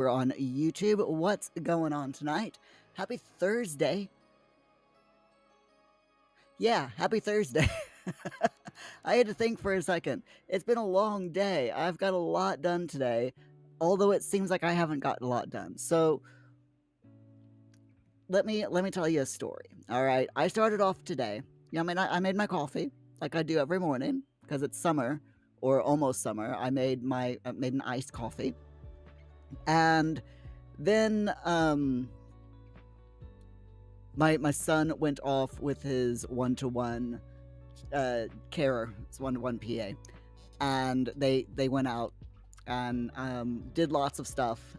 We're on YouTube. What's going on tonight? Happy Thursday. Yeah, happy Thursday. I had to think for a second. It's been a long day. I've got a lot done today, although it seems like I haven't gotten a lot done. So let me tell you a story. All right, I started off today. Yeah, I made my coffee like I do every morning because it's summer or almost summer. I made an iced coffee, and then my son went off with his one-to-one carer. It's one-to-one PA, and they went out and did lots of stuff.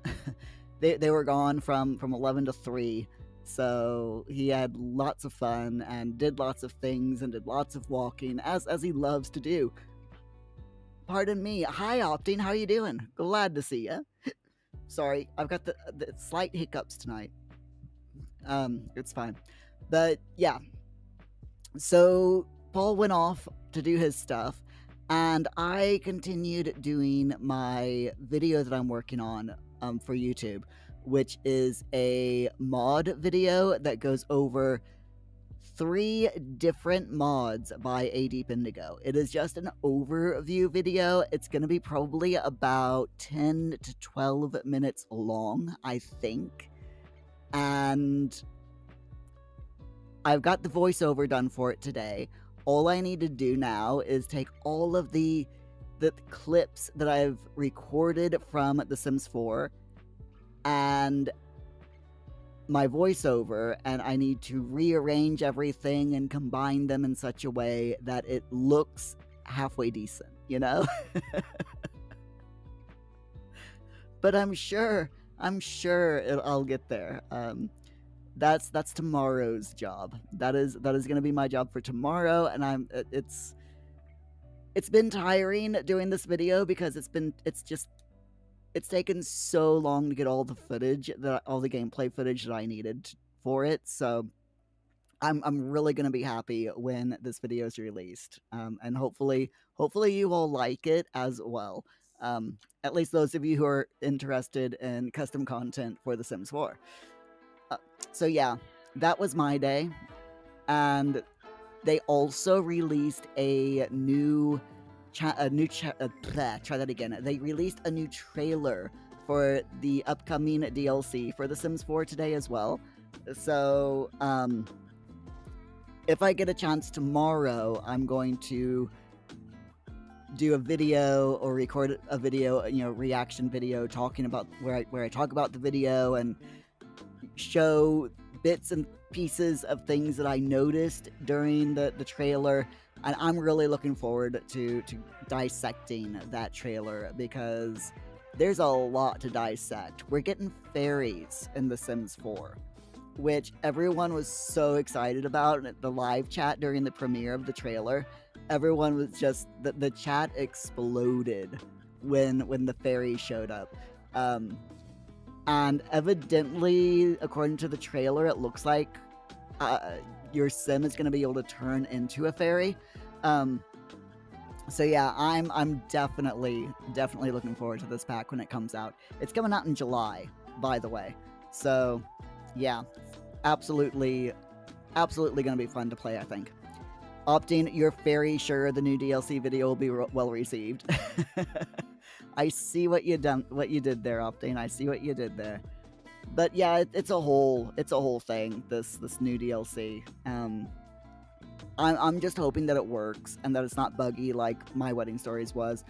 They were gone from 11 to 3, so he had lots of fun and did lots of things and did lots of walking as he loves to do. Pardon me. Hi, Optine. How you doing? Glad to see you. Sorry, I've got the slight hiccups tonight. It's fine. But yeah. So Paul went off to do his stuff, and I continued doing my video that I'm working on for YouTube, which is a mod video that goes over 3 different mods by A Deep Indigo. It is just an overview video. It's going to be probably about 10 to 12 minutes long, I think. And I've got the voiceover done for it today. All I need to do now is take all of the clips that I've recorded from The Sims 4 and my voiceover, and I need to rearrange everything and combine them in such a way that it looks halfway decent, you know? But I'm sure I'll get there. That's tomorrow's job. That is going to be my job for tomorrow, and it's been tiring doing this video because it's taken so long to get all the gameplay footage that I needed for it. So I'm really gonna be happy when this video is released, and hopefully you all like it as well. At least those of you who are interested in custom content for The Sims 4. So yeah, that was my day, and they also released a new. Try that again. They released a new trailer for the upcoming DLC for The Sims 4 today as well. So, if I get a chance tomorrow, I'm going to do a video or record a video, reaction video talking about where I talk about the video and show bits and pieces of things that I noticed during the trailer. And I'm really looking forward to dissecting that trailer because there's a lot to dissect. We're getting fairies in The Sims 4, which everyone was so excited about. The live chat during the premiere of the trailer, everyone was just, the chat exploded when the fairies showed up. And evidently, according to the trailer, it looks like your sim is going to be able to turn into a fairy. So yeah, I'm definitely looking forward to this pack when it comes out. It's coming out in July, by the way. So yeah, absolutely gonna be fun to play, I think. Opting, you're very sure the new DLC video will be well received. I see what you did there, Opting. I see what you did there. But yeah, it's a whole thing, this new DLC. I'm just hoping that it works and that it's not buggy like My Wedding Stories was.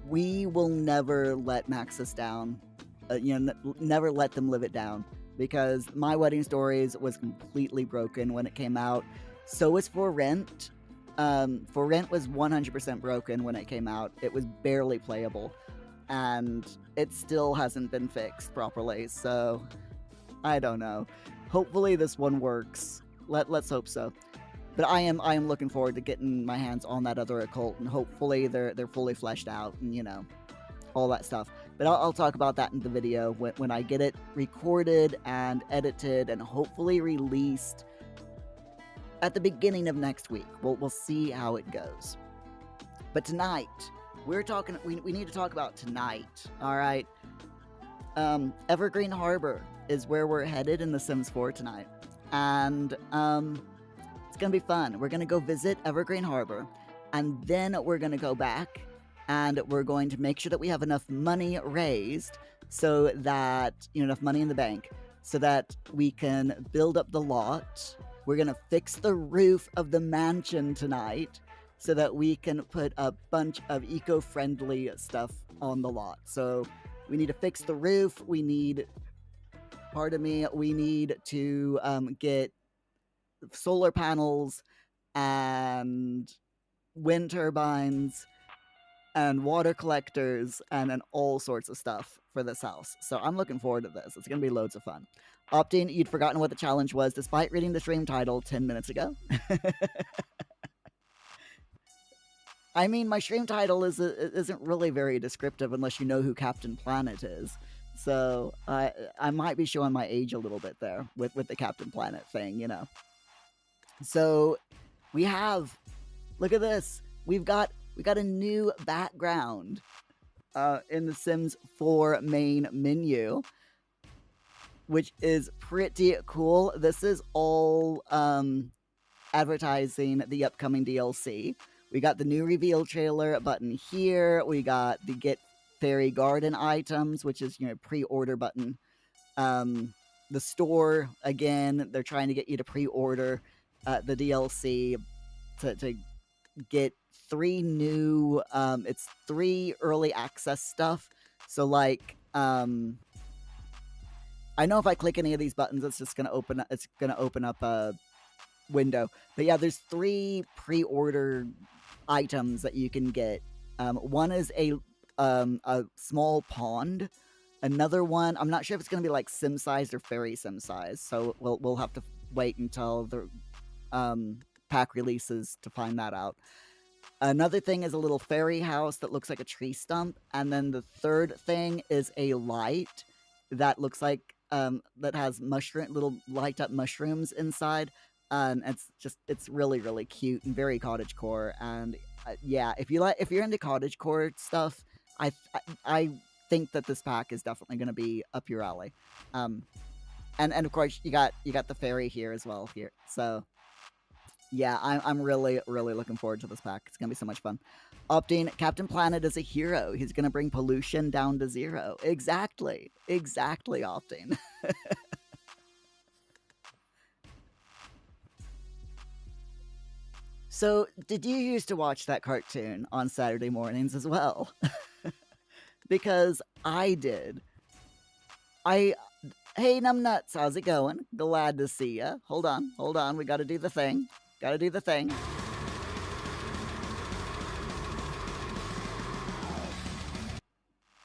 We will never let Maxis down. Never let them live it down, because My Wedding Stories was completely broken when it came out. So was For Rent. For Rent was 100% broken when it came out. It was barely playable, and it still hasn't been fixed properly. So I don't know. Hopefully this one works. Let's hope so. But I am looking forward to getting my hands on that other occult, and hopefully they're fully fleshed out and all that stuff. But I'll talk about that in the video when I get it recorded and edited and hopefully released at the beginning of next week. We'll see how it goes. But tonight, we need to talk about tonight, all right? Evergreen Harbor is where we're headed in The Sims 4 tonight. And it's going to be fun. We're going to go visit Evergreen Harbor, and then we're going to go back and we're going to make sure that we have enough money raised so that, enough money in the bank so that we can build up the lot. We're going to fix the roof of the mansion tonight so that we can put a bunch of eco-friendly stuff on the lot. So we need to fix the roof. We need to get solar panels and wind turbines and water collectors and all sorts of stuff for this house. So I'm looking forward to this. It's going to be loads of fun. Opting, you'd forgotten what the challenge was despite reading the stream title 10 minutes ago. I mean, my stream title isn't really very descriptive unless you know who Captain Planet is. So I might be showing my age a little bit there with the Captain Planet thing, So we have, look at this. We got a new background in the Sims 4 main menu, which is pretty cool. This is all advertising the upcoming DLC. We got the new reveal trailer button here. We got the Get Fairy Garden items, which is, pre-order button. The store, again, they're trying to get you to pre-order the DLC to get 3 new, it's 3 early access stuff. So, like, I know if I click any of these buttons, it's just going to open up a window. But yeah, there's 3 pre-order items that you can get. One is a small pond. Another one, I'm not sure if it's going to be like sim size or fairy sim size, so we'll have to wait until the pack releases to find that out. Another thing is a little fairy house that looks like a tree stump, and then the third thing is a light that looks like that has little light up mushrooms inside. And it's really, really cute and very cottagecore. And yeah, if you're into cottagecore stuff, I think that this pack is definitely going to be up your alley. And of course you got the fairy here as well here. So yeah, I'm really, really looking forward to this pack. It's going to be so much fun. Opting, Captain Planet is a hero. He's going to bring pollution down to 0. Exactly, Opting. So, did you used to watch that cartoon on Saturday mornings as well? Because I did. Hey, Numbnuts, how's it going? Glad to see ya. Hold on, we gotta do the thing.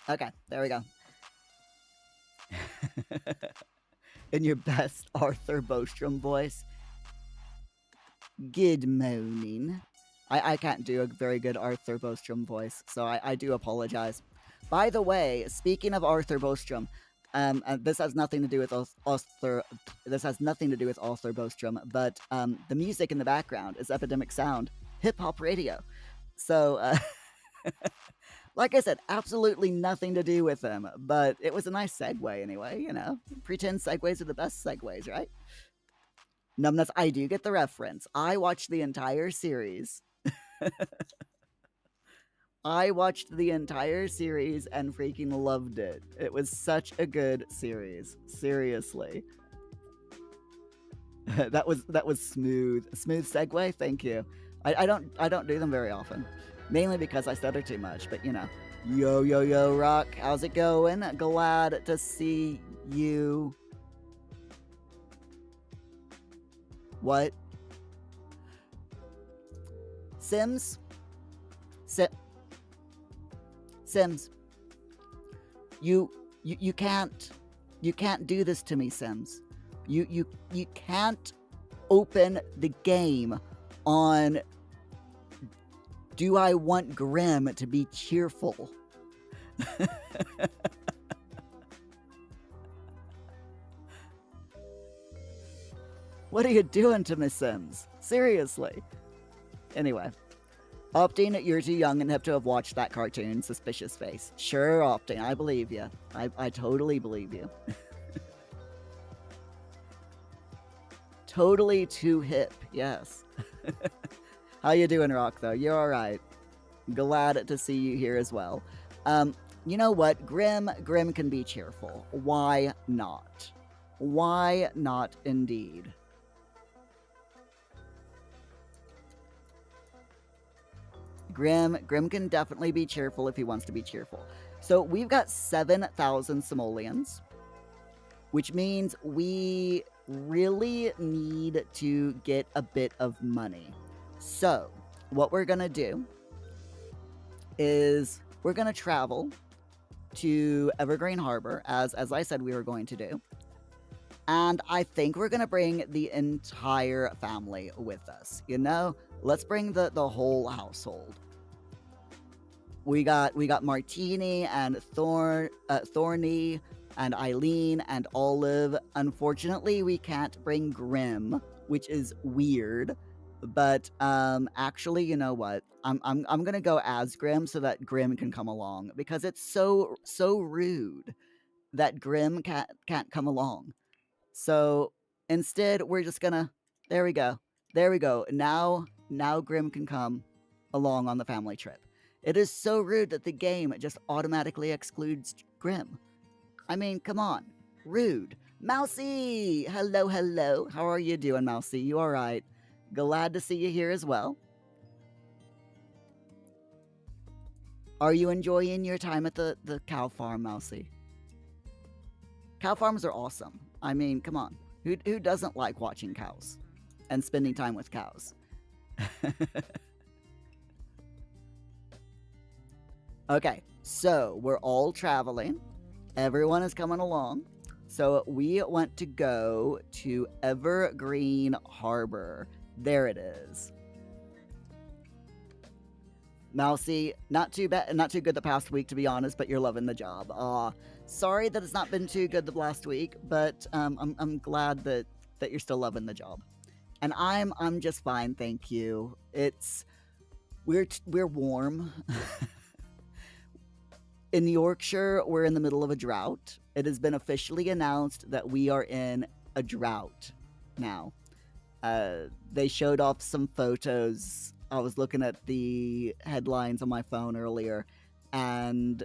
Okay, there we go. In your best Arthur Bostrom voice. Good morning. I can't do a very good Arthur Bostrom voice, so I do apologize. By the way, speaking of Arthur Bostrom, this has nothing to do with Arthur Bostrom, but the music in the background is Epidemic Sound, hip-hop radio. So, like I said, absolutely nothing to do with him, but it was a nice segue anyway, Pretend segues are the best segues, right? Numbnuts, I do get the reference. I watched the entire series. I watched the entire series and freaking loved it. It was such a good series. Seriously. that was smooth. Smooth segue, thank you. I don't do them very often. Mainly because I stutter too much, but Yo, Rock, how's it going? Glad to see you. What? Sims? Sims. You can't do this to me, Sims. You can't open the game on do I want Grim to be cheerful? What are you doing to me, Sims? Seriously. Anyway. Opting, you're too young and hip to have watched that cartoon. Suspicious face. Sure, Opting, I believe you. I totally believe you. Totally too hip, yes. How you doing, Rock, though? You're alright. Glad to see you here as well. You know what? Grim can be cheerful. Why not? Why not, indeed? Grim can definitely be cheerful if he wants to be cheerful. So we've got 7,000 simoleons, which means we really need to get a bit of money. So what we're gonna do is we're gonna travel to Evergreen Harbor, as I said we were going to do. And I think we're gonna bring the entire family with us. You know, let's bring the whole household. We got Martini and Thorny and Eileen and Olive. Unfortunately, we can't bring Grim, which is weird. But actually, you know what? I'm gonna go as Grim so that Grim can come along, because it's so rude that Grim can't come along. So instead, we're just gonna. There we go. There we go. Now Grim can come along on the family trip. It is so rude that the game just automatically excludes Grim. I mean, come on. Rude. Mousy! Hello, hello. How are you doing, Mousy? You alright? Glad to see you here as well. Are you enjoying your time at the cow farm, Mousy? Cow farms are awesome. I mean, come on. Who doesn't like watching cows and spending time with cows? Okay, so we're all traveling. Everyone is coming along. So we want to go to Evergreen Harbor. There it is. Mousy, not too bad, not too good the past week, to be honest, but you're loving the job. Sorry that it's not been too good the last week, but I'm glad that you're still loving the job. And I'm just fine, thank you. We're warm. In Yorkshire, we're in the middle of a drought. It has been officially announced that we are in a drought now. They showed off some photos. I was looking at the headlines on my phone earlier, and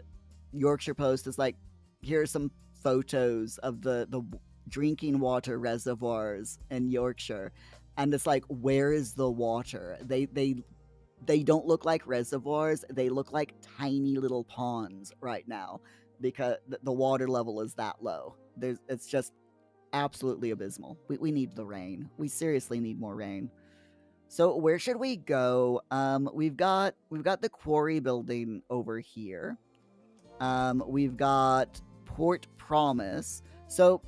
Yorkshire Post is like, here are some photos of the drinking water reservoirs in Yorkshire. And it's like, where is the water? They don't look like reservoirs. They look like tiny little ponds right now, because the water level is that low. It's just absolutely abysmal. We need the rain. We seriously need more rain. So where should we go? We've got the quarry building over here. We've got Port Promise. So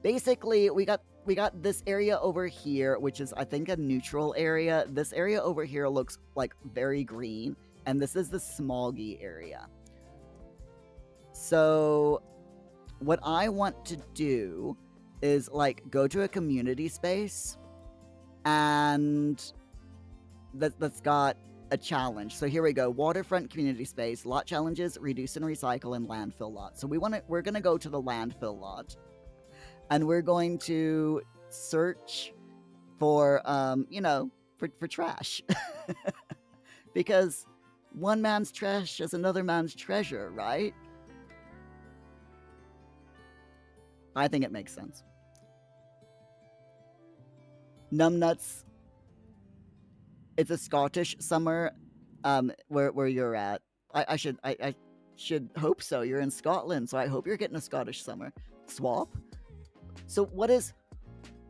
basically, we got this area over here, which is, I think, a neutral area. This area over here looks like very green, and this is the smoggy area. So what I want to do is like go to a community space, and that's got a challenge. So here we go. Waterfront community space, lot challenges, reduce and recycle, and landfill lot. So we're gonna go to the landfill lot. And we're going to search for, for trash. Because one man's trash is another man's treasure, right? I think it makes sense. Numbnuts. It's a Scottish summer, where you're at. I should hope so. You're in Scotland, so I hope you're getting a Scottish summer. Swap? So what is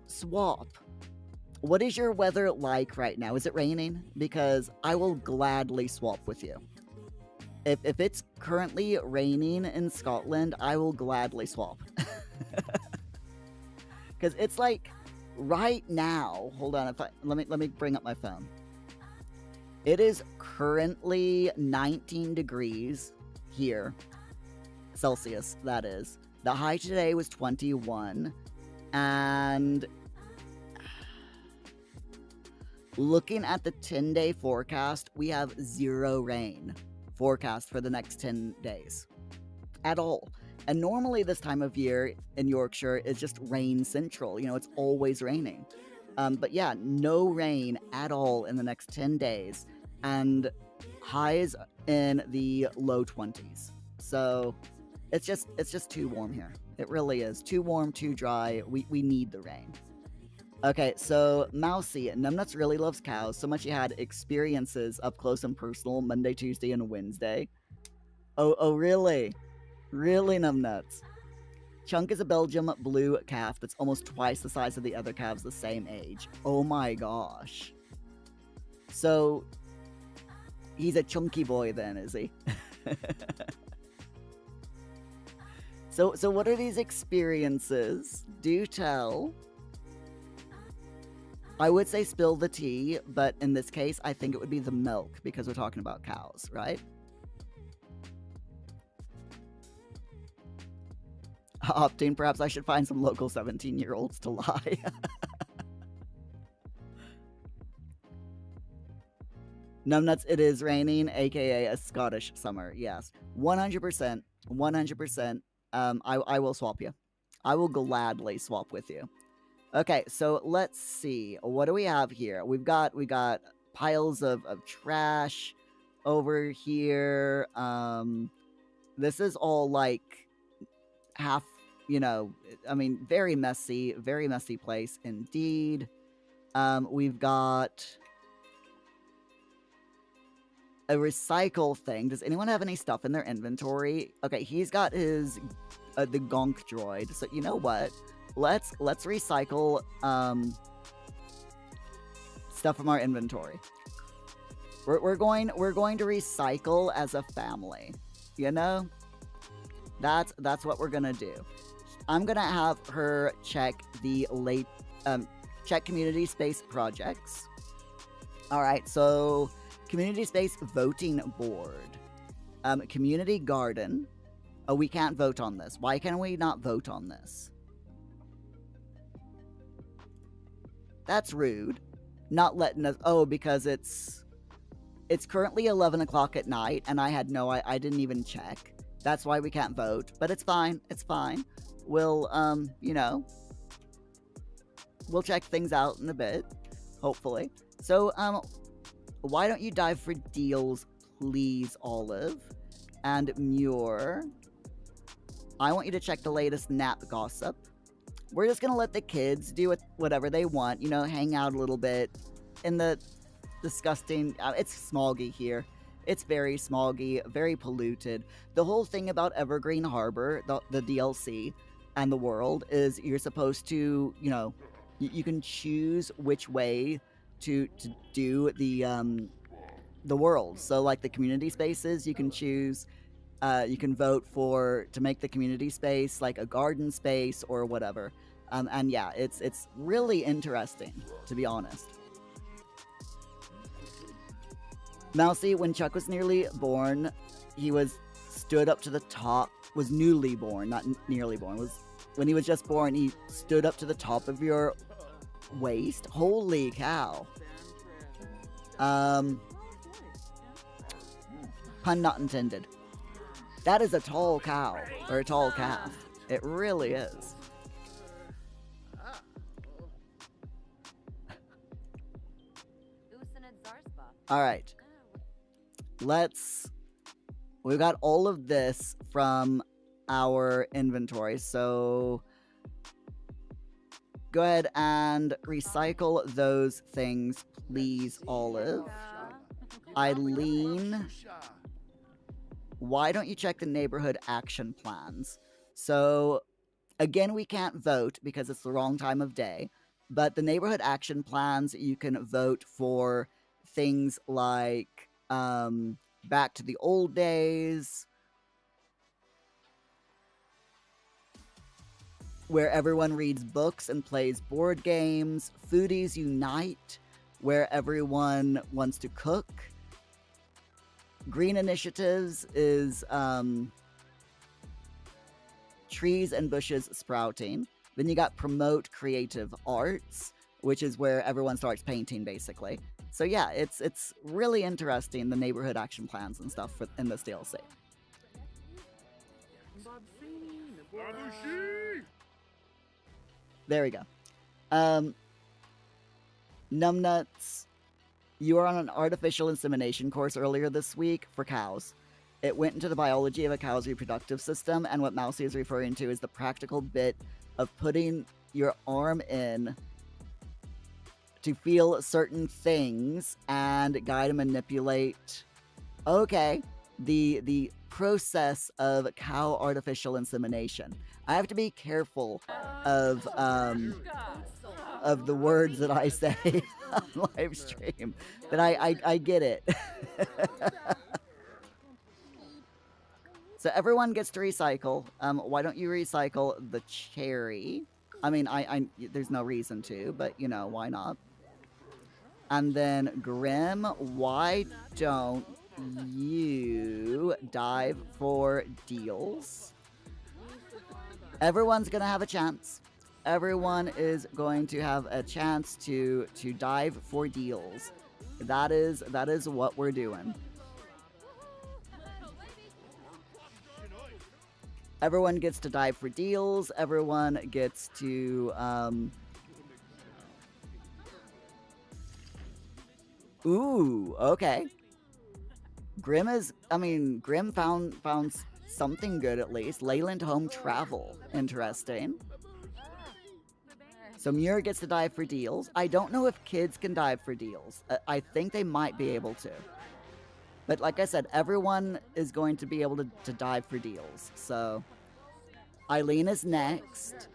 swap? What is your weather like right now? Is it raining? Because I will gladly swap with you. If it's currently raining in Scotland, I will gladly swap. Because it's like right now. Hold on, let me bring up my phone. It is currently 19 degrees here, Celsius. That is. The high today was 21, and Looking at the 10-day forecast, we have 0 rain forecast for the next 10 days at all. And normally this time of year in Yorkshire is just rain central. You know, it's always raining. But yeah, no rain at all in the next 10 days. And highs in the low 20s. So it's just too warm here. It really is. Too warm, too dry. We need the rain. Okay, so Mousy, Numbnuts really loves cows, so much he had experiences up close and personal Monday, Tuesday, and Wednesday. Oh, really? Really, Numbnuts? Chunk is a Belgium blue calf that's almost twice the size of the other calves the same age. Oh my gosh. So, he's a chunky boy then, is he? So what are these experiences? Do tell. I would say spill the tea, but in this case, I think it would be the milk because we're talking about cows, right? Opting, perhaps I should find some local 17-year-olds to lie. Numbnuts, it is raining, aka a Scottish summer. Yes, 100%, 100%. I will swap you. I will gladly swap with you. Okay, so let's see. What do we have here? We got piles of trash over here. This is all like half, you know, I mean, very messy place indeed. We've got a recycle thing. Does anyone have any stuff in their inventory? Okay, he's got his the gonk droid. So you know what? Let's recycle stuff from our inventory. We're going to recycle as a family. You know? That's what we're gonna do. I'm gonna have her check the check community space projects. Alright, so community space voting board. Community garden. Oh, we can't vote on this. Why can we not vote on this? That's rude. Not letting us... Oh, because it's currently 11 o'clock at night, and I didn't even check. That's why we can't vote. But it's fine. It's fine. We'll, you know... We'll check things out in a bit. Hopefully. So, why don't you dive for deals, please, Olive? And Muir. I want you to check the latest nap gossip. We're just gonna let the kids do whatever they want, you know, hang out a little bit in the disgusting... it's smoggy here. It's very smoggy, very polluted. The whole thing about Evergreen Harbor, the DLC, and the world is you're supposed to, you know, you can choose which way to do the world. So, like the community spaces, you can choose... you can vote to make the community space like a garden space or whatever. And yeah, it's really interesting, to be honest. Mousy, when Chuck was nearly born, he was stood up to the top, was newly born, not nearly born, when he was just born, he stood up to the top of your waist. Holy cow. Pun not intended. That is a tall cow, or a tall calf. It really is. Alright. We've got all of this from our inventory, so go ahead and recycle those things, please, Olive. Eileen, why don't you check the neighborhood action plans? So, again, we can't vote because it's the wrong time of day, but the neighborhood action plans, you can vote for things like back to the old days, where everyone reads books and plays board games, Foodies Unite, where everyone wants to cook. Green Initiatives is trees and bushes sprouting. Then you got Promote Creative Arts, which is where everyone starts painting basically. So yeah, it's really interesting, the neighborhood action plans and stuff in this DLC. There we go. Numbnuts, you were on an artificial insemination course earlier this week for cows. It went into the biology of a cow's reproductive system, and what Mousy is referring to is the practical bit of putting your arm in to feel certain things and guide and manipulate. Okay, the process of cow artificial insemination. I have to be careful of the words that I say on live stream, but I get it. So everyone gets to recycle. Why don't you recycle the cherry? I mean, there's no reason to, but you know, why not? And then Grim, why don't you dive for deals? Everyone's gonna have a chance. Everyone is going to have a chance to dive for deals. That is what we're doing. Everyone gets to dive for deals. Everyone gets to ooh, okay. Grim found something good at least. Leyland Home Travel. Interesting. So Muir gets to dive for deals. I don't know if kids can dive for deals. I think they might be able to. But like I said, everyone is going to be able to dive for deals. So Eileen is next.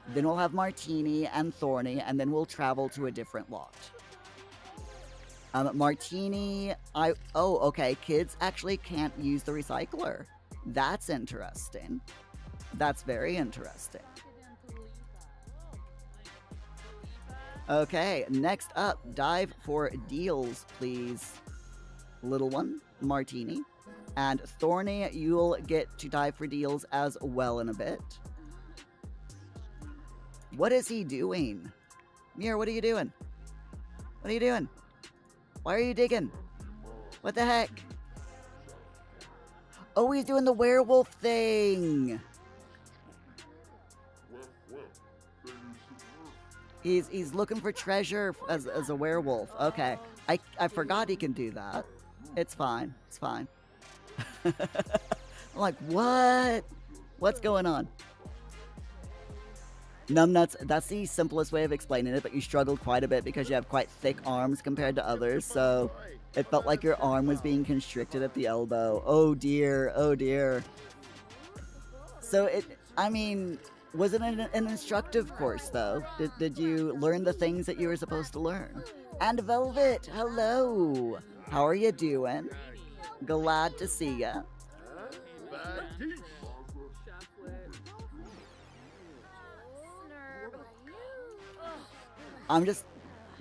Then we'll have Martini and Thorny, and then we'll travel to a different lot. Martini, oh, okay, kids actually can't use the recycler. That's interesting. That's very interesting. Okay, next up, dive for deals, please. Little one, Martini. And Thorny, you'll get to dive for deals as well in a bit. What is he doing? Muir, what are you doing? What are you doing? Why are you digging? What the heck? Oh, he's doing the werewolf thing. He's looking for treasure as a werewolf. Okay. I forgot he can do that. It's fine. It's fine. I'm like, what? What's going on? Numbnuts, that's the simplest way of explaining it, but you struggled quite a bit because you have quite thick arms compared to others, so it felt like your arm was being constricted at the elbow. Oh dear, oh dear. So was it an instructive course, though? Did you learn the things that you were supposed to learn? And Velvet, hello! How are you doing? Glad to see ya.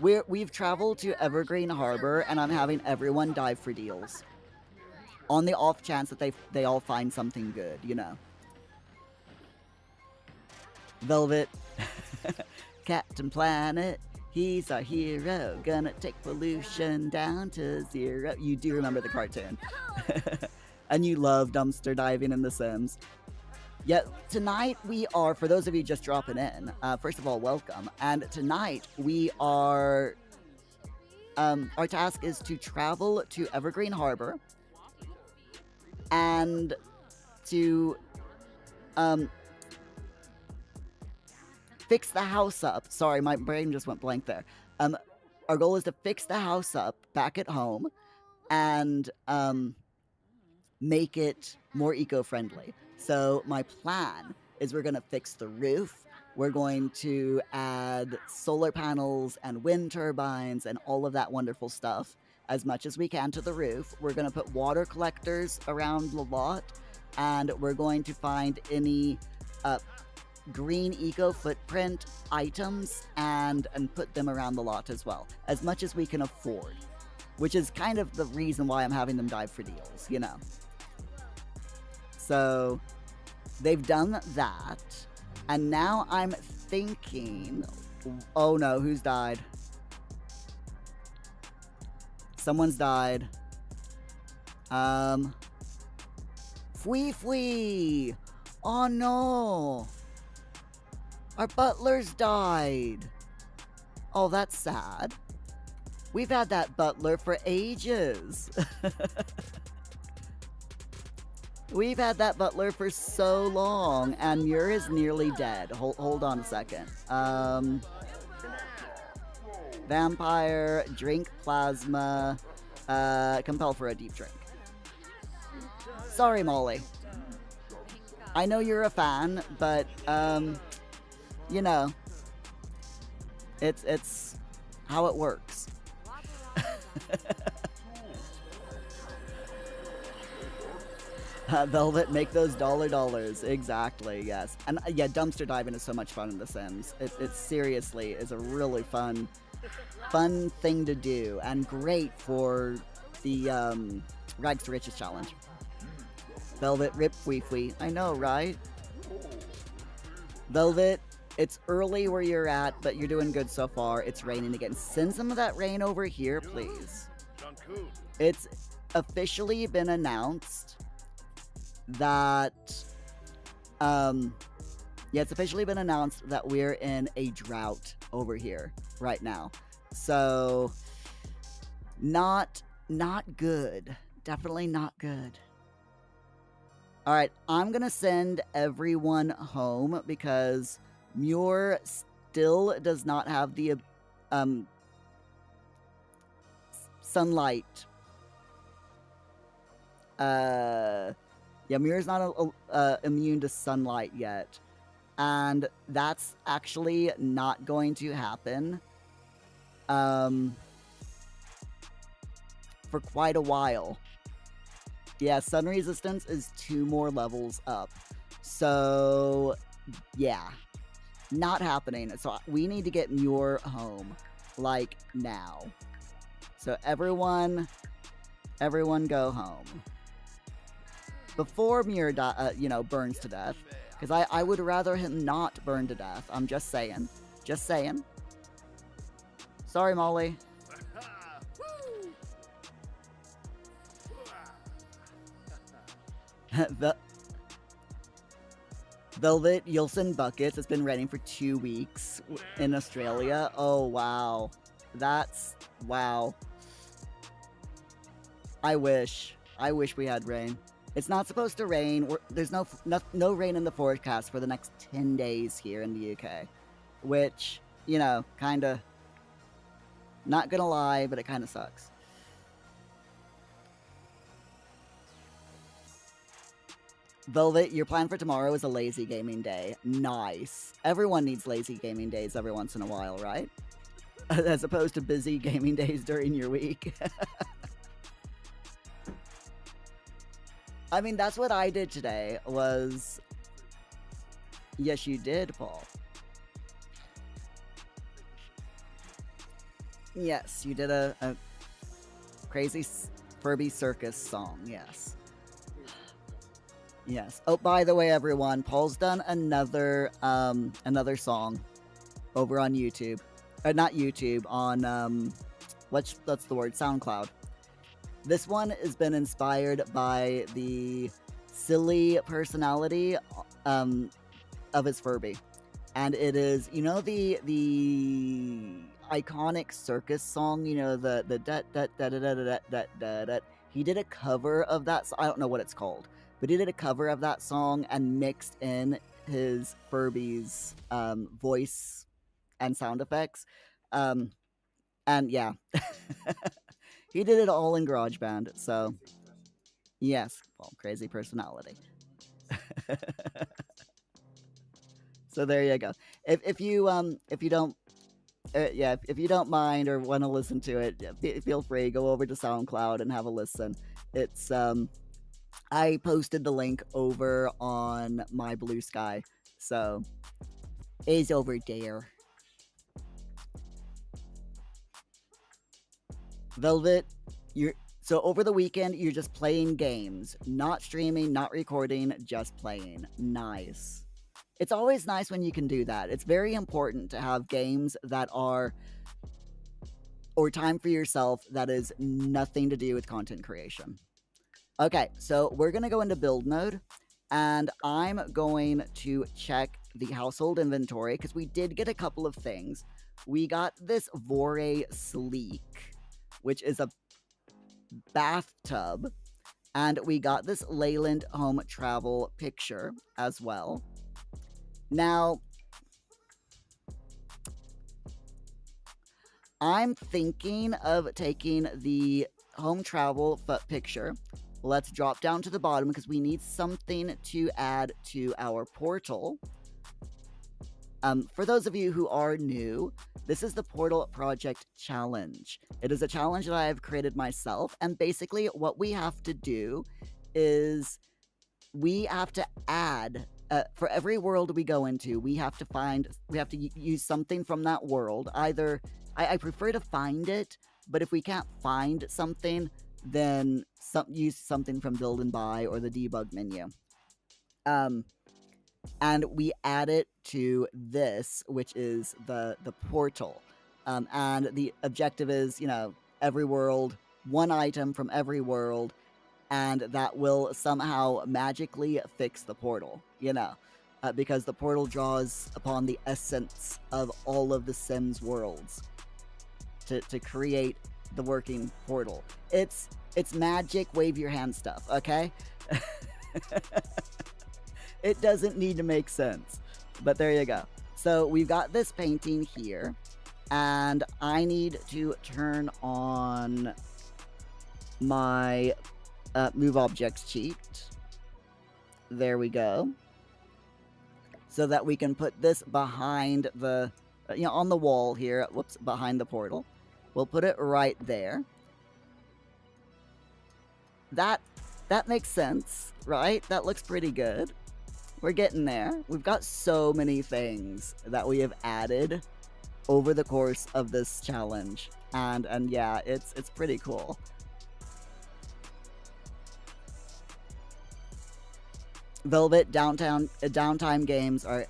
We've traveled to Evergreen Harbor, and I'm having everyone dive for deals. On the off chance that they all find something good, you know. Velvet. Captain Planet. He's our hero. Gonna take pollution down to zero. You do remember the cartoon. And you love dumpster diving in The Sims. Yeah, tonight we are, for those of you just dropping in, first of all, welcome. And tonight we are, our task is to travel to Evergreen Harbor and to, fix the house up. Sorry, my brain just went blank there. Our goal is to fix the house up back at home and, make it more eco-friendly. So my plan is we're going to fix the roof. We're going to add solar panels and wind turbines and all of that wonderful stuff as much as we can to the roof. We're going to put water collectors around the lot, and we're going to find any green eco footprint items and put them around the lot as well, as much as we can afford, which is kind of the reason why I'm having them dive for deals, you know. So they've done that, and now I'm thinking, Oh no, who's died? Someone's died. Fwee Fwee! Oh no! Our butlers died! Oh, that's sad. We've had that butler for ages. We've had that butler for so long, and Muir is nearly dead. Hold on a second. Vampire, drink plasma, compel for a deep drink. Sorry, Molly. I know you're a fan, but, you know, it's how it works. Velvet, make those dollars. Exactly, yes. And yeah, dumpster diving is so much fun in The Sims. It seriously is a really fun thing to do, and great for the Rags to Riches challenge. Velvet, rip Fwee Fwee. I know, right? Velvet, it's early where you're at, but you're doing good so far. It's raining again. Send some of that rain over here, please. It's officially been announced that, it's officially been announced that we're in a drought over here right now. So, not good. Definitely not good. Alright, I'm gonna send everyone home because Muir still does not have the, sunlight. Yeah, Muir's not immune to sunlight yet. And that's actually not going to happen for quite a while. Yeah, sun resistance is 2 more levels up. So, yeah. Not happening. So we need to get Muir home. Like, now. So everyone go home. Before Muir burns to death. Because I would rather him not burn to death. I'm just saying. Just saying. Sorry, Molly. Velvet, you'll send buckets. It's been raining for 2 weeks in Australia. Oh, wow. That's... wow. I wish we had rain. It's not supposed to rain. There's no rain in the forecast for the next 10 days here in the UK. Which, you know, kinda... not gonna lie, but it kinda sucks. Velvet, your plan for tomorrow is a lazy gaming day. Nice. Everyone needs lazy gaming days every once in a while, right? As opposed to busy gaming days during your week. I mean, that's what I did today, was... Yes, you did, Paul. Yes, you did a crazy Furby circus song, yes. Yes. Oh, by the way, everyone, Paul's done another song over on YouTube. Not YouTube, on, what's the word? SoundCloud. This one has been inspired by the silly personality of his Furby. And it is, you know, the iconic circus song, you know, the da da da da da da da da da. He did a cover of that. I don't know what it's called, but he did a cover of that song and mixed in his Furby's voice and sound effects. And yeah, he did it all in GarageBand. So yes, well, crazy personality. So there you go. If you don't if you don't mind or want to listen to it, feel free, go over to SoundCloud and have a listen. It's I posted the link over on my Blue Sky, so it's over there. Velvet, so over the weekend you're just playing games, not streaming, not recording, just playing. Nice. It's always nice when you can do that. It's very important to have games that are, or time for yourself that is nothing to do with content creation. Okay, so we're going to go into build mode, and I'm going to check the household inventory because we did get a couple of things. We got this Vore Sleek, which is a bathtub, and we got this Leyland Home Travel picture as well. Now, I'm thinking of taking the home travel picture. Let's drop down to the bottom because we need something to add to our portal. For those of you who are new, this is the Portal Project Challenge. It is a challenge that I have created myself, and basically what we have to do is we have to add, for every world we go into, we have to use something from that world. Either, I prefer to find it, but if we can't find something, then use something from build and buy or the debug menu. And we add it to this, which is the portal. And the objective is, every world, one item from every world, and that will somehow magically fix the portal, because the portal draws upon the essence of all of the Sims worlds to create the working portal. It's magic, wave your hand stuff, okay? It doesn't need to make sense, but there you go. So we've got this painting here, and I need to turn on my move objects cheat. There we go. So that we can put this behind the, on the wall here, whoops, behind the portal. We'll put it right there. That makes sense, right? That looks pretty good. We're getting there. We've got so many things that we have added over the course of this challenge. And yeah, it's pretty cool. Velvet downtime games are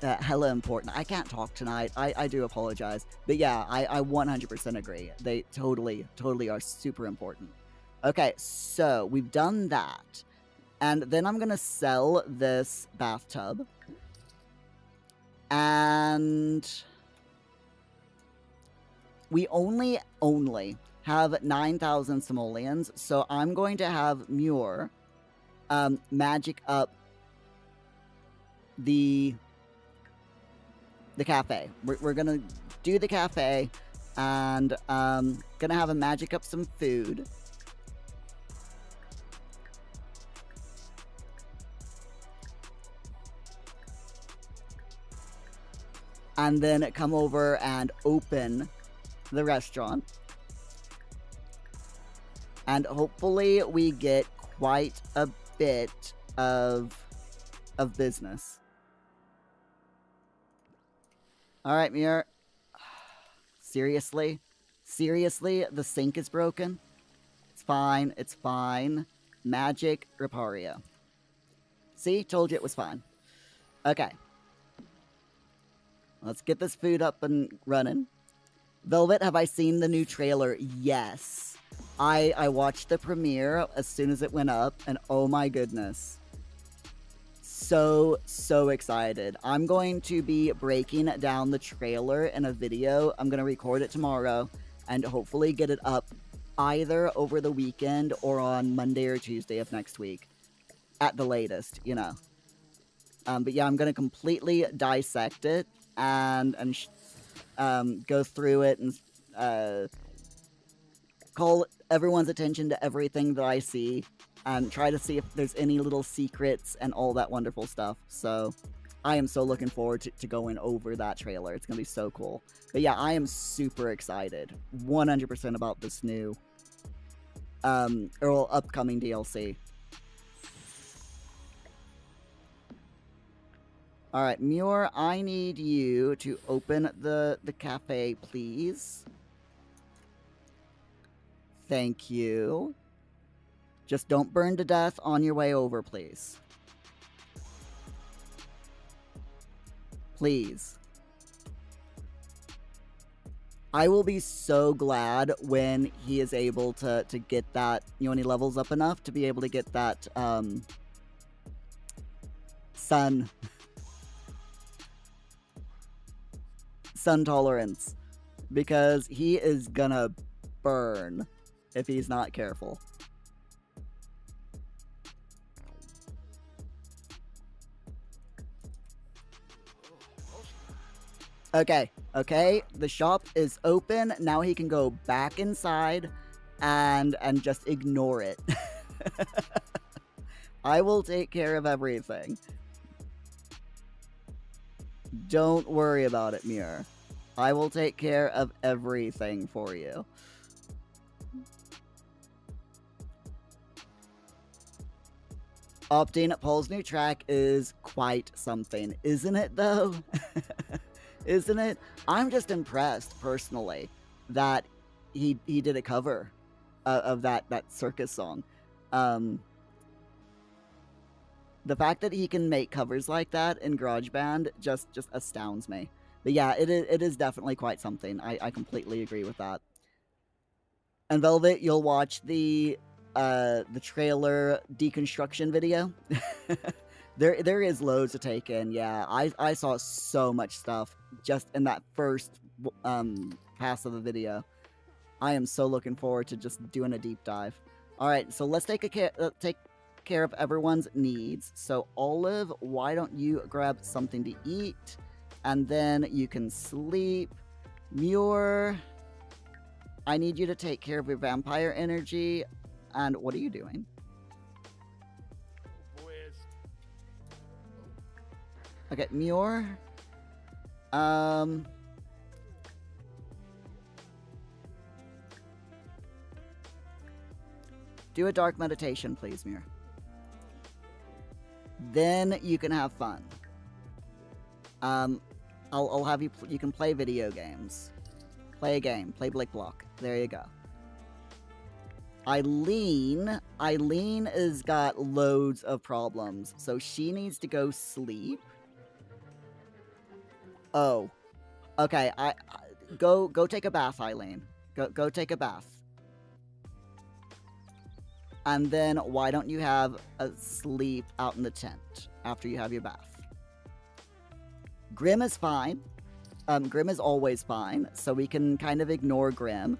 hella important. I can't talk tonight. I do apologize. But yeah, I 100% agree. They totally are super important. Okay, so we've done that. And then I'm going to sell this bathtub. And we only have 9,000 simoleons. So I'm going to have Muir magic up the cafe. We're going to do the cafe. And going to have him magic up some food. And then come over and open the restaurant. And hopefully we get quite a bit of business. All right, Muir. Seriously? Seriously? The sink is broken? It's fine. It's fine. Magic Repario. See? Told you it was fine. Okay. Let's get this food up and running. Velvet, have I seen the new trailer? Yes. I watched the premiere as soon as it went up, and oh my goodness. So excited. I'm going to be breaking down the trailer in a video. I'm going to record it tomorrow and hopefully get it up either over the weekend or on Monday or Tuesday of next week. At the latest, But yeah, I'm going to completely dissect it and go through it and call everyone's attention to everything that I see and try to see if there's any little secrets and all that wonderful stuff. So I am so looking forward to going over that trailer. It's going to be so cool. But yeah, I am super excited. 100% about this new or upcoming DLC. Alright, Muir, I need you to open the cafe, please. Thank you. Just don't burn to death on your way over, please. Please. I will be so glad when he is able to get that, when he levels up enough to be able to get that, sun tolerance. Because he is gonna burn if he's not careful. Okay, the shop is open. Now he can go back inside and just ignore it. I will take care of everything. Don't worry about it, Muir. I will take care of everything for you. Opting at Paul's new track is quite something, isn't it, though? Isn't it? I'm just impressed, personally, that he did a cover of that circus song. The fact that he can make covers like that in GarageBand just astounds me. But yeah, it is definitely quite something. I completely agree with that. And Velvet, you'll watch the trailer deconstruction video. There is loads to take in. Yeah, I saw so much stuff just in that first pass of the video. I am so looking forward to just doing a deep dive. All right, so let's take care of everyone's needs. So Olive, why don't you grab something to eat, and then you can sleep. Muir, I need you to take care of your vampire energy. And what are you doing? Okay, Muir. Do a dark meditation, please, Muir. Then you can have fun. I'll have you. You can play video games. Play a game. Play Blick Block. There you go. Eileen has got loads of problems, so she needs to go sleep. Oh, okay. Go take a bath, Eileen. Go take a bath. And then why don't you have a sleep out in the tent after you have your bath? Grim is fine. Grim is always fine, so we can kind of ignore Grim.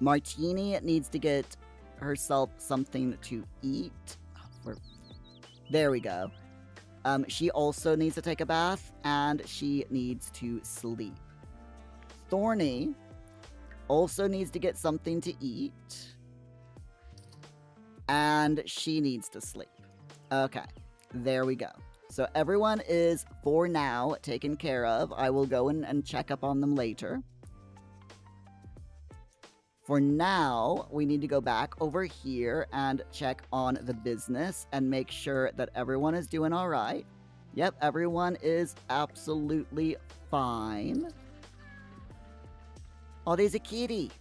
Martini needs to get herself something to eat. There we go. She also needs to take a bath, and she needs to sleep. Thorny also needs to get something to eat, and she needs to sleep. Okay, there we go. So everyone is, for now, taken care of. I will go and check up on them later. For now, we need to go back over here and check on the business and make sure that everyone is doing all right. Yep, everyone is absolutely fine. Oh, there's a kitty.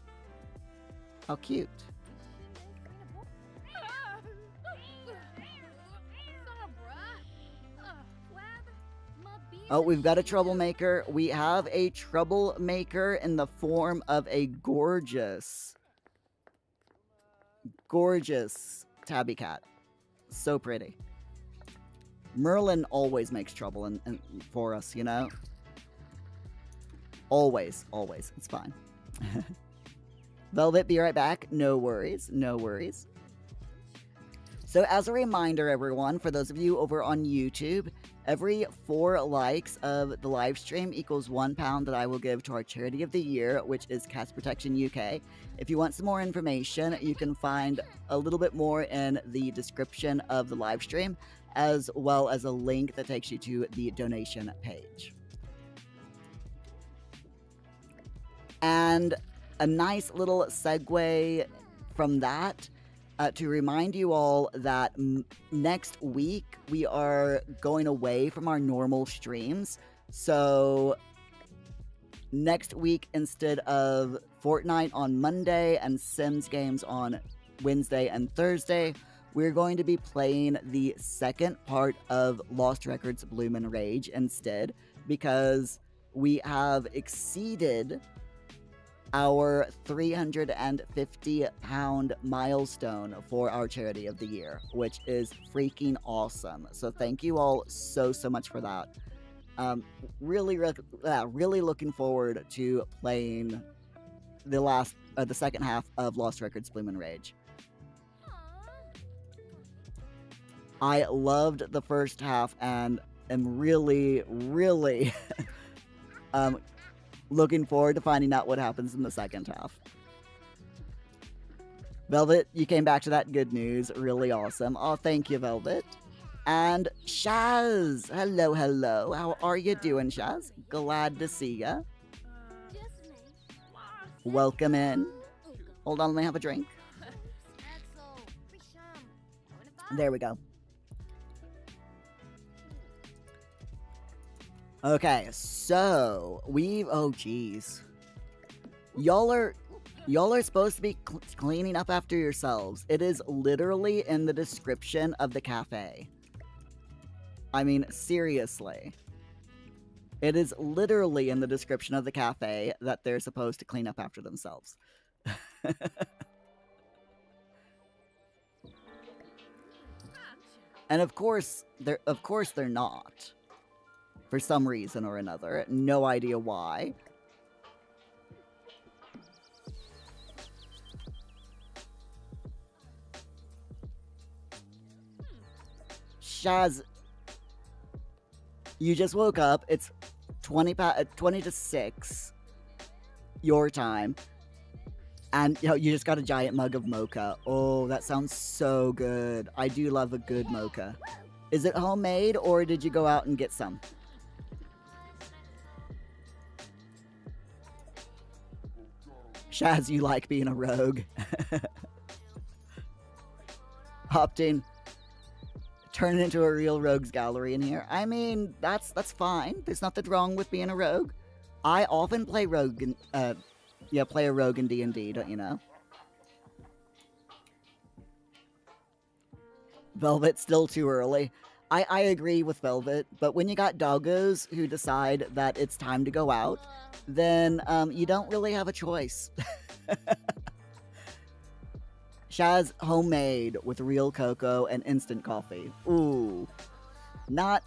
How cute. Oh, we've got a troublemaker. We have a troublemaker in the form of a gorgeous tabby cat. So pretty. Merlin always makes trouble for us, you know? Always. It's fine. Velvet, be right back. No worries. So as a reminder, everyone, for those of you over on YouTube, every 4 likes of the live stream equals £1 that I will give to our charity of the year, which is Cats Protection UK. If you want some more information, you can find a little bit more in the description of the live stream, as well as a link that takes you to the donation page. And a nice little segue from that, to remind you all that next week we are going away from our normal streams. So next week, instead of Fortnite on Monday and Sims games on Wednesday and Thursday, we're going to be playing the second part of Lost Records Bloom and Rage instead, because we have exceeded our 350 pound milestone for our charity of the year, which is freaking awesome. So thank you all so much for that. Really looking forward to playing the second half of Lost Records Bloom and Rage. I loved the first half and am really looking forward to finding out what happens in the second half. Velvet, you came back to that good news. Really awesome. Oh, thank you, Velvet. And Shaz! Hello. How are you doing, Shaz? Glad to see ya. Welcome in. Hold on, let me have a drink. There we go. Okay, so oh geez. Y'all are supposed to be cleaning up after yourselves. It is literally in the description of the cafe. I mean, seriously. It is literally in the description of the cafe that they're supposed to clean up after themselves. And of course they're not. For some reason or another. No idea why. Shaz, you just woke up. It's 20 to 6 your time. And you just got a giant mug of mocha. Oh, that sounds so good. I do love a good mocha. Is it homemade or did you go out and get some? Shaz, you like being a rogue. Opting. Turn it into a real rogues gallery in here. I mean, that's fine. There's nothing wrong with being a rogue. I often play rogue play a rogue in D&D, don't you know? Velvet, still too early. I agree with Velvet, but when you got doggos who decide that it's time to go out, then you don't really have a choice. Shaz, homemade with real cocoa and instant coffee. Ooh. Not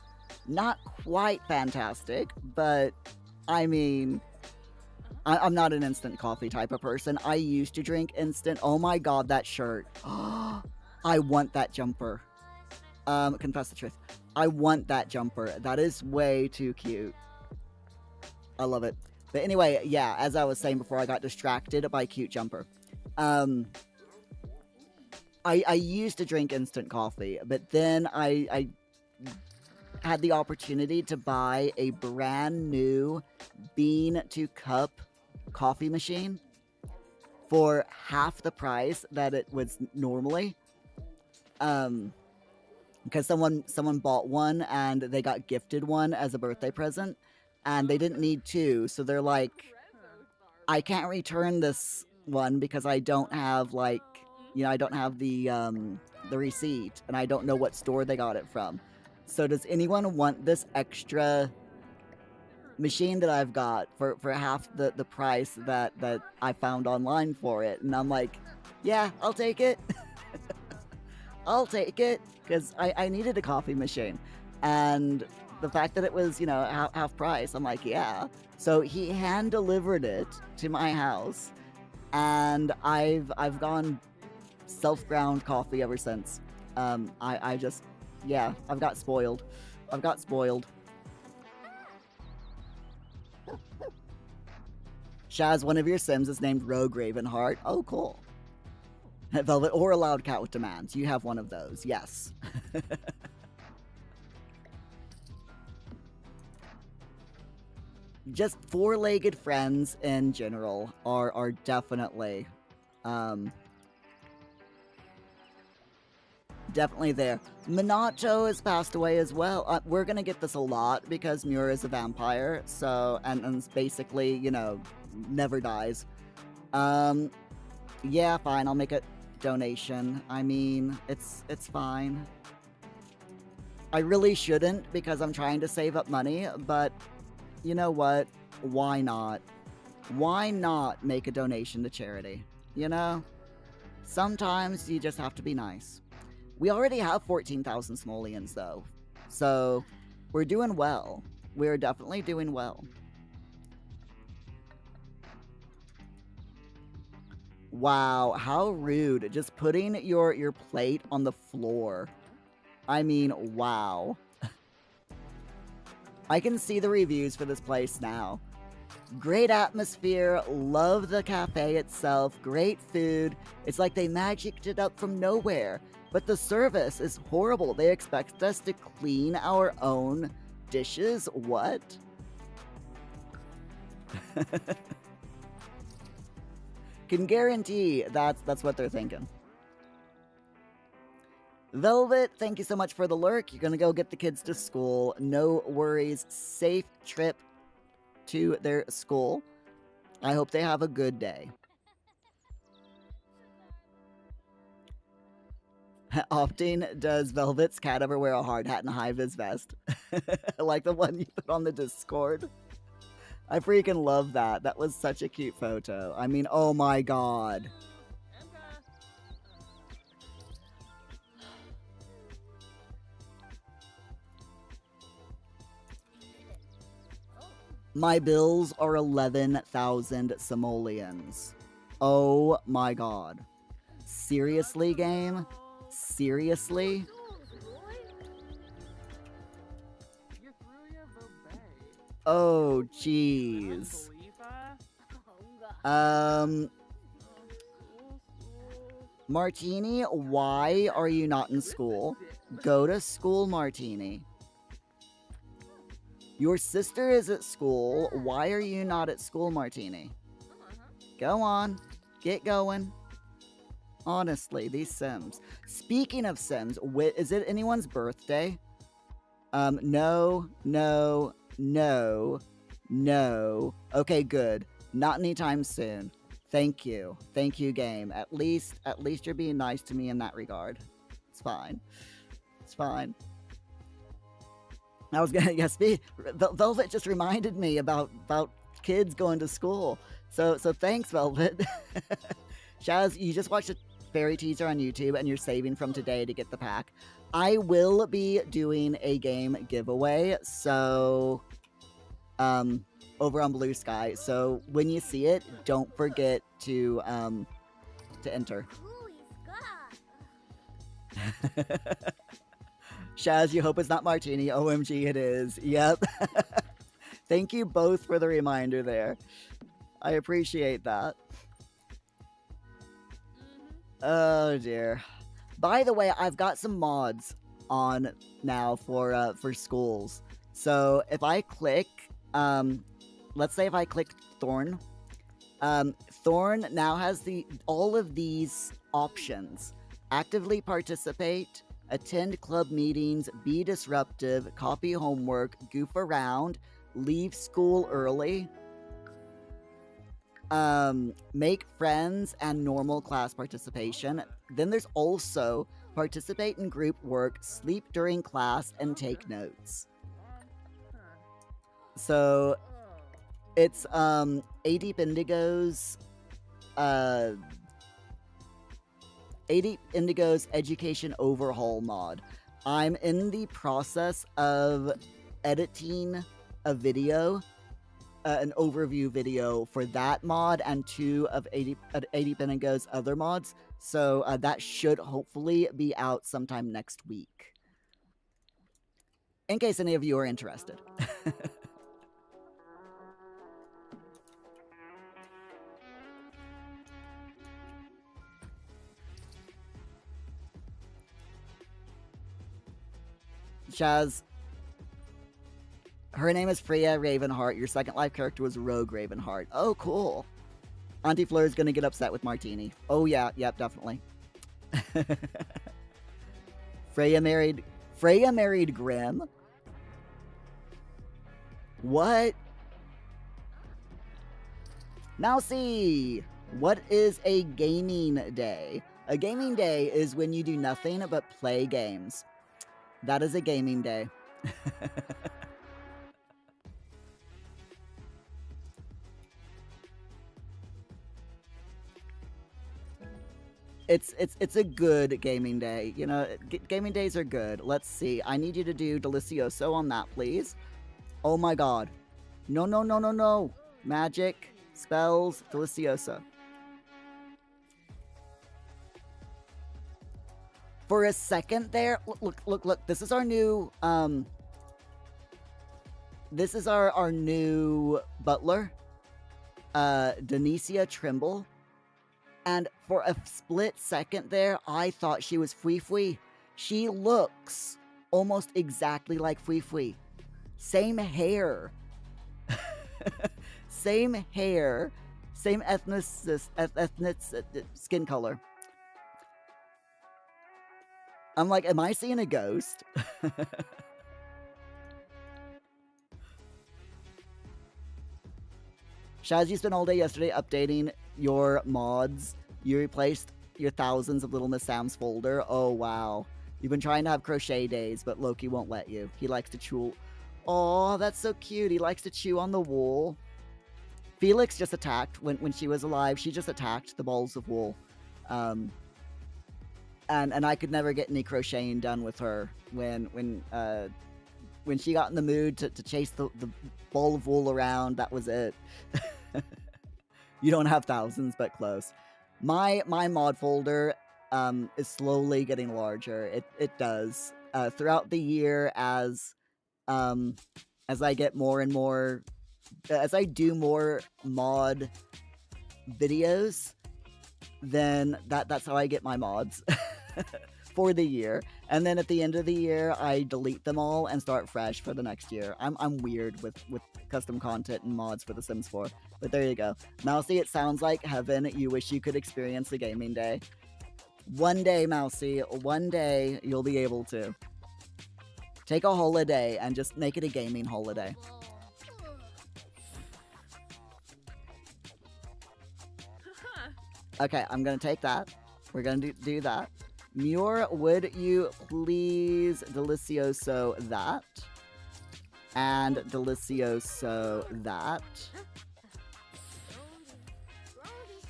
quite fantastic, but I mean, I'm not an instant coffee type of person. I used to drink instant. Oh my god, that shirt. I want that jumper. Confess the truth. I want that jumper. That is way too cute. I love it. But anyway, yeah, as I was saying before, I got distracted by cute jumper. I used to drink instant coffee, but then I had the opportunity to buy a brand new bean to cup coffee machine for half the price that it was normally. Because someone bought one and they got gifted one as a birthday present, and they didn't need two, so they're like, I can't return this one because I don't have I don't have the receipt, and I don't know what store they got it from. So does anyone want this extra machine that I've got for half the price that I found online for it? And I'm like, yeah, I'll take it. I'll take it, because I needed a coffee machine. And the fact that it was, half price, I'm like, yeah. So he hand delivered it to my house, and I've gone self-ground coffee ever since. I've got spoiled. Shaz, one of your Sims is named Rogue Ravenheart. Oh, cool. Velvet, or a loud cat with demands. You have one of those, yes. Just four-legged friends in general are definitely definitely there. Minato has passed away as well. We're gonna get this a lot because Muir is a vampire, so and basically, never dies. Yeah, fine, I'll make it donation. I mean, it's fine. I really shouldn't because I'm trying to save up money, but you know what? Why not? Why not make a donation to charity? You know? Sometimes you just have to be nice. We already have 14,000 simoleons, though. So, we're doing well. We're definitely doing well. Wow, how rude. Just putting your plate on the floor. I mean, wow. I can see the reviews for this place now. Great atmosphere, love the cafe itself, great food. It's like they magicked it up from nowhere. But the service is horrible. They expect us to clean our own dishes? What? Can guarantee that's what they're thinking. Velvet, thank you so much for the lurk. You're gonna go get the kids to school. No worries. Safe trip to their school. I hope they have a good day. Opting, does Velvet's cat ever wear a hard hat and a high-vis vest? Like the one you put on the Discord? I freaking love that. That was such a cute photo. I mean, oh my god. My bills are 11,000 simoleons. Oh my god. Seriously, game? Seriously? Oh, jeez. Martini, why are you not in school? Go to school, Martini. Your sister is at school. Why are you not at school, Martini? Go on. Get going. Honestly, these Sims. Speaking of Sims, is it anyone's birthday? No. Okay, good. Not anytime soon. Thank you. Thank you, game. At least you're being nice to me in that regard. It's fine. It's fine. I was gonna guess Velvet just reminded me about kids going to school. So thanks, Velvet. Shaz, you just watched a fairy teaser on YouTube and you're saving from today to get the pack. I will be doing a game giveaway, so over on Blue Sky. So when you see it, don't forget to enter. Shaz, you hope it's not Martini. OMG, it is. Yep. Thank you both for the reminder there. I appreciate that. Oh, dear. By the way, I've got some mods on now for schools. So if I click, let's say if I click Thorn, Thorn now has all of these options. Actively participate, attend club meetings, be disruptive, copy homework, goof around, leave school early, make friends, and normal class participation. Then there's also participate in group work, sleep during class, and take notes. So it's AD Indigo's education overhaul mod. I'm in the process of editing a video, an overview video for that mod and 2 of AD Indigo's other mods. So that should hopefully be out sometime next week. In case any of you are interested. Shaz, her name is Freya Ravenheart. Your second life character was Rogue Ravenheart. Oh, cool. Auntie Fleur is gonna get upset with Martini. Oh yeah, yep, definitely. Freya married Grimm? What? Now see, what is a gaming day? A gaming day is when you do nothing but play games. That is a gaming day. It's a good gaming day. You know, gaming days are good. Let's see. I need you to do Delicioso on that, please. Oh my god. No, no, no, no, no. Magic, spells, Delicioso. For a second there, look. This is our new, this is our new butler, Denicia Trimble. And for a split second there, I thought she was Fui Fui. She looks almost exactly like Fui Fui. Same hair. Same hair. Same ethnic skin color. I'm like, am I seeing a ghost? Shaz, you spent all day yesterday updating your mods. You replaced your thousands of Little Miss Sam's folder. Oh, wow. You've been trying to have crochet days, but Loki won't let you. He likes to chew. Oh, that's so cute. He likes to chew on the wool. Felix just attacked when she was alive. She just attacked the balls of wool. And I could never get any crocheting done with her when she got in the mood to chase the ball of wool around. That was it. You don't have thousands, but close. My mod folder is slowly getting larger. It does throughout the year as I get more and more, as I do more mod videos, then that's how I get my mods for the year. And then at the end of the year, I delete them all and start fresh for the next year. I'm weird with custom content and mods for The Sims 4. But there you go. Mousy, it sounds like heaven. You wish you could experience the gaming day. One day, Mousy, one day you'll be able to. Take a holiday and just make it a gaming holiday. Okay, I'm gonna take that. We're gonna do that. Muir, would you please Delicioso that? And Delicioso that.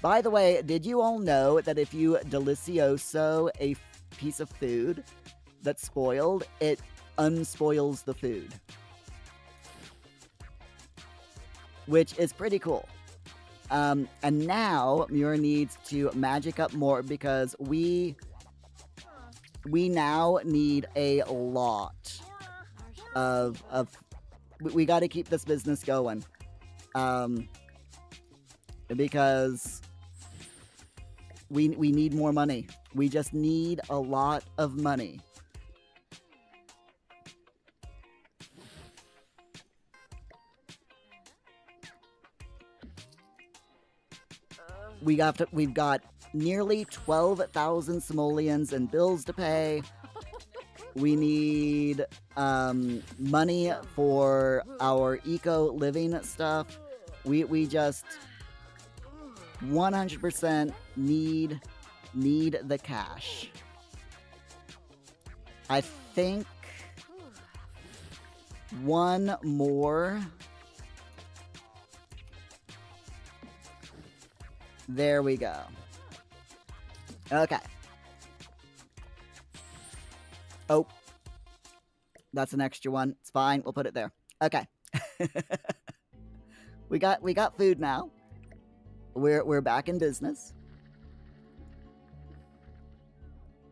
By the way, did you all know that if you Delicioso a piece of food that's spoiled, it unspoils the food? Which is pretty cool. And now Muir needs to magic up more because we now need a lot of we got to keep this business going. Because we need more money. We just need a lot of money. We've got nearly 12,000 simoleons and bills to pay. We need money for our eco living stuff. We just 100% need the cash. I think one more. There we go. Okay. Oh. That's an extra one. It's fine. We'll put it there. Okay. We got food now. We're back in business.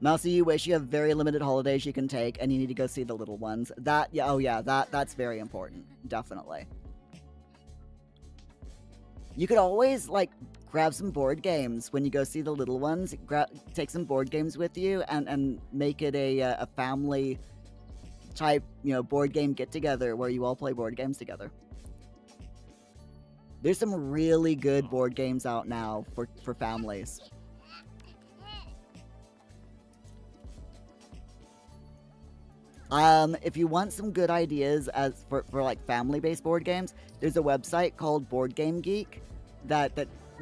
Mousy, you wish you have very limited holidays you can take, and you need to go see the little ones. That's very important. Definitely. You could always, like, grab some board games when you go see the little ones. Take some board games with you and make it a family type, board game get-together where you all play board games together. There's some really good board games out now for families. If you want some good ideas for like family-based board games, there's a website called Board Game Geek that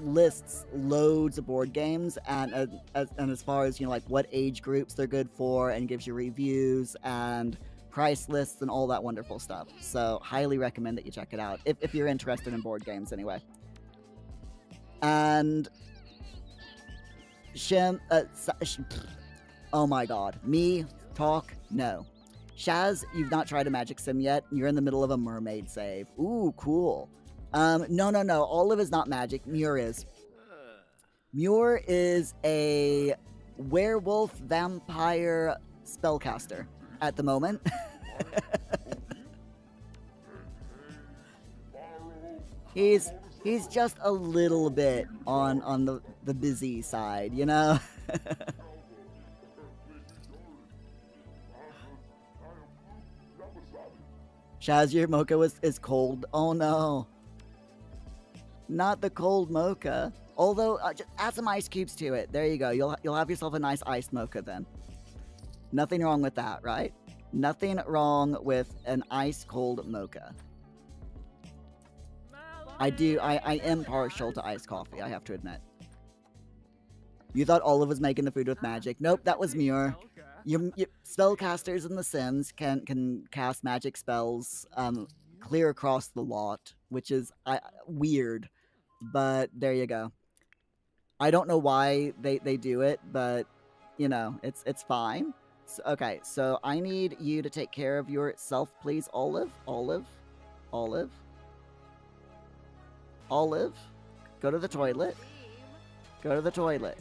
lists loads of board games, and as far as, you know, like what age groups they're good for, and gives you reviews and price lists and all that wonderful stuff. So highly recommend that you check it out if you're interested in board games anyway. And oh my god, me talk no. Shaz, you've not tried a Magic Sim yet. You're in the middle of a mermaid save. Ooh, cool. No. Olive is not magic. Muir is. Muir is a werewolf vampire spellcaster at the moment. He's just a little bit on the busy side, you know? Shaz, your mocha is cold. Oh no. Not the cold mocha. Although, just add some ice cubes to it. There you go. You'll have yourself a nice iced mocha then. Nothing wrong with that, right? Nothing wrong with an ice cold mocha. I am partial to iced coffee, I have to admit. You thought Olive was making the food with magic. Nope, that was Muir. Your spellcasters in The Sims can cast magic spells clear across the lot, which is weird, but there you go. I don't know why they do it, but you know, it's fine. So, okay, so I need you to take care of yourself, please, Olive. Olive. Go to the toilet. Go to the toilet.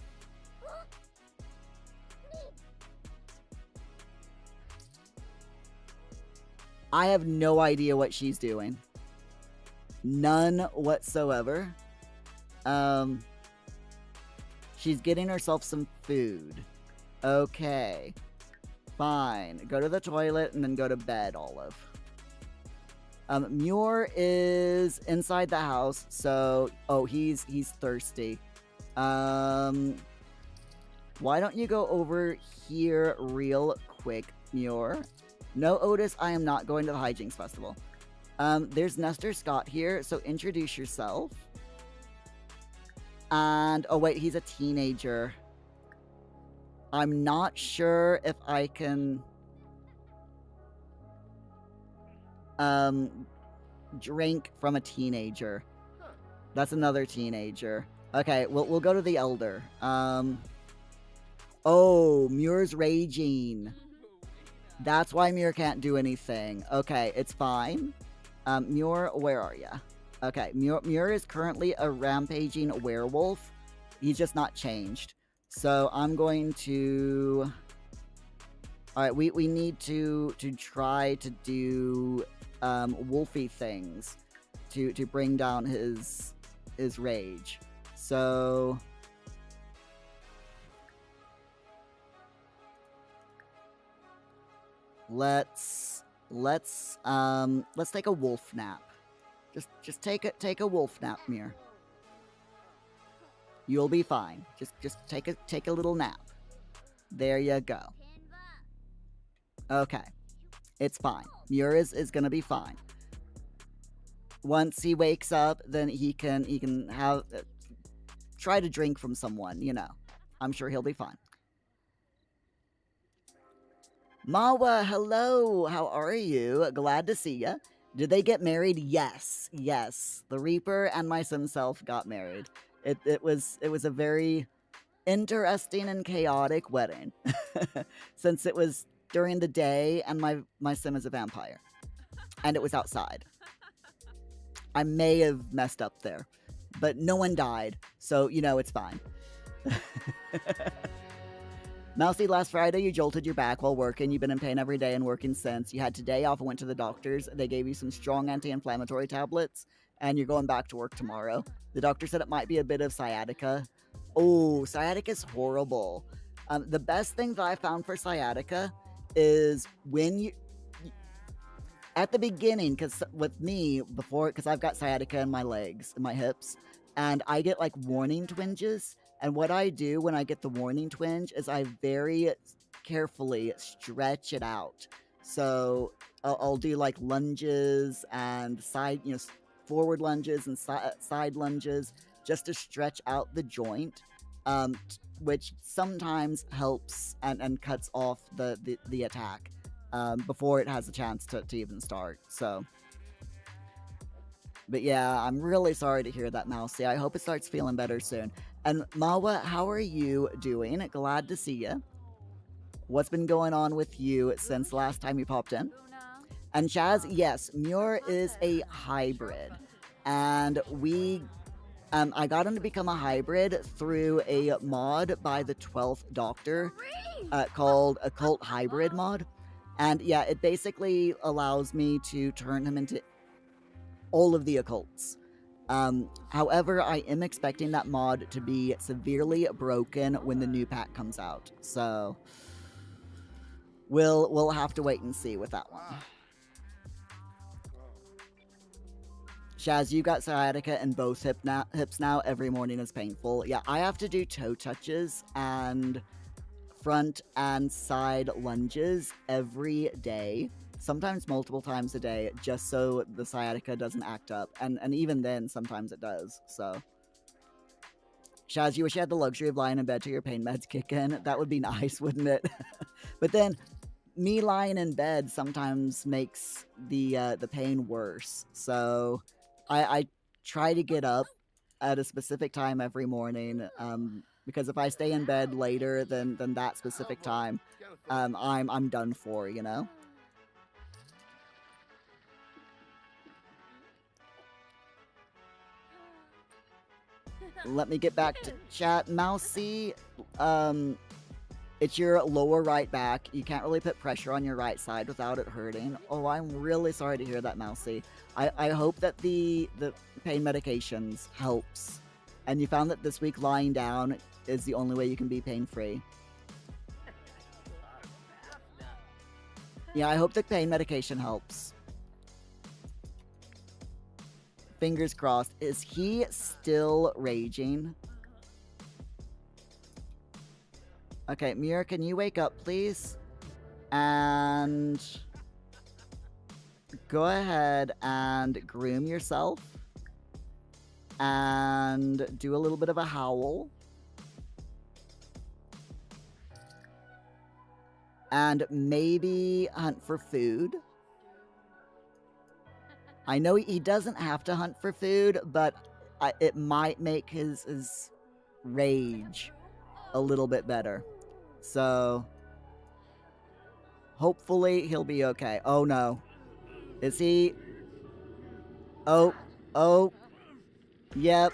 I have no idea what she's doing. None whatsoever. She's getting herself some food. Okay. Fine. Go to the toilet and then go to bed, Olive. Muir is inside the house, so... Oh, he's thirsty. Why don't you go over here real quick, Muir? No, Otis, I am not going to the Hijinks Festival. There's Nestor Scott here, so introduce yourself. And... Oh, wait, he's a teenager. I'm not sure if I can... drink from a teenager. That's another teenager. Okay, we'll go to the elder. Oh, Muir's raging. That's why Muir can't do anything. Okay, it's fine. Muir, where are ya? Okay, Muir is currently a rampaging werewolf. He's just not changed. So I'm going to... Alright, we need to try to do wolfy things to bring down his rage. So let's take a wolf nap. Just take a wolf nap, Muir. You'll be fine. Just take a little nap. There you go. Okay. It's fine. Muir is gonna be fine. Once he wakes up, then he can have try to drink from someone, you know. I'm sure he'll be fine. Mawa, hello. How are you? Glad to see ya. Did they get married? Yes. The Reaper and my sim self got married. It was a very interesting and chaotic wedding. Since it was during the day and my sim is a vampire. And it was outside. I may have messed up there. But no one died. So, you know, it's fine. Mousy, last Friday you jolted your back while working. You've been in pain every day and working since. You had today off and went to the doctors. They gave you some strong anti-inflammatory tablets. And you're going back to work tomorrow. The doctor said it might be a bit of sciatica. Oh, sciatica is horrible. The best thing that I found for sciatica is when you... At the beginning, because with me, because I've got sciatica in my legs, in my hips, and I get like warning twinges. And what I do when I get the warning twinge is I very carefully stretch it out. So I'll do like lunges and forward lunges and side lunges just to stretch out the joint, which sometimes helps and cuts off the attack before it has a chance to even start. So, but yeah, I'm really sorry to hear that, Mousy. I hope it starts feeling better soon. And Mawa, how are you doing? Glad to see you. What's been going on with you since last time you popped in? And Chaz, yes, Muir is a hybrid. And I got him to become a hybrid through a mod by the 12th Doctor called Occult Hybrid mod. And yeah, it basically allows me to turn him into all of the occults. However, I am expecting that mod to be severely broken when the new pack comes out. So we'll have to wait and see with that one. Shaz, you got sciatica in both hips now. Every morning is painful. Yeah, I have to do toe touches and front and side lunges every day, sometimes multiple times a day, just so the sciatica doesn't act up. And even then, sometimes it does. So, Shaz, you wish you had the luxury of lying in bed till your pain meds kick in. That would be nice, wouldn't it? But then, me lying in bed sometimes makes the pain worse. So, I try to get up at a specific time every morning. Because if I stay in bed later than that specific time, I'm done for, you know? Let me get back to chat. Mousy, it's your lower right back. You can't really put pressure on your right side without it hurting. Oh, I'm really sorry to hear that, Mousy. I hope that the pain medications helps. And you found that this week lying down is the only way you can be pain-free. Yeah, I hope the pain medication helps. Fingers crossed. Is he still raging? Okay, Muir, can you wake up, please? And go ahead and groom yourself. And do a little bit of a howl. And maybe hunt for food. I know he doesn't have to hunt for food, but it might make his rage a little bit better. So, hopefully he'll be okay. Oh no. Is he? Oh. Yep.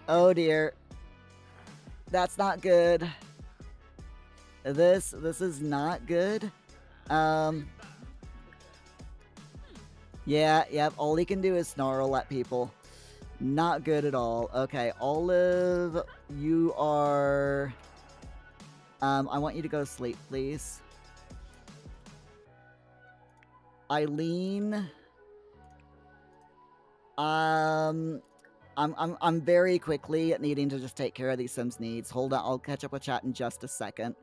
Oh dear. That's not good. This is not good. Yeah, yep, all he can do is snarl at people. Not good at all. Okay, Olive, you are... I want you to go to sleep, please. Eileen... I'm very quickly needing to just take care of these Sims needs. Hold on, I'll catch up with chat in just a second.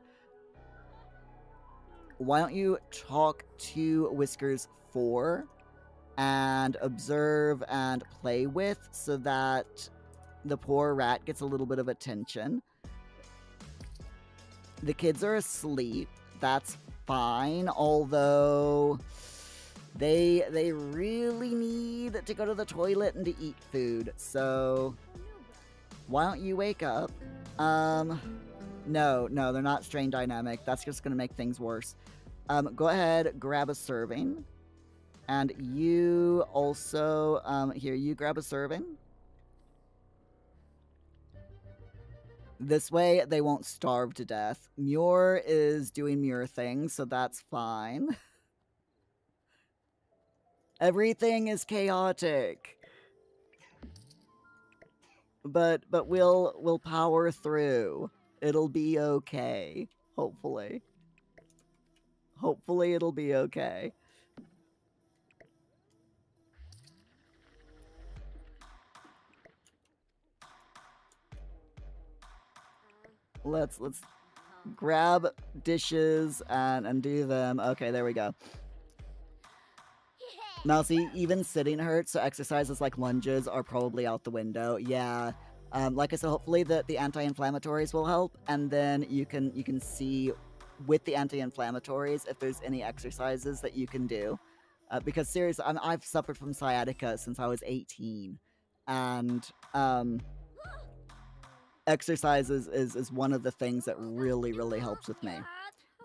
Why don't you talk to Whiskers 4 and observe and play with so that the poor rat gets a little bit of attention. The kids are asleep. That's fine, although they really need to go to the toilet and to eat food. So why don't you wake up? No, they're not strain dynamic. That's just going to make things worse. Go ahead, grab a serving. And you also, here, you grab a serving. This way, they won't starve to death. Muir is doing Muir things, so that's fine. Everything is chaotic. But we'll power through. It'll be okay. Hopefully. Hopefully it'll be okay. Let's grab dishes and do them. Okay, there we go. Now, see, even sitting hurts, so exercises like lunges are probably out the window. Yeah. Like I said, hopefully the anti-inflammatories will help, and then you can see with the anti-inflammatories if there's any exercises that you can do. Because seriously, I've suffered from sciatica since I was 18, and exercises is one of the things that really helps with me.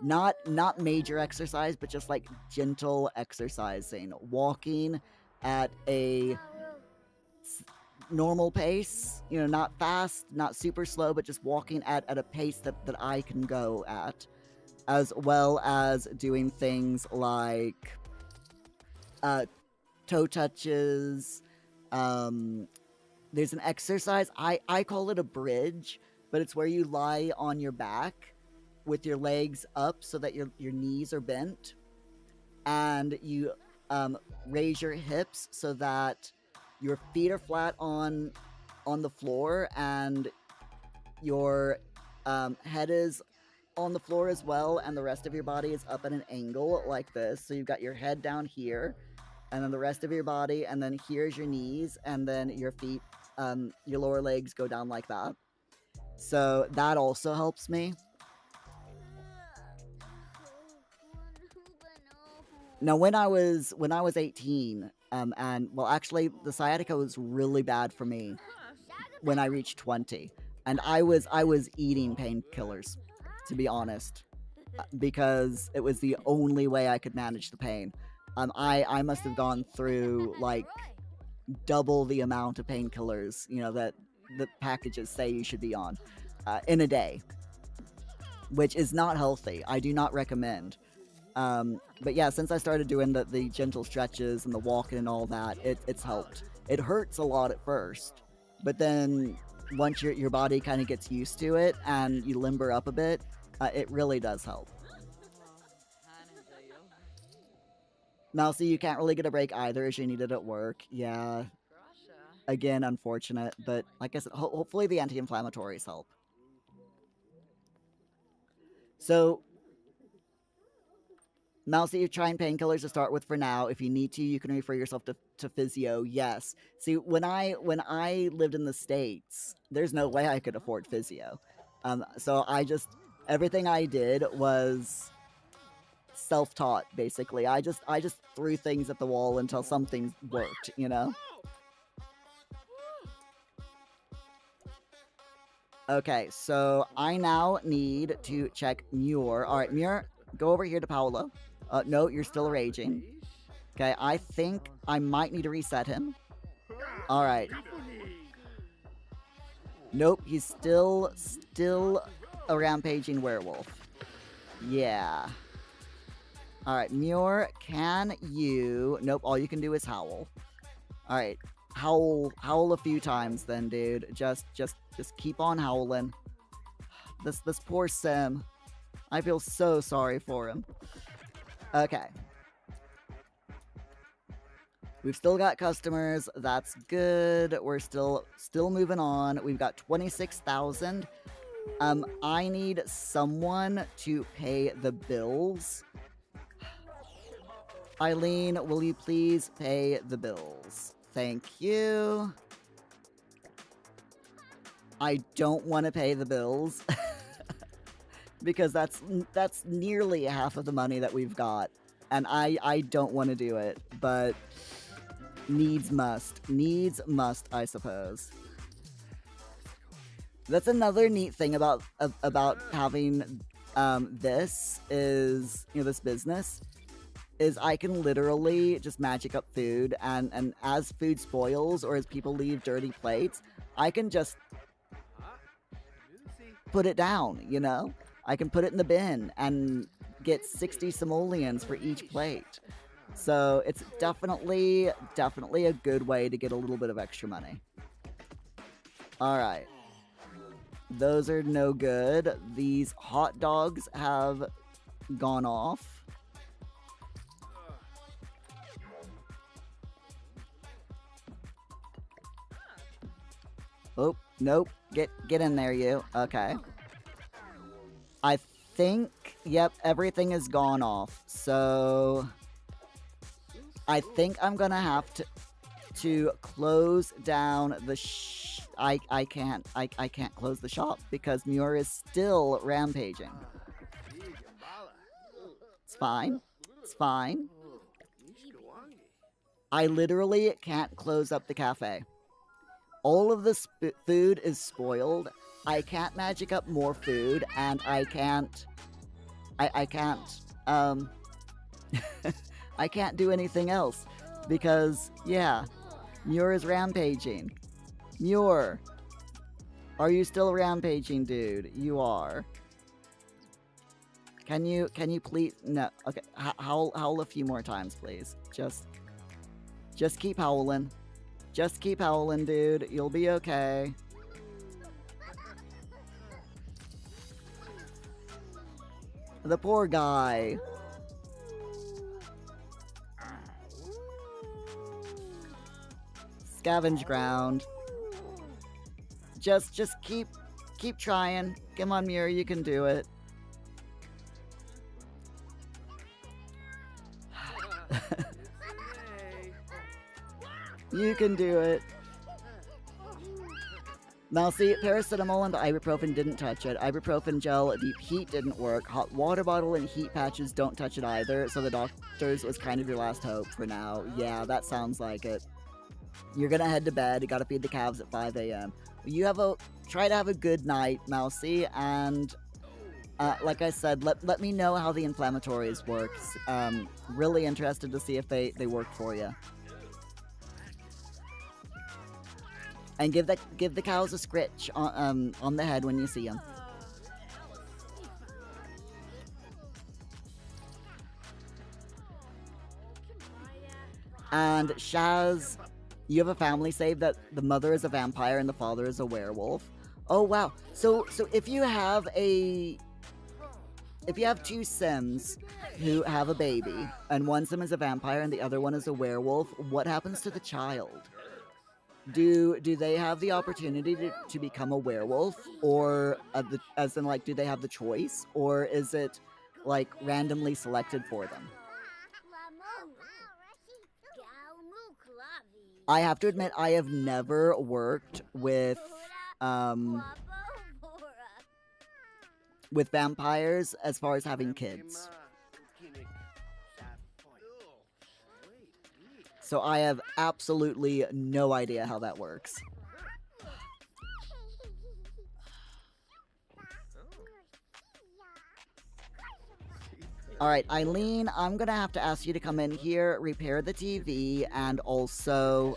Not major exercise, but just like gentle exercising, walking at a normal pace, you know, not fast, not super slow, but just walking at a pace that I can go at, as well as doing things like toe touches. There's an exercise, I call it a bridge, but it's where you lie on your back with your legs up so that your knees are bent, and you raise your hips so that your feet are flat on the floor, and your head is on the floor as well, and the rest of your body is up at an angle like this. So you've got your head down here, and then the rest of your body, and then here's your knees, and then your feet, your lower legs go down like that. So that also helps me. Now, when I was 18, and well, actually, the sciatica was really bad for me when I reached 20, and I was eating painkillers, to be honest, because it was the only way I could manage the pain. I must have gone through like double the amount of painkillers, you know, that the packages say you should be on in a day, which is not healthy. I do not recommend. But yeah, since I started doing the gentle stretches and the walking and all that, it's helped. It hurts a lot at first, but then once your body kind of gets used to it and you limber up a bit, it really does help. Now, see, you can't really get a break either as you need it at work. Yeah. Again, unfortunate, but like I said, hopefully the anti-inflammatories help. So, Mousy, you're trying painkillers to start with for now. If you need to, you can refer yourself to physio. Yes. See, when I lived in the States, there's no way I could afford physio. So everything I did was self-taught, basically. I just threw things at the wall until something worked, you know? Okay, so I now need to check Muir. Alright, Muir, go over here to Paolo. No, you're still raging. Okay, I think I might need to reset him. Alright. Nope, he's still a rampaging werewolf. Yeah. Alright, Muir, can you... Nope, all you can do is howl. Alright, howl a few times then, dude. Just keep on howling. This poor Sim. I feel so sorry for him. Okay. We've still got customers. That's good. We're still moving on. We've got 26,000. I need someone to pay the bills. Eileen, will you please pay the bills? Thank you. I don't want to pay the bills because that's nearly half of the money that we've got, and I don't want to do it, but needs must, I suppose. That's another neat thing about having this is, you know, this business is I can literally just magic up food, and as food spoils or as people leave dirty plates, I can just put it down, you know? I can put it in the bin and get 60 simoleons for each plate. So it's definitely a good way to get a little bit of extra money. Alright. Those are no good. These hot dogs have gone off. Oh, nope. Get in there, you. Okay. I think, yep, everything has gone off. So I think I'm gonna have to close down the I can't close the shop because Muir is still rampaging. It's fine. It's fine. I literally can't close up the cafe. All of the food is spoiled. I can't magic up more food, and I can't I can't I can't do anything else because yeah, Muir is rampaging. Muir, are you still rampaging, dude? You are. Can you please no? Okay, howl a few more times, please. Just keep howling. Just keep howling, dude. You'll be okay. The poor guy. Scavenge ground. Just keep trying. Come on, Muir, you can do it. You can do it. Now see, paracetamol and ibuprofen didn't touch it. Ibuprofen gel, deep heat didn't work. Hot water bottle and heat patches don't touch it either. So the doctor's was kind of your last hope for now. Yeah, that sounds like it. You're gonna head to bed. You gotta feed the calves at 5 a.m. Try to have a good night, Mousy, and like I said, let me know how the inflammatories work. Really interested to see if they work for you. And give the cows a scritch on the head when you see them. And Shaz, you have a family save that the mother is a vampire and the father is a werewolf. Oh wow! So if you have two Sims who have a baby and one Sim is a vampire and the other one is a werewolf, what happens to the child? Do they have the opportunity to become a werewolf, or as in like do they have the choice, or is it like randomly selected for them? I have to admit I have never worked with vampires as far as having kids. So I have absolutely no idea how that works. Alright, Eileen, I'm gonna have to ask you to come in here, repair the TV, and also,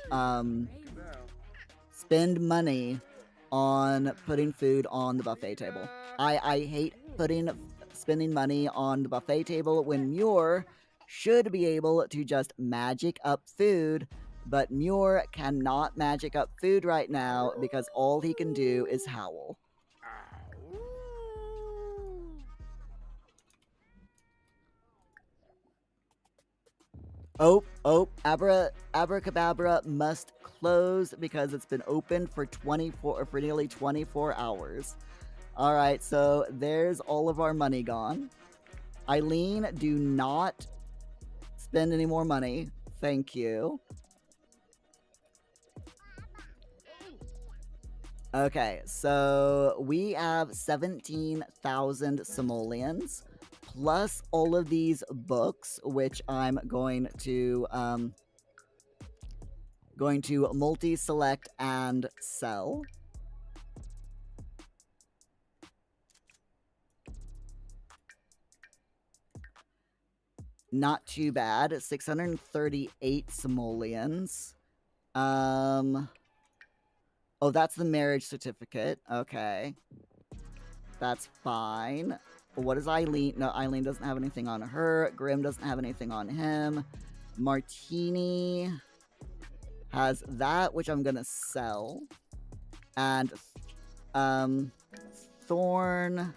spend money on putting food on the buffet table. I hate spending money on the buffet table when Muir should be able to just magic up food, but Muir cannot magic up food right now because all he can do is howl. Oh, Abracadabra must close because it's been open for nearly 24 hours. Alright, so there's all of our money gone. Eileen, do not spend any more money. Thank you. Okay, so we have 17,000 simoleons, plus all of these books, which I'm going to multi-select and sell. Not too bad. 638 simoleons. Oh, that's the marriage certificate. Okay. That's fine. What is Eileen? No, Eileen doesn't have anything on her. Grim doesn't have anything on him. Martini has that, which I'm gonna sell. And, Thorn.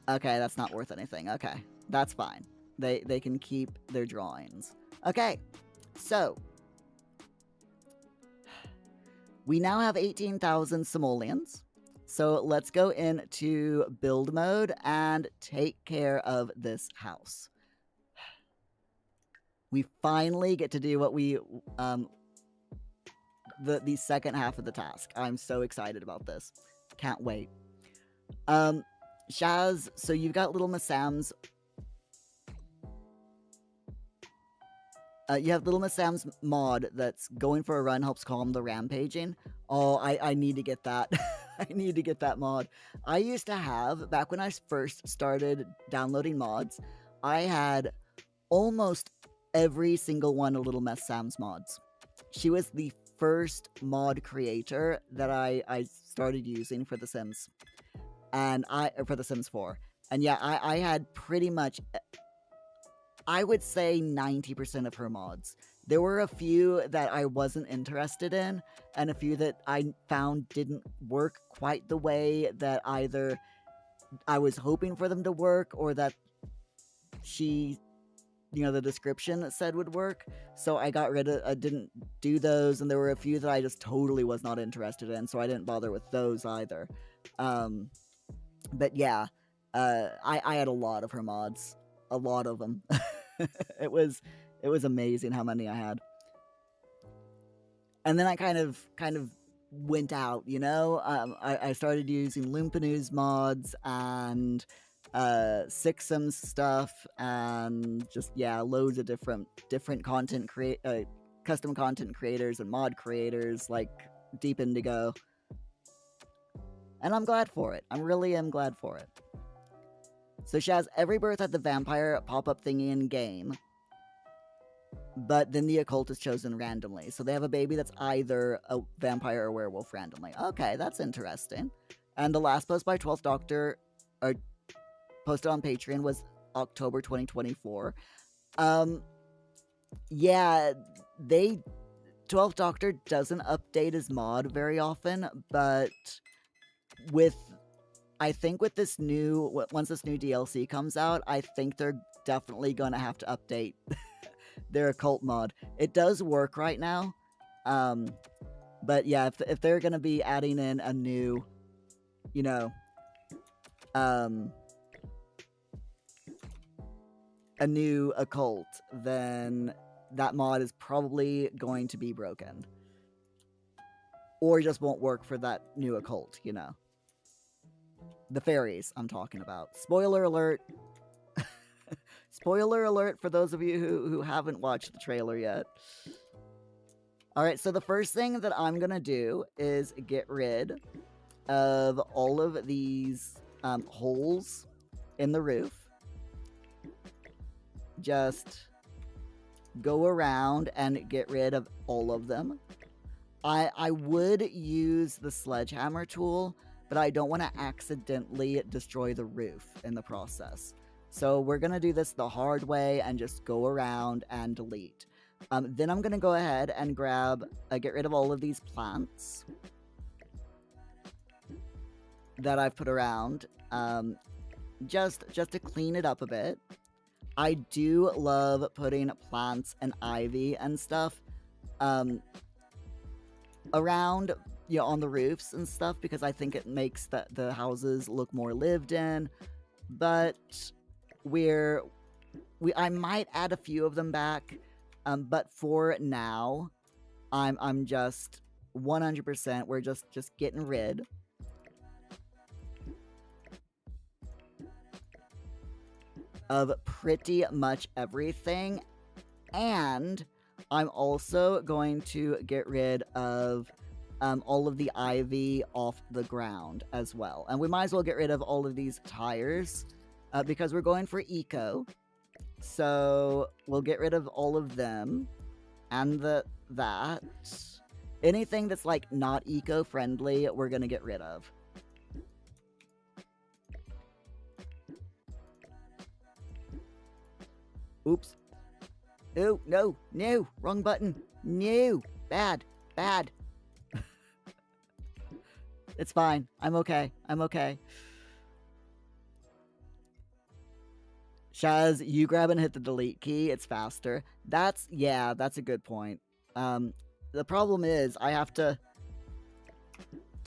Okay, that's not worth anything. Okay, that's fine. They can keep their drawings. Okay, so we now have 18,000 simoleons. So let's go into build mode and take care of this house. we finally get to do what we the second half of the task. I'm so excited about this. Can't wait. Shaz, so you've got Little Miss Sam's. You have Little Miss Sam's mod that's going for a run, helps calm the rampaging. Oh, I need to get that. I need to get that mod. I used to have, back when I first started downloading mods, I had almost every single one of Little Miss Sam's mods. She was the first mod creator that I started using for The Sims. And for The Sims 4. And yeah, I had pretty much, I would say 90% of her mods. There were a few that I wasn't interested in, and a few that I found didn't work quite the way that either I was hoping for them to work, or that she, the description said would work. So I got rid of, I didn't do those, and there were a few that I just totally was not interested in, so I didn't bother with those either. But yeah, I had a lot of her mods. A lot of them. It was amazing how many I had. And then I kind of went out, I started using Lumpinoo's mods and Sixum's stuff, and just, yeah, loads of different custom content creators and mod creators like Deep Indigo. And I'm glad for it. I really am glad for it. So Shaz, every birth had the vampire pop-up thingy in game, but then the occult is chosen randomly. So they have a baby that's either a vampire or werewolf randomly. Okay, that's interesting. And the last post by 12th Doctor, or posted on Patreon, was October 2024. Yeah, 12th Doctor doesn't update his mod very often, but I think with this once this new DLC comes out, I think they're definitely going to have to update their occult mod. It does work right now, but yeah, if they're going to be adding in a new, a new occult, then that mod is probably going to be broken. Or just won't work for that new occult, The fairies I'm talking about. Spoiler alert. Spoiler alert for those of you who haven't watched the trailer yet. Alright, so the first thing that I'm gonna do is get rid of all of these holes in the roof. Just go around and get rid of all of them. I would use the sledgehammer tool, but I don't want to accidentally destroy the roof in the process. So we're going to do this the hard way and just go around and delete. Then I'm going to go ahead and get rid of all of these plants that I've put around, just to clean it up a bit. I do love putting plants and ivy and stuff around, on the roofs and stuff, because I think it makes the houses look more lived in. But I might add a few of them back, but for now, I'm just 100%. We're just getting rid of pretty much everything, and I'm also going to get rid of all of the ivy off the ground as well. And we might as well get rid of all of these tires because we're going for eco. So we'll get rid of all of them and that. Anything that's like not eco-friendly, we're going to get rid of. Oops. Oh, no, wrong button. No, bad. It's fine. I'm okay. Shaz, you grab and hit the delete key. It's faster. That's a good point. The problem is I have to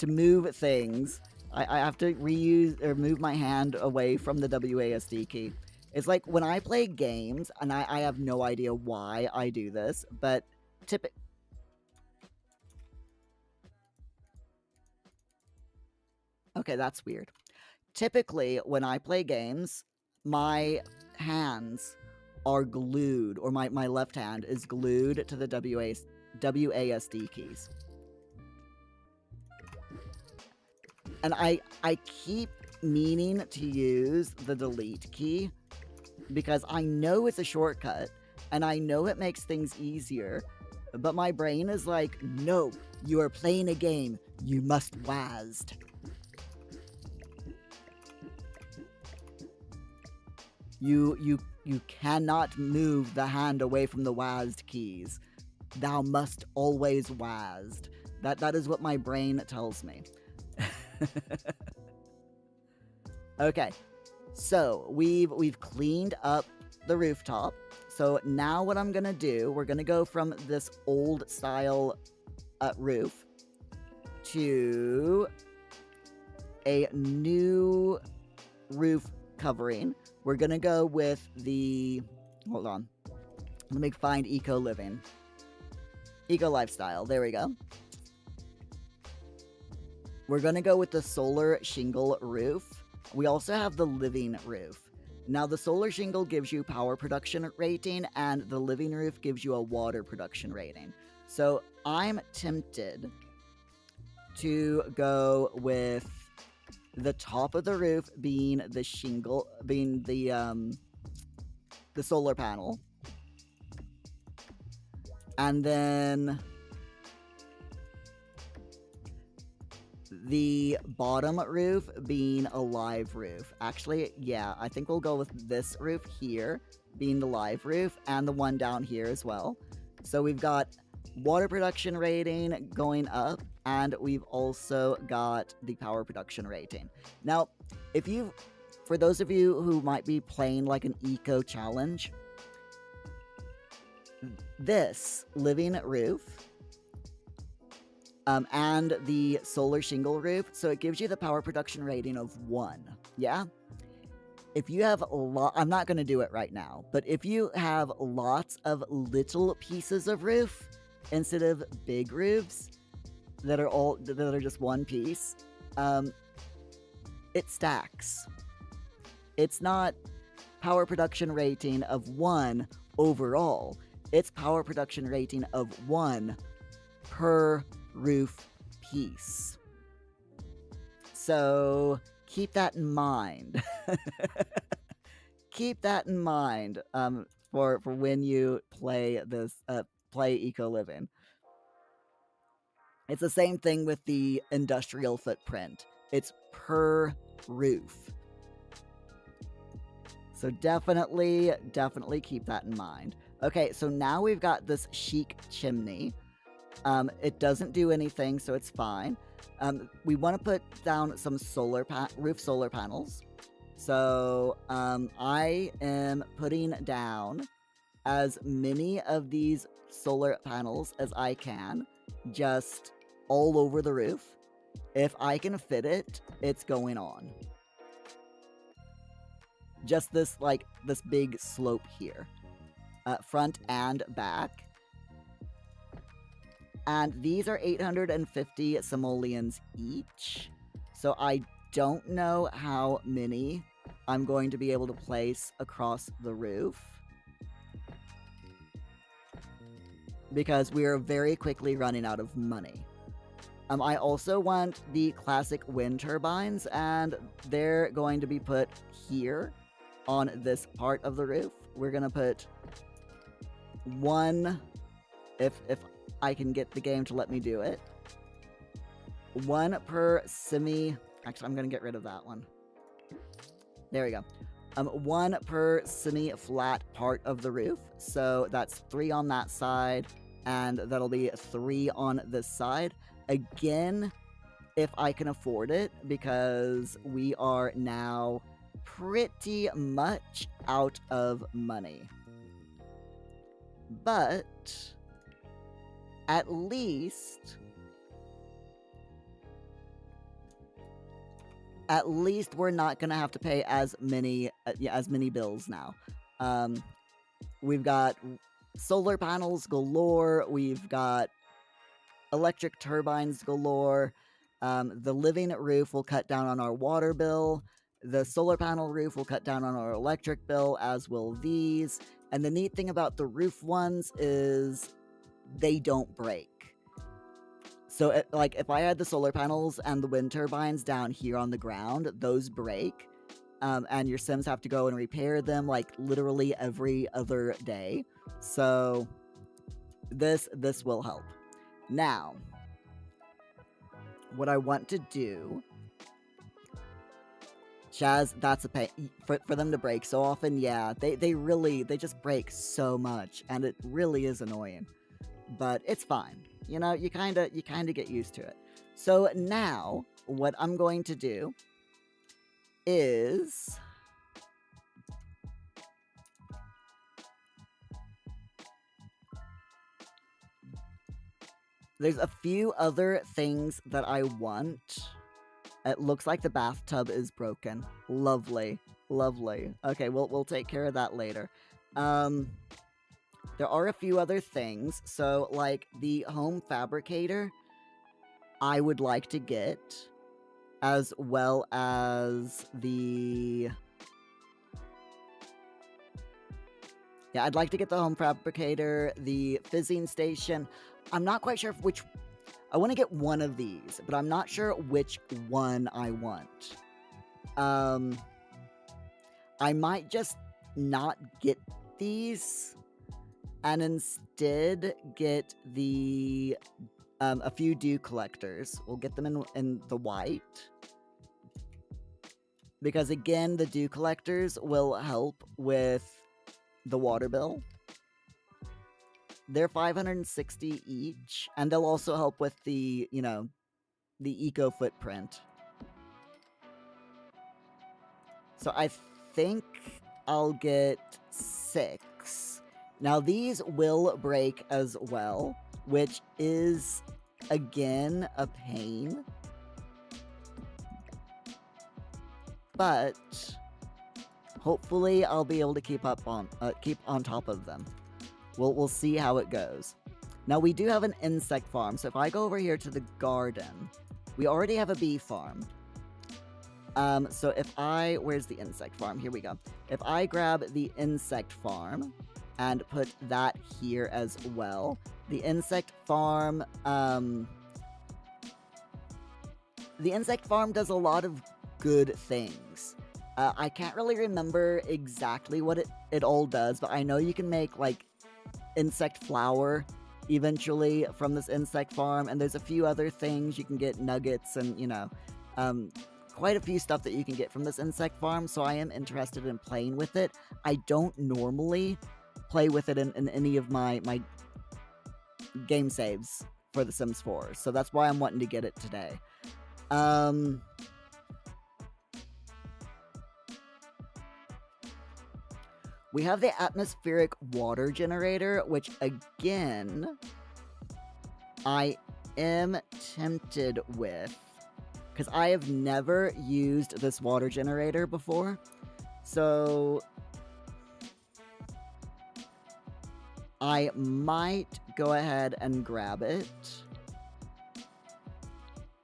move things. I have to reuse or move my hand away from the WASD key. It's like when I play games, and I have no idea why I do this, but typically... Okay, that's weird. Typically, when I play games, my hands are glued, or my left hand is glued to the WASD keys. And I keep meaning to use the delete key because I know it's a shortcut and I know it makes things easier, but my brain is like, no, you are playing a game. You must WASD. You cannot move the hand away from the WASD keys. Thou must always WASD. That is what my brain tells me. Okay, so we've cleaned up the rooftop. So now what I'm gonna do, we're gonna go from this old style roof to a new roof covering. We're gonna go with the, hold on, let me find eco living, eco lifestyle. There we go. We're gonna go with the solar shingle roof. We also have the living roof. Now the solar shingle gives you power production rating and the living roof gives you a water production rating. So I'm tempted to go with the top of the roof being the shingle, being the solar panel. And then the bottom roof being a live roof. Actually, yeah, I think we'll go with this roof here being the live roof and the one down here as well. So we've got water production rating going up and we've also got the power production rating. Now, for those of you who might be playing like an eco challenge, this living roof and the solar shingle roof, so it gives you the power production rating of 1, yeah? If you have I'm not going to do it right now, but if you have lots of little pieces of roof instead of big roofs that are just one piece, it stacks. It's not power production rating of 1 overall. It's power production rating of 1 per roof piece. So keep that in mind. Keep that in mind for when you play this play eco living. It's the same thing with the industrial footprint. It's per roof. So definitely keep that in mind. Okay, so now we've got this chic chimney. It doesn't do anything, so it's fine. We want to put down some roof solar panels. So I am putting down as many of these solar panels as I can, just all over the roof. If I can fit it, it's going on. Just this big slope here, front and back. And these are 850 simoleons each. So I don't know how many I'm going to be able to place across the roof, because we are very quickly running out of money. I also want the classic wind turbines, and they're going to be put here on this part of the roof. We're going to put 1, if I can get the game to let me do it. 1 per actually, I'm going to get rid of that one. There we go. 1 per semi-flat part of the roof. So that's 3 on that side, and that'll be 3 on this side. Again, if I can afford it, because we are now pretty much out of money. But at least we're not going to have to pay as many yeah, as mini bills now. We've got solar panels galore. We've got electric turbines galore. The living roof will cut down on our water bill. The solar panel roof will cut down on our electric bill, as will these. And the neat thing about the roof ones is they don't break. So, like, if I had the solar panels and the wind turbines down here on the ground, those break. And your Sims have to go and repair them, like, literally every other day. So, this will help. Now, what I want to do... Chaz, that's a pain. For them to break so often, yeah, they just break so much, and it really is annoying. But it's fine. You know, you kind of get used to it. So now, what I'm going to do is... There's a few other things that I want. It looks like the bathtub is broken. Lovely. Lovely. Okay, we'll take care of that later. There are a few other things. So, like, the home fabricator, I would like to get, as well as the... Yeah, I'd like to get the home fabricator, the fizzing station. I'm not quite sure which... I want to get one of these, but I'm not sure which one I want. I might just not get these and instead get the a few dew collectors. We'll get them in the white. Because again, the dew collectors will help with the water bill. They're 560 each, and they'll also help with the, you know, the eco footprint. So I think I'll get 6. Now these will break as well, which is, again, a pain. But hopefully I'll be able to keep on top of them. We'll see how it goes. Now, we do have an insect farm, so if I go over here to the garden, we already have a bee farm. So if I... Where's the insect farm? Here we go. If I grab the insect farm and put that here as well, the insect farm... the insect farm does a lot of good things. I can't really remember exactly what it all does, but I know you can make, like, insect flour eventually from this insect farm, and there's a few other things. You can get nuggets and, you know, quite a few stuff that you can get from this insect farm, so I am interested in playing with it. I don't normally play with it in any of my game saves for The Sims 4, so that's why I'm wanting to get it today. We have the atmospheric water generator, which, again, I am tempted with, because I have never used this water generator before. So I might go ahead and grab it.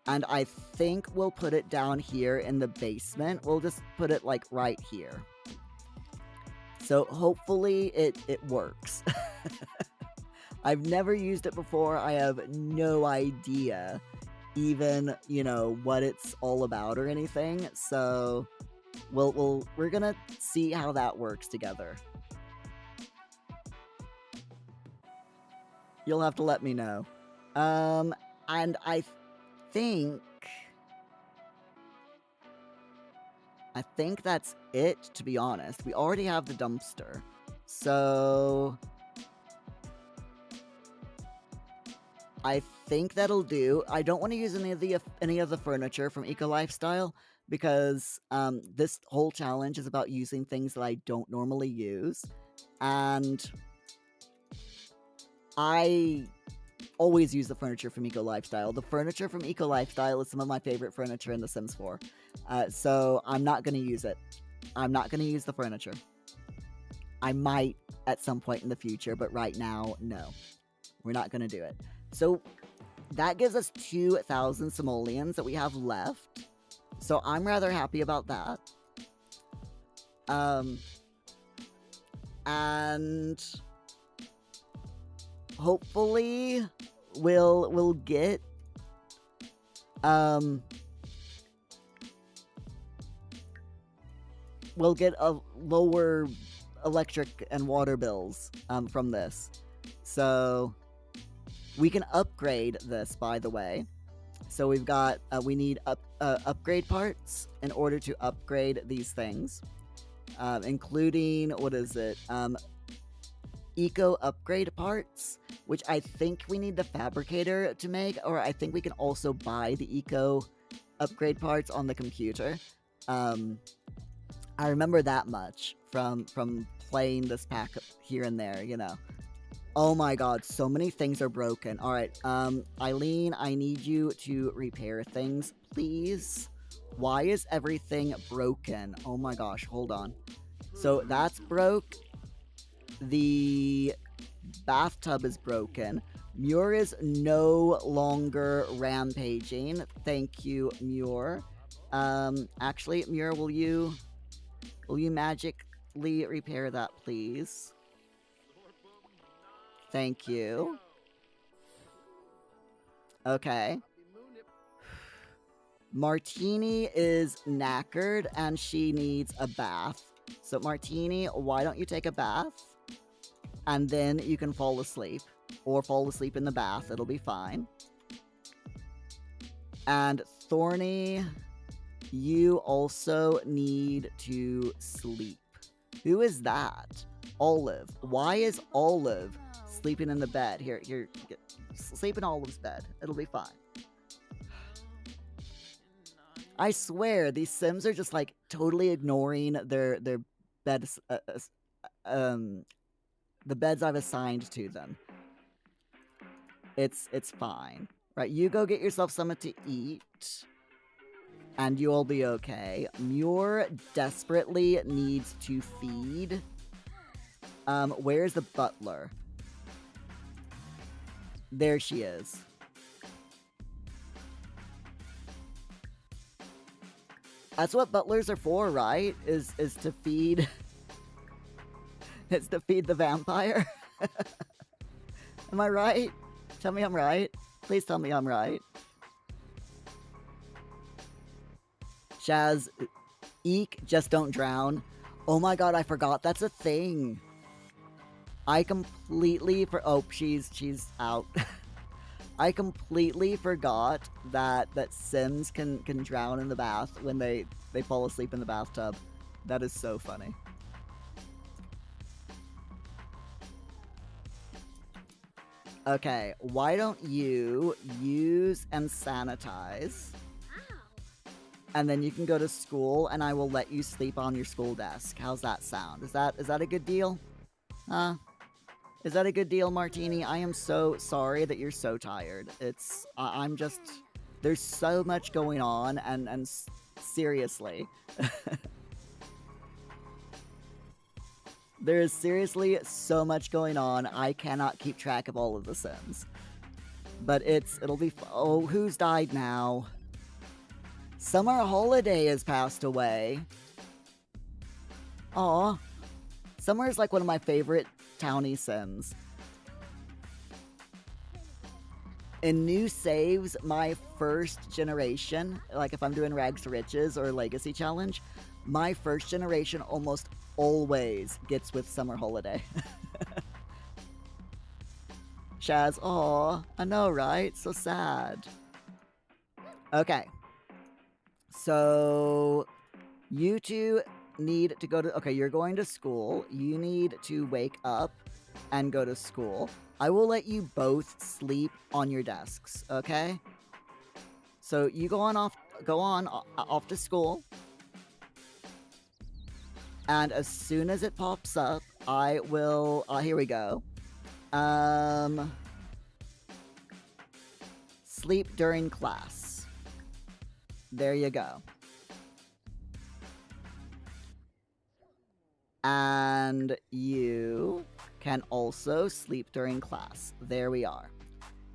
And I think we'll put it down here in the basement. We'll just put it, like, right here. So hopefully it works. I've never used it before. I have no idea even, you know, what it's all about or anything. So we're gonna see how that works together. You'll have to let me know. And I think that's it, to be honest. We already have the dumpster. So I think that'll do. I don't want to use any of the furniture from Eco Lifestyle because this whole challenge is about using things that I don't normally use. And I always use the furniture from Eco Lifestyle. The furniture from Eco Lifestyle is some of my favorite furniture in The Sims 4. So I'm not going to use it. I'm not going to use the furniture. I might at some point in the future, but right now, no. We're not going to do it. So that gives us 2,000 simoleons that we have left. So I'm rather happy about that. And hopefully we'll get a lower electric and water bills from this. So we can upgrade this, by the way. So we've got we need upgrade parts in order to upgrade these things, including what is it? Eco upgrade parts, which I think we need the fabricator to make, or I think we can also buy the eco upgrade parts on the computer. I remember that much from playing this pack here and there, you know. Oh my god, so many things are broken. Alright, Eileen, I need you to repair things, please. Why is everything broken? Oh my gosh, hold on. So that's broke. The bathtub is broken. Muir is no longer rampaging. Thank you, Muir. Actually, Muir, will you magically repair that, please? Thank you. Okay. Martini is knackered and she needs a bath. So Martini, why don't you take a bath? And then you can fall asleep. Or fall asleep in the bath. It'll be fine. And Thorny, you also need to sleep. Who is that? Olive. Why is Olive sleeping in the bed? Here, sleep in Olive's bed. It'll be fine. I swear, these Sims are just like totally ignoring their beds, the beds I've assigned to them. It's fine. Right, you go get yourself something to eat. And you'll be okay. Muir desperately needs to feed. Where's the butler? There she is. That's what butlers are for, right? Is to feed... it's to feed the vampire? Am I right? Tell me I'm right. Please tell me I'm right. Shaz, eek, just don't drown. Oh my god, I forgot that's a thing. I completely oh, she's out. I completely forgot that Sims can drown in the bath when they fall asleep in the bathtub. That is so funny. Okay, why don't you use and sanitize? And then you can go to school, and I will let you sleep on your school desk. How's that sound? Is that a good deal? Huh? Is that a good deal, Martini? I am so sorry that you're so tired. I'm just... There's so much going on, and seriously. There is seriously so much going on, I cannot keep track of all of the Sims. But it'll be... Oh, who's died now? Summer Holiday has passed away. Aw. Summer is like one of my favorite townie Sims. In new saves, my first generation, like if I'm doing Rags to Riches or Legacy Challenge, my first generation almost always gets with Summer Holiday. Shaz, aw, I know, right? So sad. Okay. So, you two need to go to... Okay, you're going to school. You need to wake up and go to school. I will let you both sleep on your desks, okay? So, you go on off to school. And as soon as it pops up, I will... here we go. Sleep during class. There you go. And you can also sleep during class. There we are.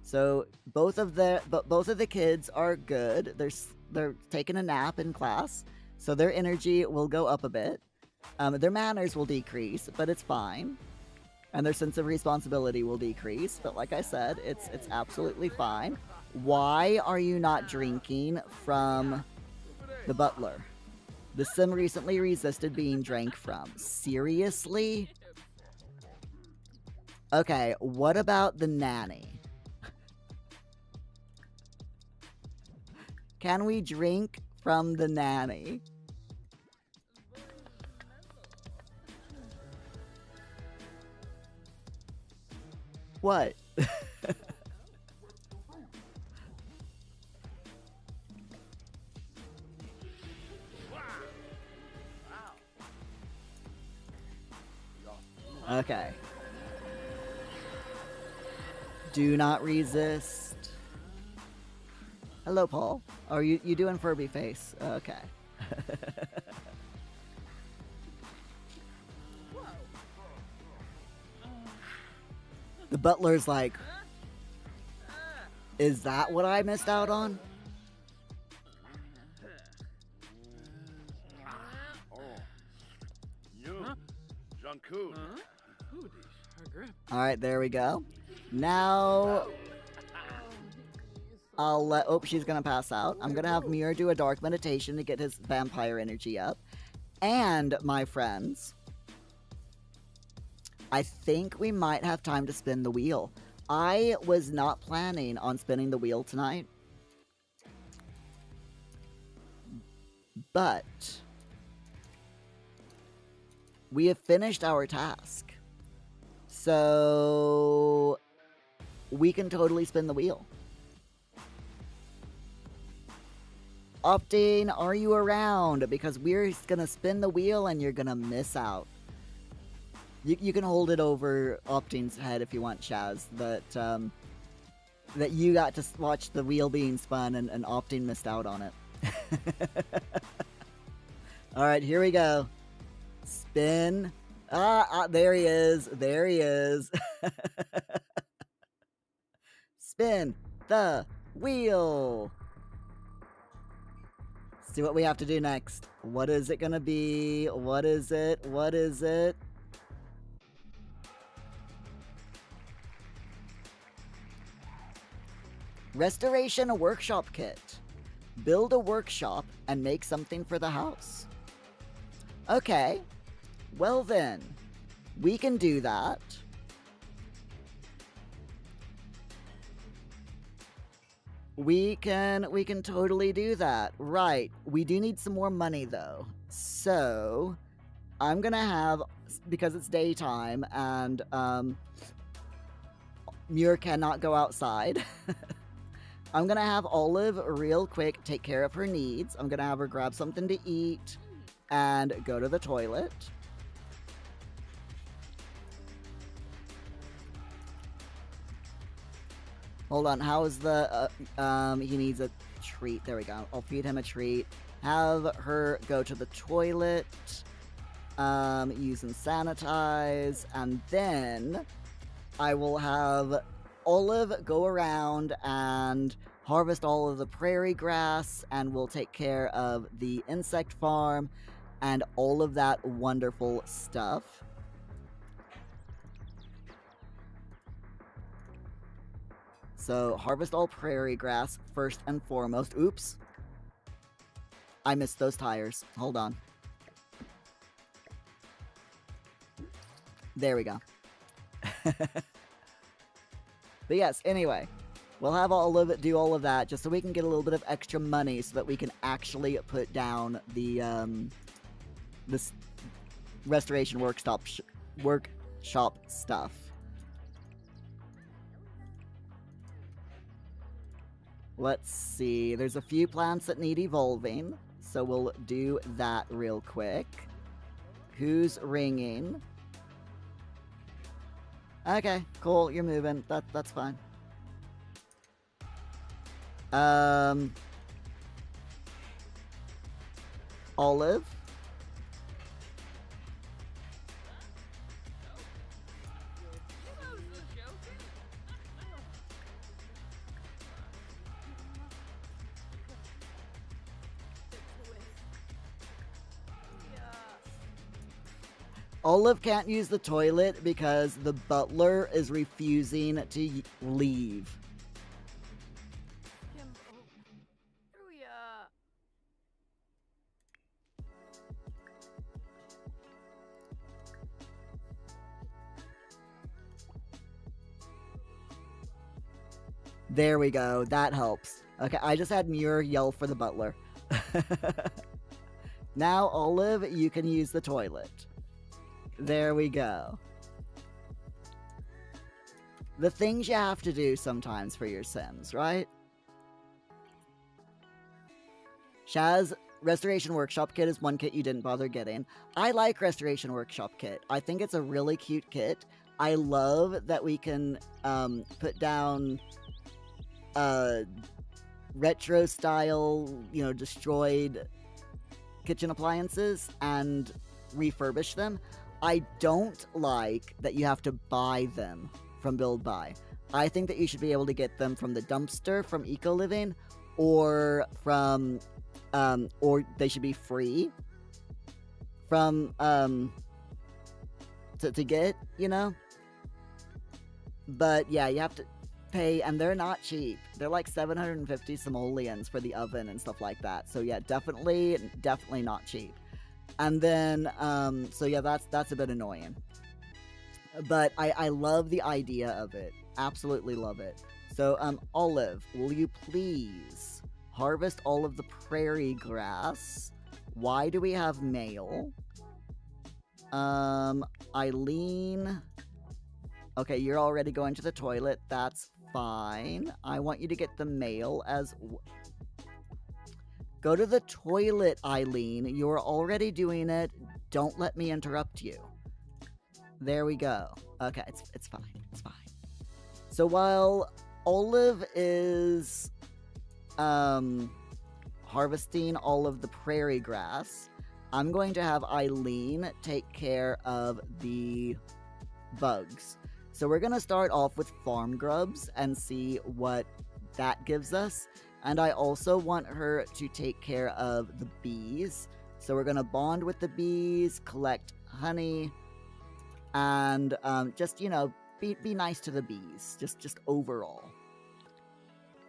So both of the kids are good. They're taking a nap in class, so their energy will go up a bit. Their manners will decrease, but it's fine. And their sense of responsibility will decrease, but like I said, it's absolutely fine. Why are you not drinking from the butler? The sim recently resisted being drank from. Seriously? Okay, what about the nanny? Can we drink from the nanny? What? Okay. Do not resist. Hello, Paul. Oh, you doing Furby face? Okay. The butler's like, is that what I missed out on? Alright, there we go. Now, I'll let... Oh, she's gonna pass out. I'm gonna have Muir do a dark meditation to get his vampire energy up. And, my friends, I think we might have time to spin the wheel. I was not planning on spinning the wheel tonight. But we have finished our task. So we can totally spin the wheel. Opting, are you around? Because we're gonna spin the wheel and you're gonna miss out. You can hold it over Opting's head if you want, Chaz. That you got to watch the wheel being spun and Opting missed out on it. Alright, here we go. Spin. There he is. There he is. Spin the wheel. See what we have to do next. What is it gonna be? What is it? What is it? Restoration workshop kit. Build a workshop and make something for the house. Okay. Well then, we can do that. We can totally do that. Right. We do need some more money though. So, I'm gonna have, because it's daytime and Muir cannot go outside. I'm gonna have Olive real quick take care of her needs. I'm gonna have her grab something to eat and go to the toilet. Hold on, how is the, he needs a treat. There we go. I'll feed him a treat. Have her go to the toilet, use and sanitize, and then I will have Olive go around and harvest all of the prairie grass, and we'll take care of the insect farm and all of that wonderful stuff. So, harvest all prairie grass first and foremost. Oops. I missed those tires. Hold on. There we go. But yes, anyway. We'll have Olive do all of that just so we can get a little bit of extra money so that we can actually put down the, this restoration workshop stuff. Let's see. There's a few plants that need evolving, so we'll do that real quick. Who's ringing? Okay, cool. You're moving. That's fine. Olive. Olive can't use the toilet because the butler is refusing to leave. There we go. That helps. Okay, I just had Muir yell for the butler. Now, Olive, you can use the toilet. There we go. The things you have to do sometimes for your Sims, right? Shaz, Restoration Workshop Kit is one kit you didn't bother getting. I like Restoration Workshop Kit. I think it's a really cute kit. I love that we can put down retro style, destroyed kitchen appliances and refurbish them. I don't like that you have to buy them from Build Buy. I think that you should be able to get them from the dumpster from Eco Living, or from or they should be free from to get, But yeah, you have to pay, and they're not cheap. They're like 750 simoleons for the oven and stuff like that. So yeah, definitely not cheap. And then so yeah, that's a bit annoying. But I love the idea of it. Absolutely love it. So Olive, will you please harvest all of the prairie grass? Why do we have mail? Eileen. Okay, you're already going to the toilet. That's fine. I want you to get the mail as Go to the toilet, Eileen. You're already doing it. Don't let me interrupt you. There we go. Okay, it's fine. It's fine. So while Olive is harvesting all of the prairie grass, I'm going to have Eileen take care of the bugs. So we're going to start off with farm grubs and see what that gives us. And I also want her to take care of the bees. So we're going to bond with the bees, collect honey, and just, be nice to the bees. Just overall.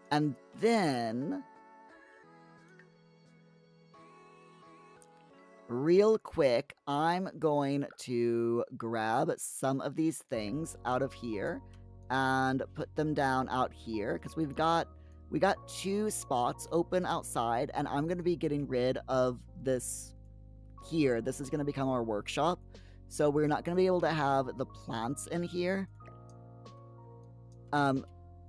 And then, real quick, I'm going to grab some of these things out of here and put them down out here, because we got 2 spots open outside, and I'm going to be getting rid of this here. This is going to become our workshop, so we're not going to be able to have the plants in here.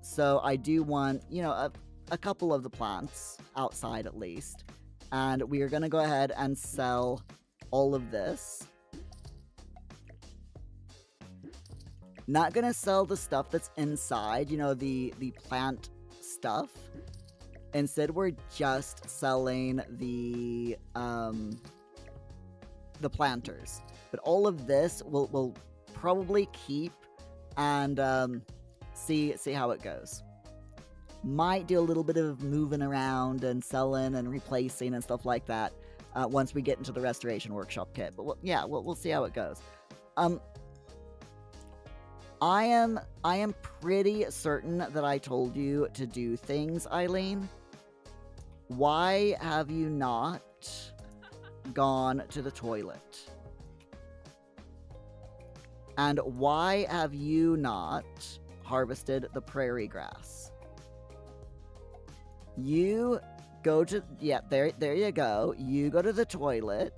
So I do want, a couple of the plants outside at least. And we are going to go ahead and sell all of this. Not going to sell the stuff that's inside, the plant stuff. Instead, we're just selling the planters. But all of this we'll probably keep and see how it goes. Might do a little bit of moving around and selling and replacing and stuff like that once we get into the Restoration Workshop kit. But we'll see how it goes. I am pretty certain that I told you to do things, Eileen. Why have you not gone to the toilet? And why have you not harvested the prairie grass? You go to, there you go. You go to the toilet.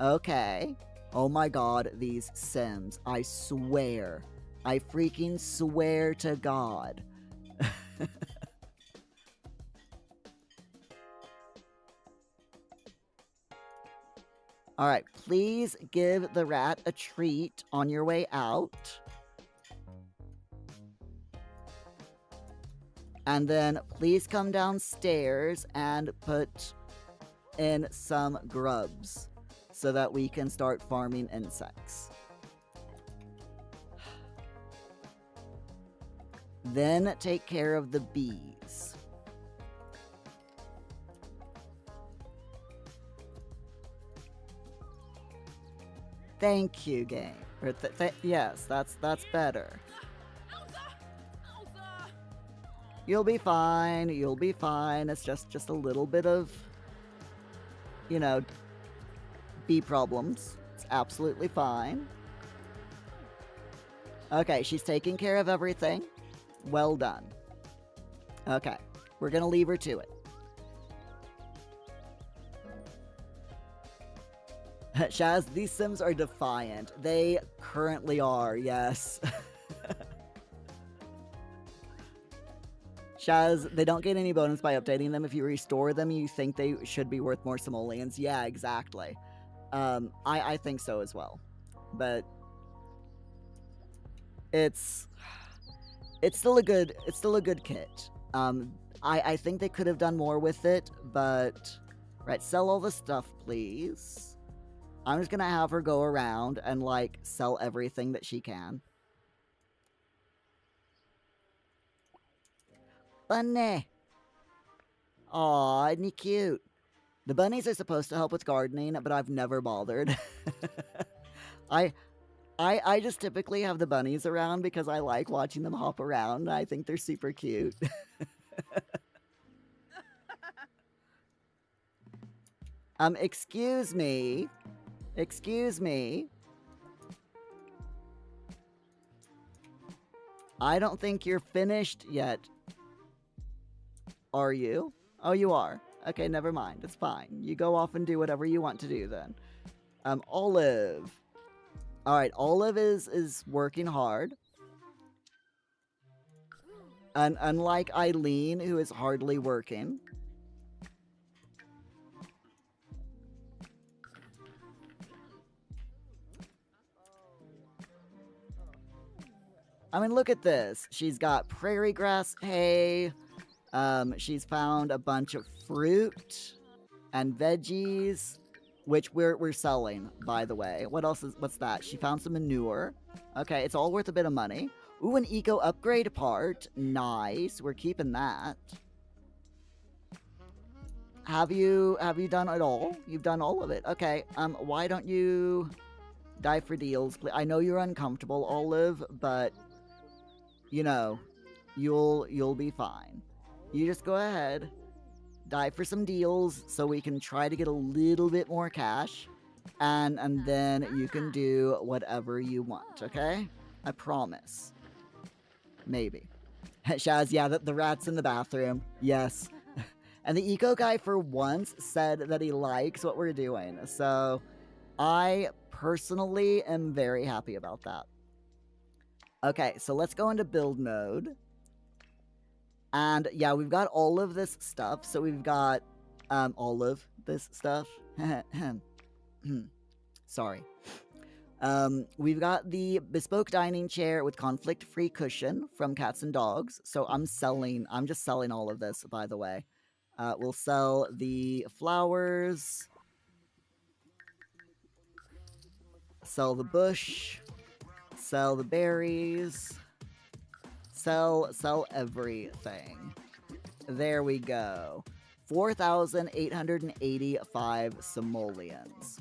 Okay. Oh my god, these Sims. I swear. I freaking swear to God. Alright, please give the rat a treat on your way out. And then please come downstairs and put in some grubs so that we can start farming insects. Then take care of the bees. Thank you, game. Or yes, that's better. You'll be fine. You'll be fine. It's just a little bit of, you know, bee problems. It's absolutely fine. Okay, she's taking care of everything. Well done. Okay, we're gonna leave her to it. Shaz, these Sims are defiant. They currently are, yes. Shaz, they don't get any bonus by updating them. If you restore them, you think they should be worth more simoleons. Yeah, exactly. I think so as well. But it's still a good kit. I think they could have done more with it, but right, sell all the stuff, please. I'm just gonna have her go around and like sell everything that she can. Bunny. Aw, isn't he cute? The bunnies are supposed to help with gardening, but I've never bothered. I just typically have the bunnies around because I like watching them hop around. I think they're super cute. Excuse me. Excuse me. I don't think you're finished yet. Are you? Oh, you are. Okay, never mind. It's fine. You go off and do whatever you want to do then. Olive. Alright, Olive is working hard. And unlike Eileen, who is hardly working. I mean, look at this. She's got prairie grass hay. She's found a bunch of fruit and veggies, which we're selling, by the way. What's that? She found some manure. Okay, it's all worth a bit of money. Ooh, an eco upgrade part. Nice. We're keeping that. Have you done it all? You've done all of it. Okay. Why don't you die for deals? I know you're uncomfortable, Olive, but you know, you'll be fine. You just go ahead, die for some deals so we can try to get a little bit more cash, and then you can do whatever you want, okay? I promise. Maybe. Shaz, yeah, the rat's in the bathroom. Yes. And the eco guy for once said that he likes what we're doing, so I personally am very happy about that. Okay, so let's go into build mode. And yeah, we've got all of this stuff. So we've got all of this stuff. Sorry. We've got the bespoke dining chair with conflict-free cushion from Cats and Dogs. So I'm just selling all of this, by the way. We'll sell the flowers. Sell the bush. Sell the berries. Sell everything. There we go. 4,885 simoleons.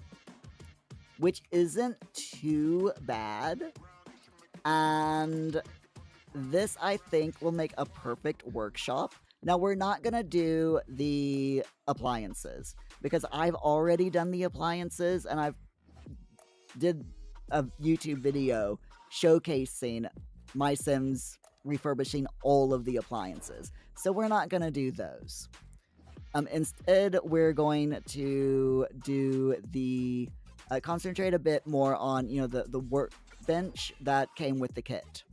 Which isn't too bad. And this, I think, will make a perfect workshop. Now, we're not going to do the appliances, because I've already done the appliances, and I've did a YouTube video showcasing my Sims refurbishing all of the appliances. So we're not going to do those. Instead, we're going to do the concentrate a bit more on, the workbench that came with the kit.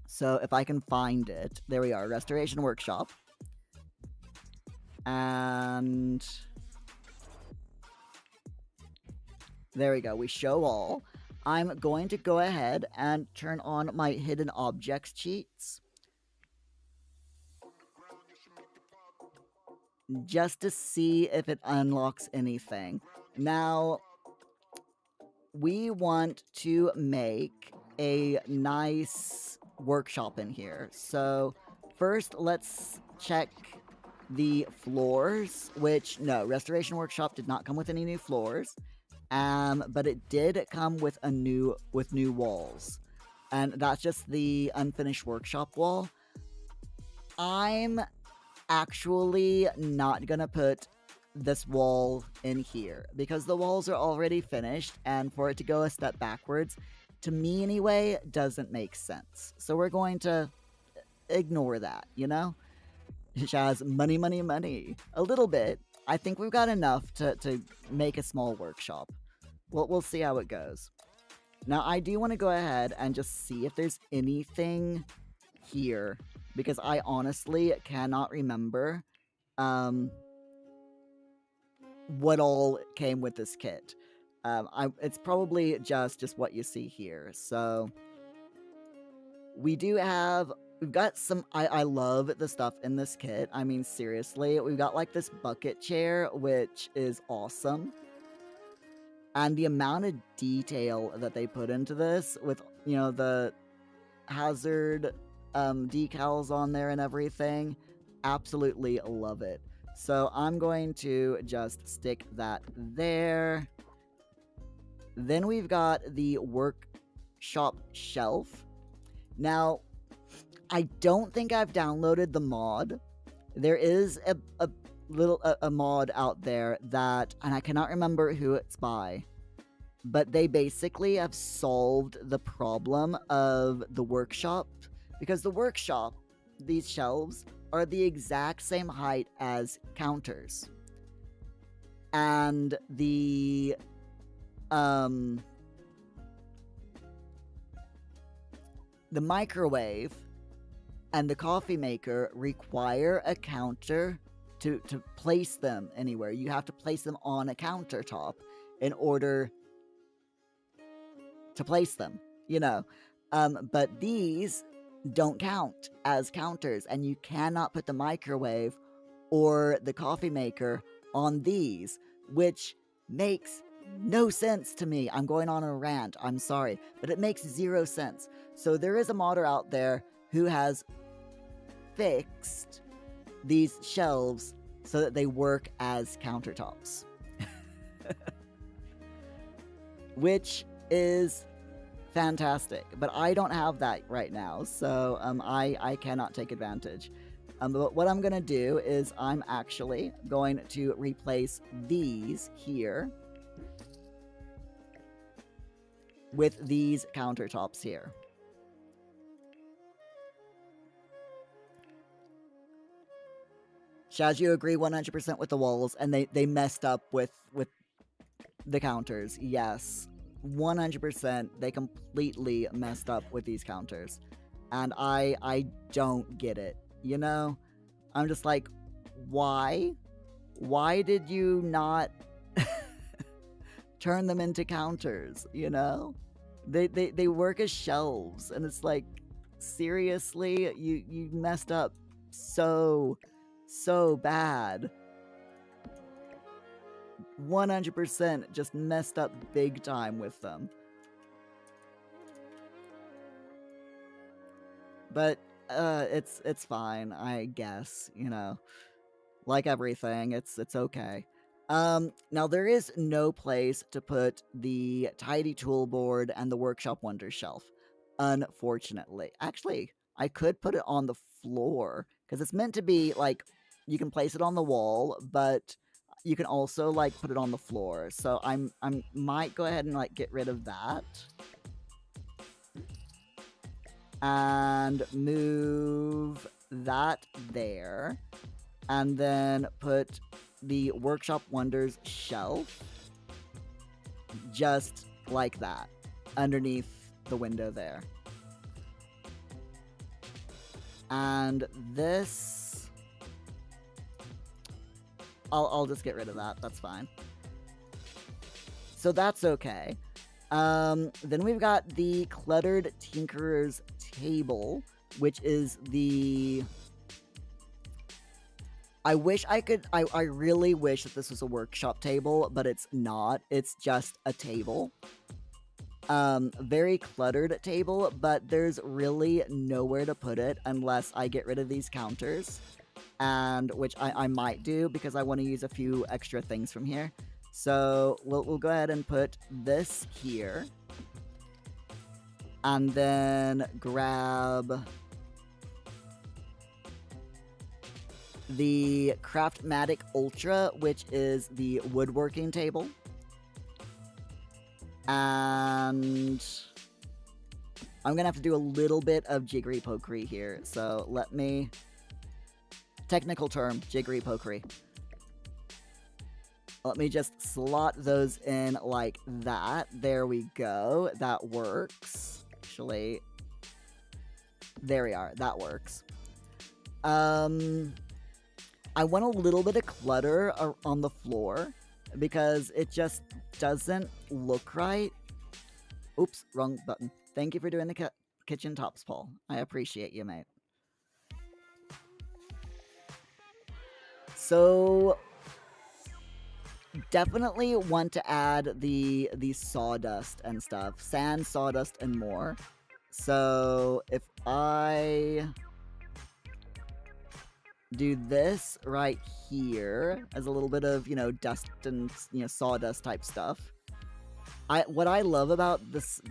So if I can find it, there we are, Restoration Workshop. And there we go, we show all. I'm going to go ahead and turn on my hidden objects cheats. Just to see if it unlocks anything. Now, we want to make a nice workshop in here. So, first, let's check the floors, which, no, Restoration Workshop did not come with any new floors. But it did come with new walls, and that's just the unfinished workshop wall. I'm actually not gonna put this wall in here because the walls are already finished, and for it to go a step backwards, to me anyway, doesn't make sense. So we're going to ignore that, you know? Shaz, money, money, money. A little bit. I think we've got enough to make a small workshop. We'll see how it goes. Now, I do want to go ahead and just see if there's anything here, because I honestly cannot remember what all came with this kit. It's probably just what you see here. So we've got some, I love the stuff in this kit. I mean, seriously, we've got like this bucket chair, which is awesome. And the amount of detail that they put into this with, the hazard decals on there and everything, absolutely love it. So I'm going to just stick that there. Then we've got the workshop shelf. Now, I don't think I've downloaded the mod. There is a mod out there that, and I cannot remember who it's by, but they basically have solved the problem of the workshop, because the workshop, these shelves, are the exact same height as counters. And the microwave and the coffee maker require a counter to place them anywhere. You have to place them on a countertop in order to place them, but these don't count as counters, and you cannot put the microwave or the coffee maker on these, which makes no sense to me. I'm going on a rant, I'm sorry, but it makes zero sense. So there is a modder out there who has fixed these shelves so that they work as countertops. Which is fantastic, but I don't have that right now, so I cannot take advantage. But what I'm gonna do is I'm actually going to replace these here with these countertops here. Shaz, you agree 100% with the walls, and they messed up with the counters. Yes, 100%. They completely messed up with these counters, and I don't get it. I'm just like, why? Why did you not turn them into counters? They work as shelves, and it's like, seriously, you messed up so bad. 100% just messed up big time with them. But it's fine, I guess, like everything, it's okay. Now there is no place to put the tidy tool board and the workshop wonder shelf, unfortunately. Actually, I could put it on the floor, because it's meant to be like, you can place it on the wall, but you can also like put it on the floor. So I might go ahead and like get rid of that and move that there, and then put the workshop wonders shelf just like that underneath the window there. And this, I'll just get rid of that. That's fine. So that's okay. Then we've got the cluttered tinkerer's table, which is the... I really wish that this was a workshop table, but it's not. It's just a table. Very cluttered table, but there's really nowhere to put it unless I get rid of these counters, and which I might do because I want to use a few extra things from here. So we'll go ahead and put this here. And then grab the Craftmatic Ultra, which is the woodworking table. And I'm going to have to do a little bit of jiggery-pokery here. So let me... Technical term, jiggery-pokery. Let me just slot those in like that. There we go. That works. Actually, there we are. That works. I want a little bit of clutter on the floor because it just doesn't look right. Oops, wrong button. Thank you for doing the kitchen tops, Paul. I appreciate you, mate. So... definitely want to add the sawdust and stuff. Sand, sawdust, and more. So if I do this right here as a little bit of, you know, dust and, you know, sawdust type stuff. What I love about this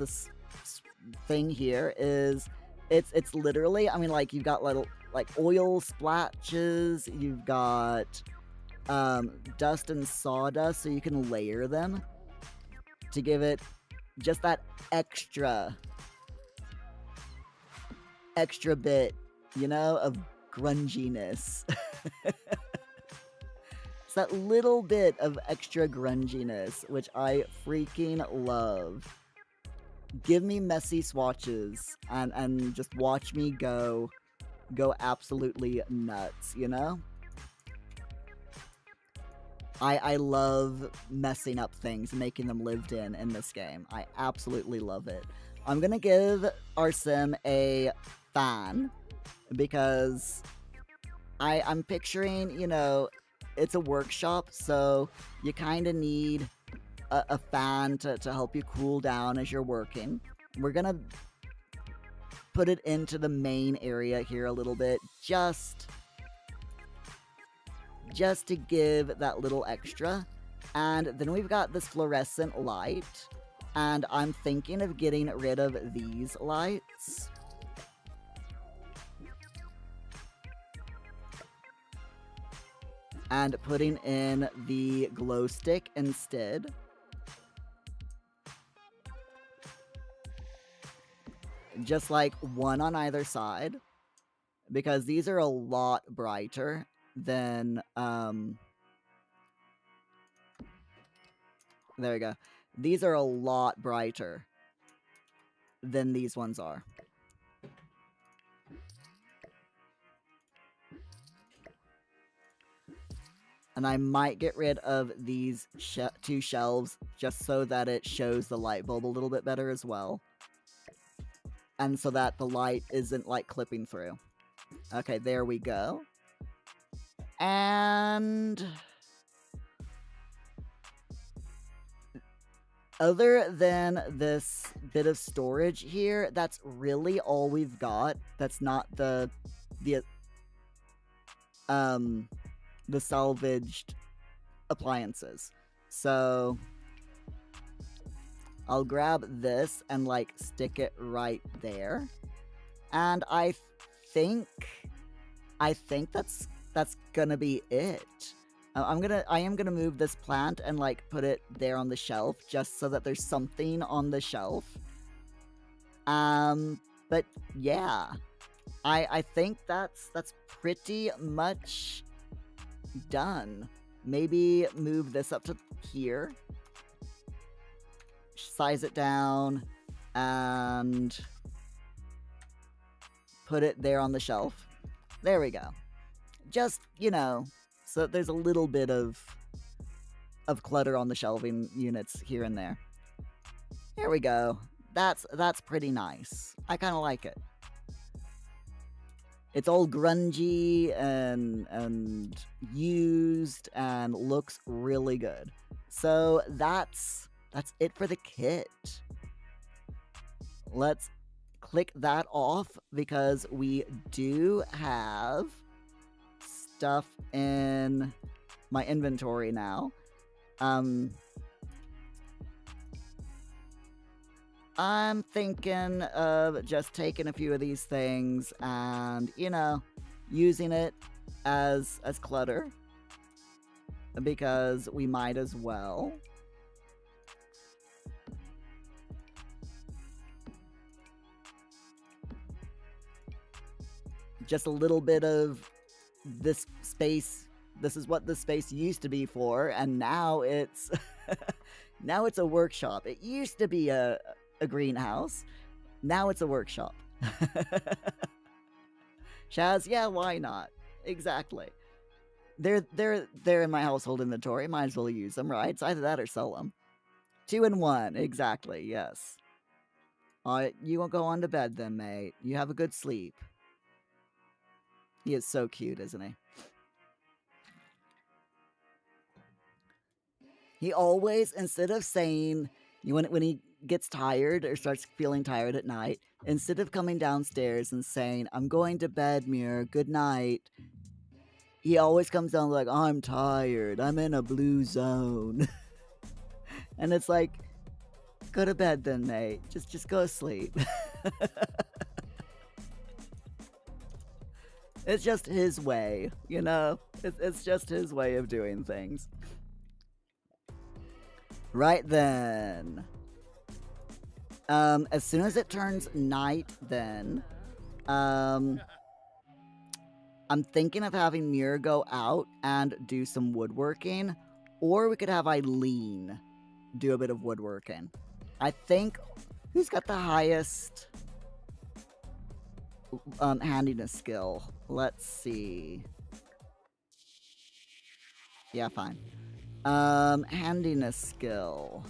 thing here is it's literally, I mean, like, you've got little like oil splatches, you've got dust and sawdust, so you can layer them to give it just that extra bit, you know, of grunginess. It's that little bit of extra grunginess, which I freaking love. Give me messy swatches and just watch me go absolutely nuts, you know? I love messing up things and making them lived in this game. I absolutely love it. I'm gonna give our sim a fan because I'm picturing, you know, it's a workshop, so you kind of need a fan to help you cool down as you're working. We're gonna put it into the main area here a little bit, just to give that little extra. And then we've got this fluorescent light, and I'm thinking of getting rid of these lights. And putting in the glow stick instead. Just like one on either side, because these are a lot brighter than, there we go. These are a lot brighter than these ones are. And I might get rid of these two shelves just so that it shows the light bulb a little bit better as well. And so that the light isn't, like, clipping through. Okay, there we go. And other than this bit of storage here, that's really all we've got. That's not the salvaged appliances. So I'll grab this and, like, stick it right there. And I think that's gonna be it. I am gonna move this plant and, like, put it there on the shelf just so that there's something on the shelf. But yeah, I think that's pretty much done. Maybe move this up to here. Size it down and put it there on the shelf. There we go. Just, you know, so there's a little bit of clutter on the shelving units here and there. There we go. That's pretty nice. I kind of like it. It's all grungy and used and looks really good. So that's it for the kit. Let's click that off because we do have stuff in my inventory now. I'm thinking of just taking a few of these things and, using it as clutter because we might as well. Just a little bit of this space. This is what the space used to be for, and now it's now it's a workshop. It used to be a greenhouse. Now it's a workshop. Shaz, yeah, why not? Exactly. They're in my household inventory. Might as well use them, right? It's either that or sell them. 2 in 1, exactly. Yes. You won't go on to bed then, mate. You have a good sleep. He is so cute, isn't he? He always, instead of saying, when he gets tired or starts feeling tired at night, instead of coming downstairs and saying, I'm going to bed, Muir, good night, he always comes down like, I'm tired, I'm in a blue zone. And it's like, go to bed then, mate. Just go to sleep. It's just his way, It's just his way of doing things. Right then. As soon as it turns night then, I'm thinking of having Muir go out and do some woodworking, or we could have Eileen do a bit of woodworking. I think, who's got the highest handiness skill? Let's see. Yeah, fine. Handiness skill.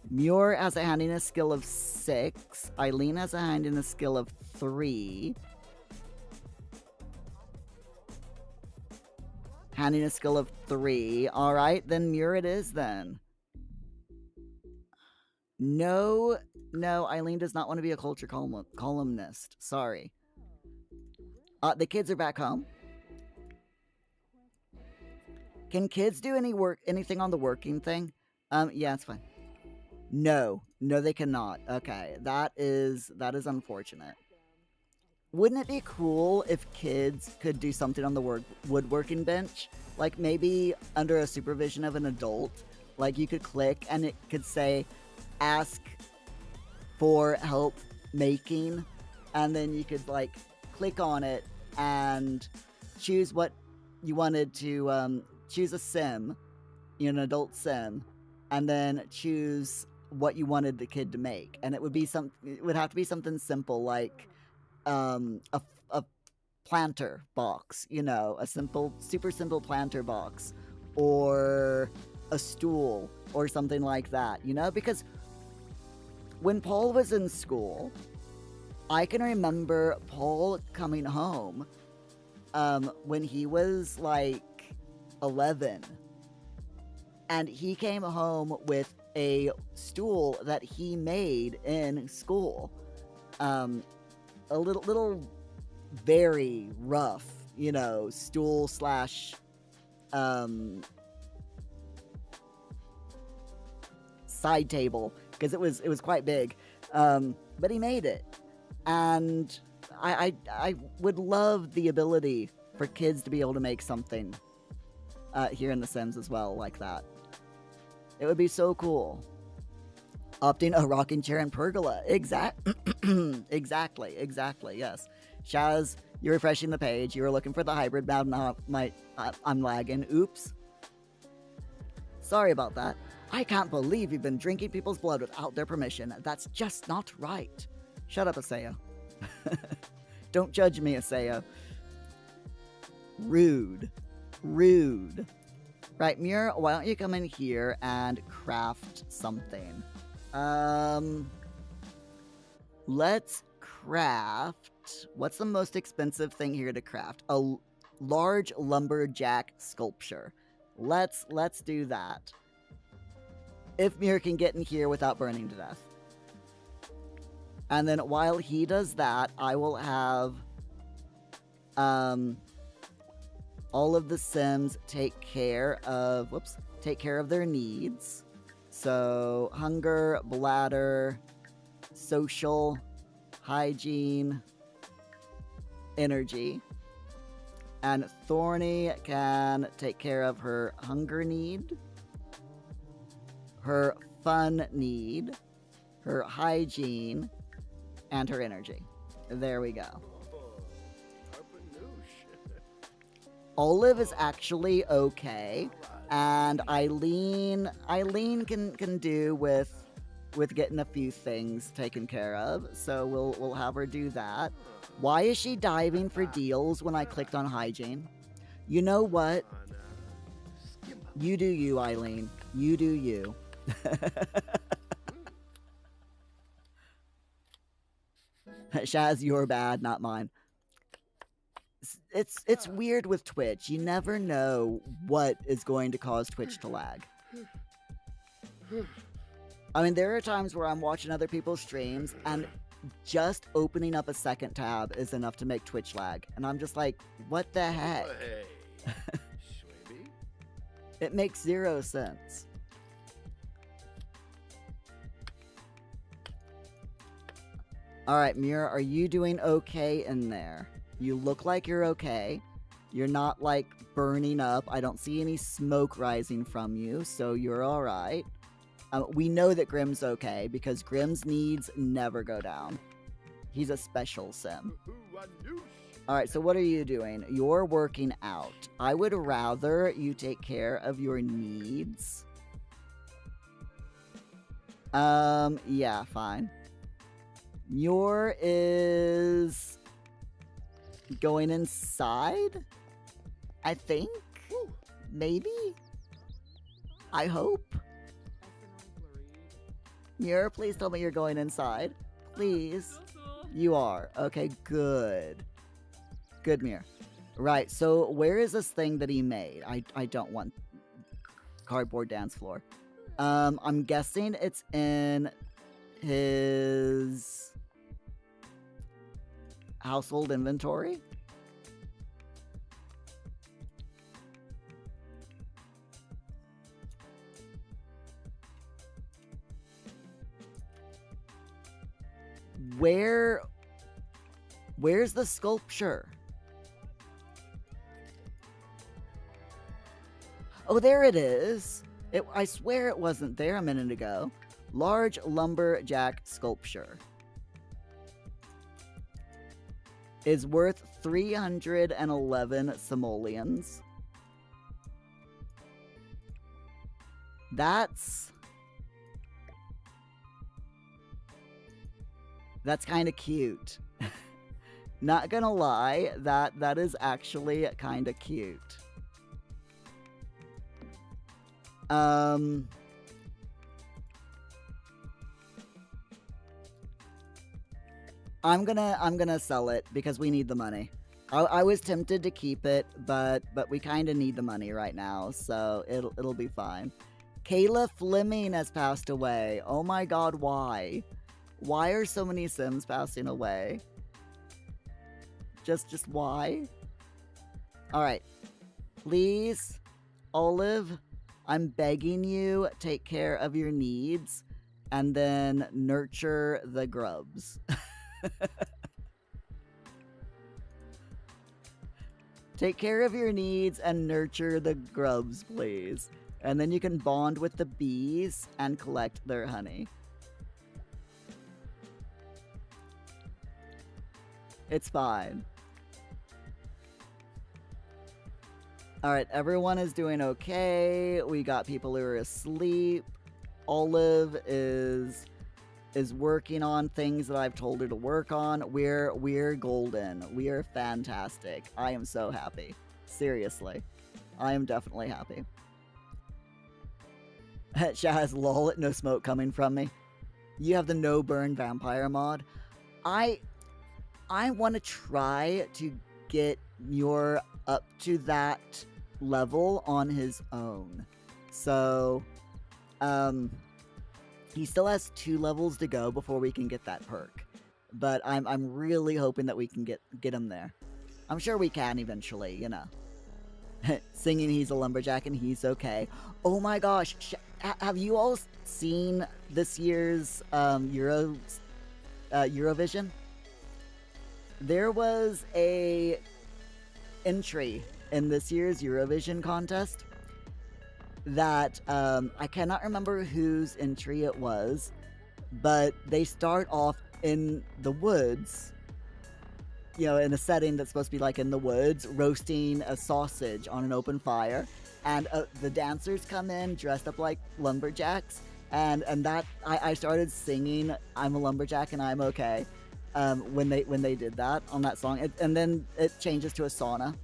Muir has a handiness skill of 6. Eileen has a handiness skill of 3. Handiness skill of 3. Alright, then Muir it is then. No, Eileen does not want to be a culture columnist. Sorry. The kids are back home. Can kids do anything on the working thing? Yeah, it's fine. No, they cannot. Okay, that is unfortunate. Wouldn't it be cool if kids could do something on the woodworking bench? Like maybe under a supervision of an adult? Like you could click and it could say, ask for help making, and then you could like click on it and choose what you wanted to, choose a sim, an adult sim, and then choose what you wanted the kid to make. And it would have to be something simple like a planter box, a super simple planter box, or a stool or something like that, because when Paul was in school, I can remember Paul coming home when he was like 11, and he came home with a stool that he made in school. A little very rough, stool slash side table, because it was quite big, but he made it. And I would love the ability for kids to be able to make something here in The Sims as well like that. It would be so cool. Opting a rocking chair and pergola. Exactly, yes. Shaz, you're refreshing the page. You were looking for the hybrid. Now I'm lagging. Oops. Sorry about that. I can't believe you've been drinking people's blood without their permission. That's just not right. Shut up, Aseo. Don't judge me, Aseo. Rude. Right, Muir, why don't you come in here and craft something? Let's craft... What's the most expensive thing here to craft? A large lumberjack sculpture. Let's do that. If Muir can get in here without burning to death. And then while he does that, I will have... I'll all of the Sims take care of their needs. So hunger, bladder, social, hygiene, energy. And Thorny can take care of her hunger need, her fun need, her hygiene, and her energy. There we go. Olive is actually okay, and Eileen can do with getting a few things taken care of, so we'll have her do that. Why is she diving for deals when I clicked on hygiene? You know what? You do you, Eileen. You do you. Shaz, you're bad, not mine. It's weird with Twitch. You never know what is going to cause Twitch to lag. I mean, there are times where I'm watching other people's streams and just opening up a second tab is enough to make Twitch lag. And I'm just like, what the heck? It makes zero sense. Alright, Muir, are you doing okay in there? You look like you're okay. You're not, like, burning up. I don't see any smoke rising from you, so you're alright. We know that Grimm's okay, because Grimm's needs never go down. He's a special sim. Alright, so what are you doing? You're working out. I would rather you take care of your needs. Yeah, fine. Muir is going inside, I think? Maybe? I hope? Muir, please tell me you're going inside. Please. You are. Okay, good. Good, Muir. Right, so where is this thing that he made? I don't want cardboard dance floor. I'm guessing it's in his household inventory. Where's the sculpture? Oh, there it is. I swear it wasn't there a minute ago. Large lumberjack sculpture. Is worth 311 simoleons. That's kind of cute. Not gonna lie, that is actually kind of cute. I'm gonna sell it because we need the money. I was tempted to keep it, but we kind of need the money right now, so it'll be fine. Kayla Fleming has passed away. Oh my god, why? Why are so many Sims passing away? Just why? Alright. Please, Olive, I'm begging you, take care of your needs, and then nurture the grubs. Take care of your needs and nurture the grubs, please. And then you can bond with the bees and collect their honey. It's fine. Alright, everyone is doing okay. We got people who are asleep. Olive is working on things that I've told her to work on. We're golden. We are fantastic. I am so happy. Seriously. I am definitely happy. Shaz, lol, no smoke coming from me. You have the no burn vampire mod. I want to try to get Muir up to that level on his own. So, he still has 2 levels to go before we can get that perk. But I'm really hoping that we can get him there. I'm sure we can eventually, you know. Singing he's a lumberjack and he's okay. Oh my gosh, have you all seen this year's Eurovision? There was a entry in this year's Eurovision contest that I cannot remember whose entry it was, but they start off in the woods, in a setting that's supposed to be like in the woods, roasting a sausage on an open fire, and the dancers come in dressed up like lumberjacks, and that I started singing "I'm a lumberjack and I'm okay" when they did that on that song, and then it changes to a sauna,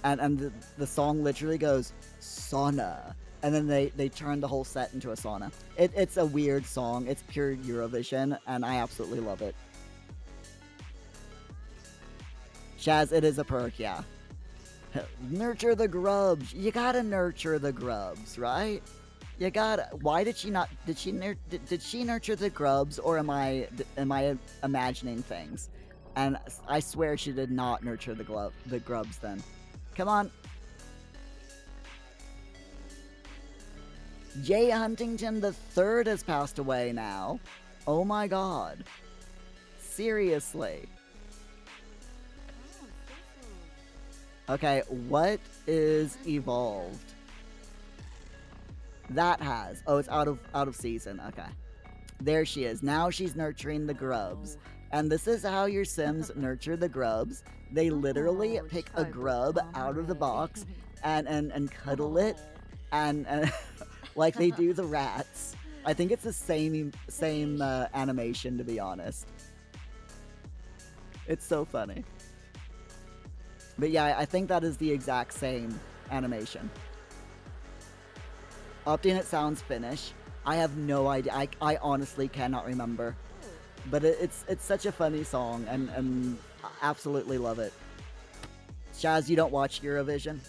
and the song literally goes sauna, and then they turn the whole set into a sauna. It's a weird song. It's pure Eurovision, and I absolutely love it. Shaz, it is a perk, yeah. Nurture the grubs. You gotta nurture the grubs, right? You gotta. Why did she not? Did she nurture the grubs, or am I imagining things? And I swear she did not nurture the grubs. Then, come on. Jay Huntington III has passed away now. Oh my god. Seriously. Okay, what is evolved? That has. Oh, it's out of season. Okay. There she is. Now she's nurturing the grubs. And this is how your Sims nurture the grubs. They literally pick a grub out of the box and cuddle it and like they do the rats. I think it's the same animation, to be honest. It's so funny. But yeah, I think that is the exact same animation. Opting it sounds Finnish. I have no idea. I honestly cannot remember. But it's such a funny song, and I absolutely love it. Shaz, you don't watch Eurovision?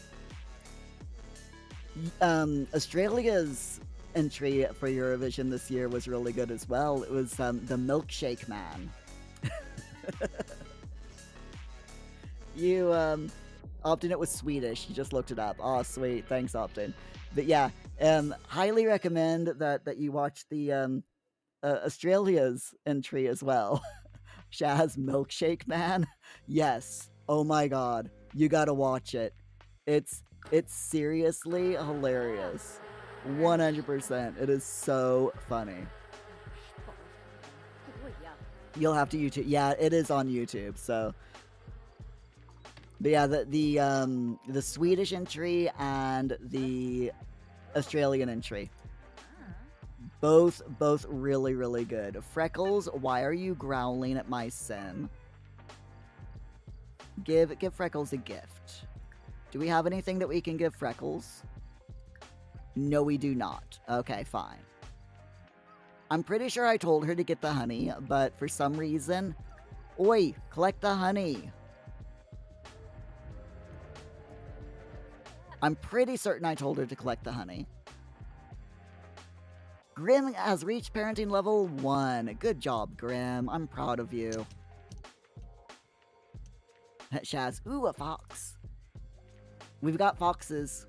Australia's entry for Eurovision this year was really good as well. It was the Milkshake Man. You, Optin, it was Swedish. You just looked it up. Oh, sweet. Thanks, Optin. But yeah, highly recommend that you watch the Australia's entry as well. Shaz Milkshake Man. Yes. Oh my god. You gotta watch it. It's seriously hilarious. 100%. It is so funny. You'll have to YouTube. Yeah, it is on YouTube. So, but yeah, the Swedish entry and the Australian entry, both really, really good. Freckles, why are you growling at my sim? Give Freckles a gift. Do we have anything that we can give Freckles? No, we do not. Okay, fine. I'm pretty sure I told her to get the honey, but for some reason... Oi, collect the honey. I'm pretty certain I told her to collect the honey. Grim has reached parenting level 1. Good job, Grim. I'm proud of you. Shaz, ooh, a fox. We've got foxes.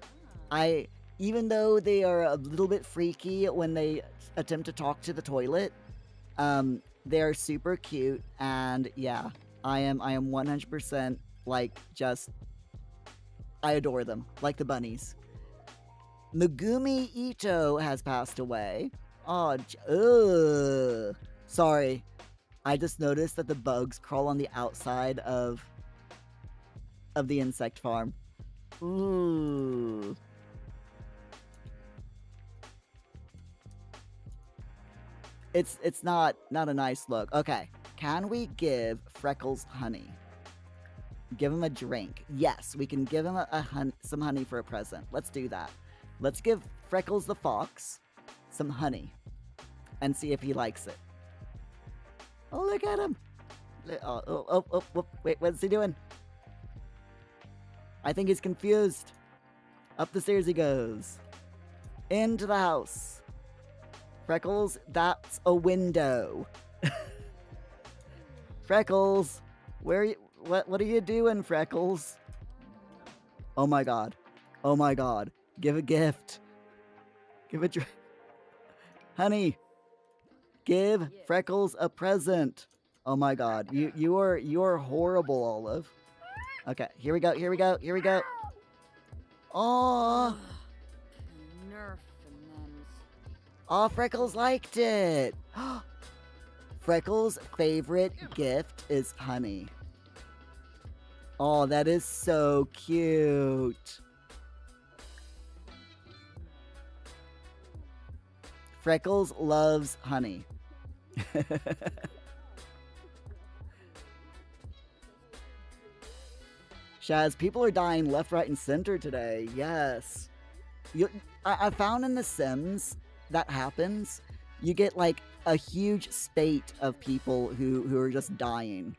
Even though they are a little bit freaky when they attempt to talk to the toilet, they're super cute, and yeah, I am 100% like just... I adore them, like the bunnies. Megumi Ito has passed away. Oh, sorry. I just noticed that the bugs crawl on the outside of the insect farm. Ooh. It's not a nice look. Okay, can we give Freckles honey? Give him a drink. Yes, we can give him some honey for a present. Let's do that. Let's give Freckles the fox some honey and see if he likes it. Oh, look at him. Oh, wait, what's he doing? I think he's confused. Up the stairs he goes. Into the house. Freckles, that's a window. Freckles, where are you? What are you doing, Freckles? Oh my god. Oh my god. Give a gift. Give a honey. Give Freckles a present. Oh my god. You are horrible, Olive. Okay, here we go. Here we go. Here we go. Oh. Oh, Freckles liked it. Freckles' favorite gift is honey. Oh, that is so cute. Freckles loves honey. Shaz, people are dying left, right, and center today. Yes. I found in The Sims that happens. You get like a huge spate of people who are just dying.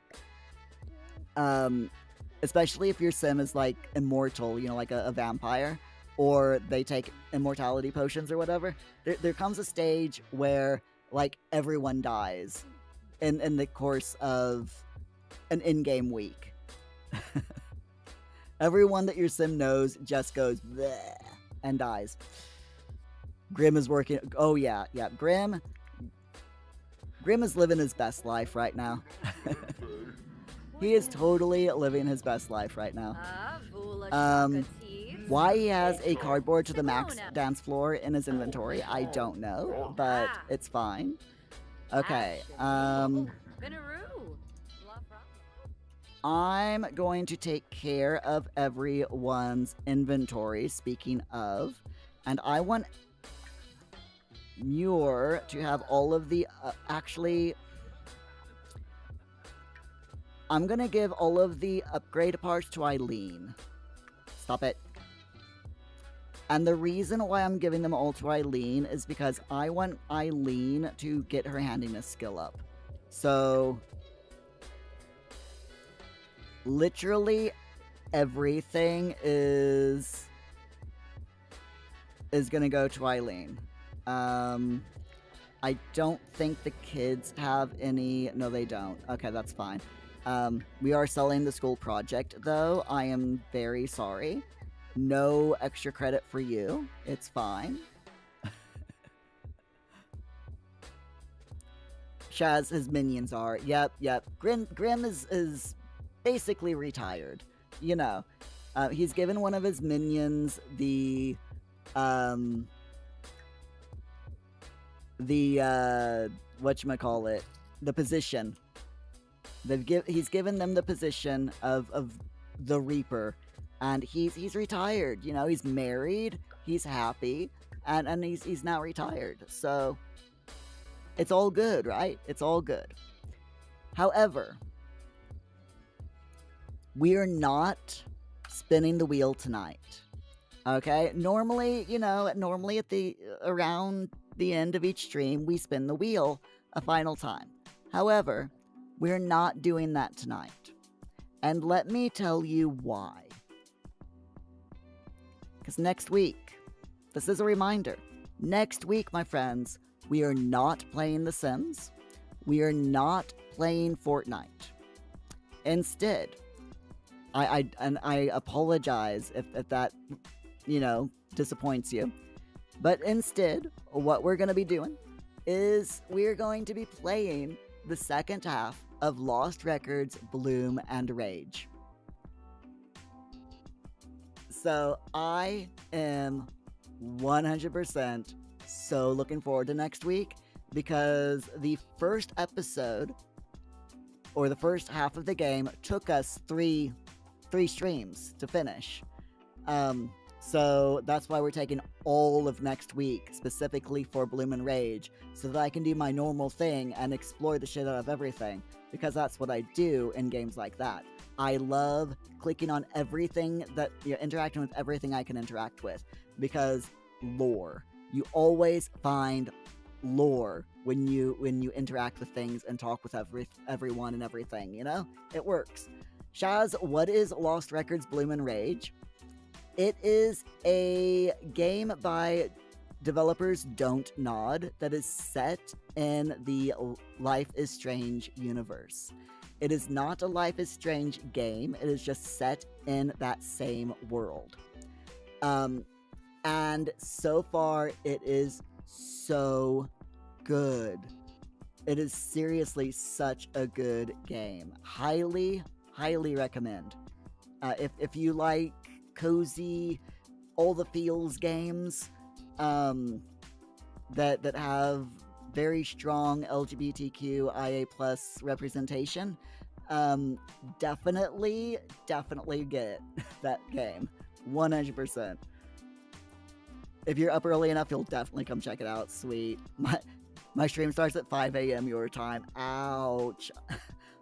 Especially if your sim is like immortal, you know, like a vampire, or they take immortality potions or whatever. There comes a stage where like everyone dies in the course of an in-game week. Everyone that your sim knows just goes bleh and dies. Grim is working. Oh yeah. Grim is living his best life right now. He is totally living his best life right now. Why he has a cardboard to the max dance floor in his inventory, I don't know, but it's fine. Okay, I'm going to take care of everyone's inventory, speaking of, and I want Muir to have all of the, actually, I'm gonna give all of the upgrade parts to Eileen. Stop it. And the reason why I'm giving them all to Eileen is because I want Eileen to get her handiness skill up. So, literally everything is gonna go to Eileen. I don't think the kids have any. No, they don't. Okay, that's fine. We are selling the school project, though. I am very sorry. No extra credit for you. It's fine. Shaz, his minions are. Yep. Grim is basically retired. You know. He's given one of his minions the whatchamacallit, the position. He's given them the position of the Reaper, and he's retired. You know, he's married, he's happy, and he's now retired. So it's all good, right? It's all good. However, we're not spinning the wheel tonight. Okay? Normally at the around the end of each stream, we spin the wheel a final time. However, we're not doing that tonight. And let me tell you why. Because next week, this is a reminder, next week, my friends, we are not playing The Sims. We are not playing Fortnite. Instead, I apologize if that, disappoints you. But instead, what we're going to be doing is we're going to be playing the second half of Lost Records, Bloom and Rage. So I am 100% so looking forward to next week, because the first episode, or the first half of the game, took us three streams to finish. So that's why we're taking all of next week specifically for Bloom and Rage, so that I can do my normal thing and explore the shit out of everything, because that's what I do in games like that. I love clicking on everything that, interacting with everything I can interact with, because lore. You always find lore when you interact with things and talk with everyone and everything, It works. Shaz, what is Lost Records, Bloom and Rage? It is a game by developers Don't Nod that is set in the Life is Strange universe. It is not a Life is Strange game. It is just set in that same world. Um, and so far, it is so good. It is seriously such a good game. Highly, highly recommend. If you like cozy, all the feels games that have very strong LGBTQIA plus representation, definitely get that game. 100%. If you're up early enough, you'll definitely come check it out. Sweet. My stream starts at 5 a.m. your time. Ouch.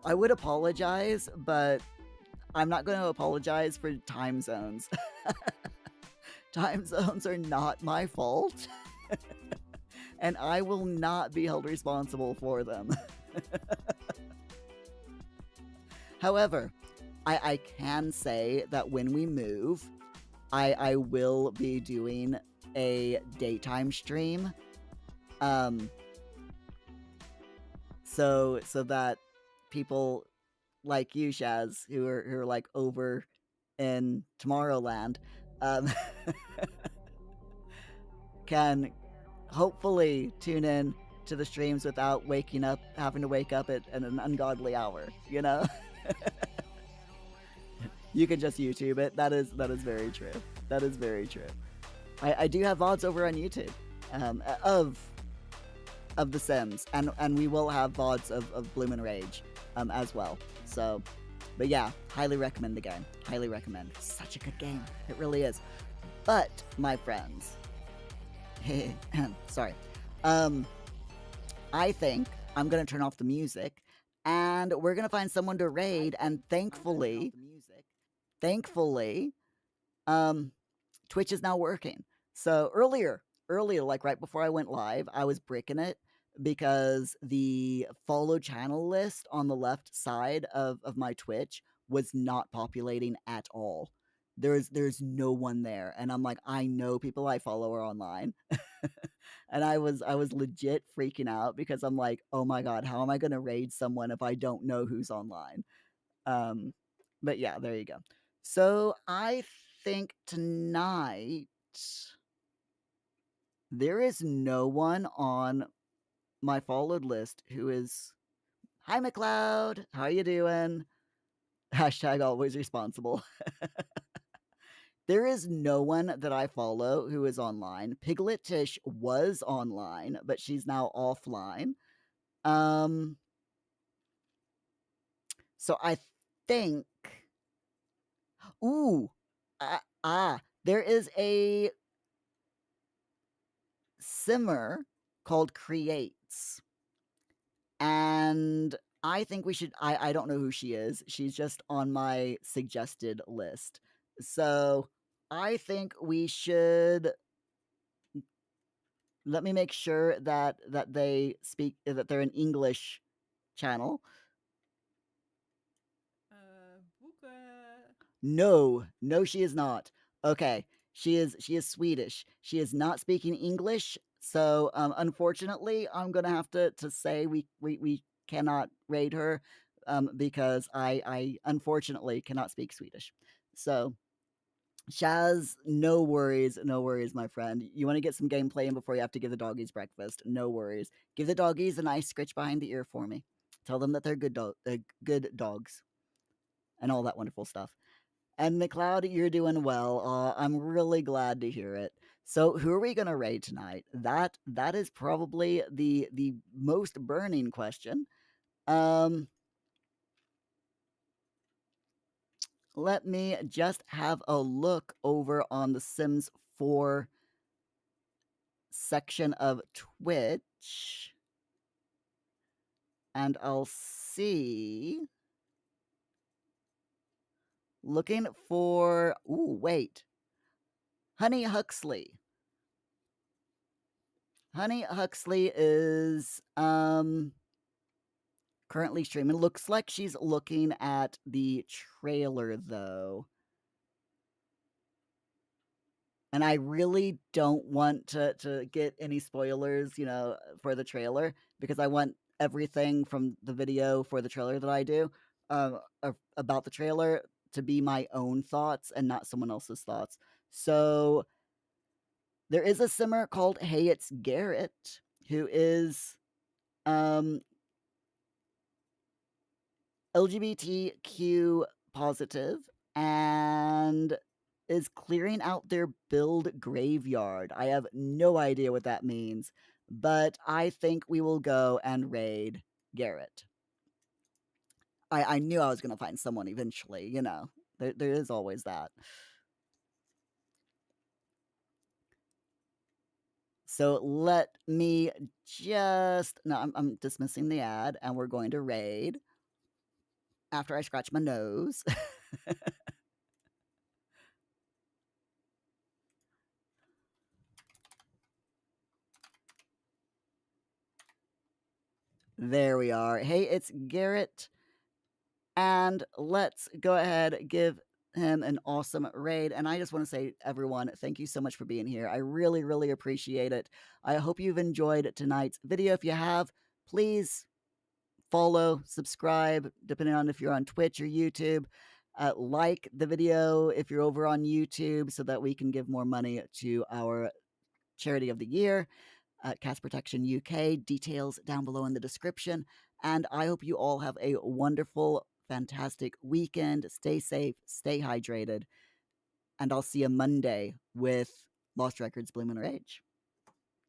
I would apologize, but I'm not going to apologize for time zones. Time zones are not my fault, and I will not be held responsible for them. However, I can say that when we move, I will be doing a daytime stream. So that people like you, Shaz, who are like over in Tomorrowland, um, can hopefully tune in to the streams without having to wake up at an ungodly hour. You know, you can just YouTube it. That is very true. That is very true. I do have VODs over on YouTube of The Sims, and we will have VODs of Bloom and Rage as well. So, but yeah, highly recommend the game. Highly recommend. Such a good game. It really is. But, my friends, sorry. I think I'm going to turn off the music, and we're going to find someone to raid, and thankfully, Twitch is now working. So earlier, like right before I went live, I was bricking it because the follow channel list on the left side of my Twitch was not populating at all. There's no one there, and I'm like, I know people I follow are online. And I was legit freaking out because I'm like, oh my god, how am I gonna raid someone if I don't know who's online? Um, but yeah, there you go. So I think tonight there is no one on my followed list who is. Hi, McLeod. How you doing? Hashtag always responsible. There is no one that I follow who is online. Piglet Tish was online, but she's now offline. So I think. Ooh. There is a simmer called Creates. And I think we should. I don't know who she is. She's just on my suggested list. So I think we should. Let me make sure that they speak, that they're an English channel. No, she is not. Okay, she is Swedish. She is not speaking English. So unfortunately, I'm gonna have to say we cannot raid her because I unfortunately cannot speak Swedish. So Shaz, no worries, my friend. You want to get some gameplay in before you have to give the doggies breakfast? No worries. Give the doggies a nice scritch behind the ear for me. Tell them that they're good dogs, and all that wonderful stuff. And McLeod, you're doing well. I'm really glad to hear it. So, who are we gonna raid tonight? That is probably the most burning question. Let me just have a look over on the Sims 4 section of Twitch, and I'll see. Looking for. Ooh, wait. Honey Huxley. Honey Huxley is currently streaming. Looks like she's looking at the trailer though. And I really don't want to get any spoilers, you know, for the trailer, because I want everything from the video for the trailer that I do about the trailer to be my own thoughts and not someone else's thoughts. So there is a simmer called Hey It's Garrett, who is um, LGBTQ positive and is clearing out their build graveyard. I have no idea what that means, but I think we will go and raid Garrett. I knew I was going to find someone eventually, you know. There is always that. So let me just. No, I'm dismissing the ad and we're going to raid after I scratch my nose. There we are. Hey, it's Garrett. And let's go ahead, give him an awesome raid. And I just want to say, everyone, thank you so much for being here. I really, really appreciate it. I hope you've enjoyed tonight's video. If you have, please follow, subscribe, depending on if you're on Twitch or YouTube. Like the video if you're over on YouTube so that we can give more money to our charity of the year, Cast Protection UK. Details down below in the description. And I hope you all have a wonderful, fantastic weekend. Stay safe, stay hydrated, and I'll see you Monday with Lost Records Bloom and Rage.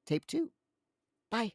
Tape 2. Bye.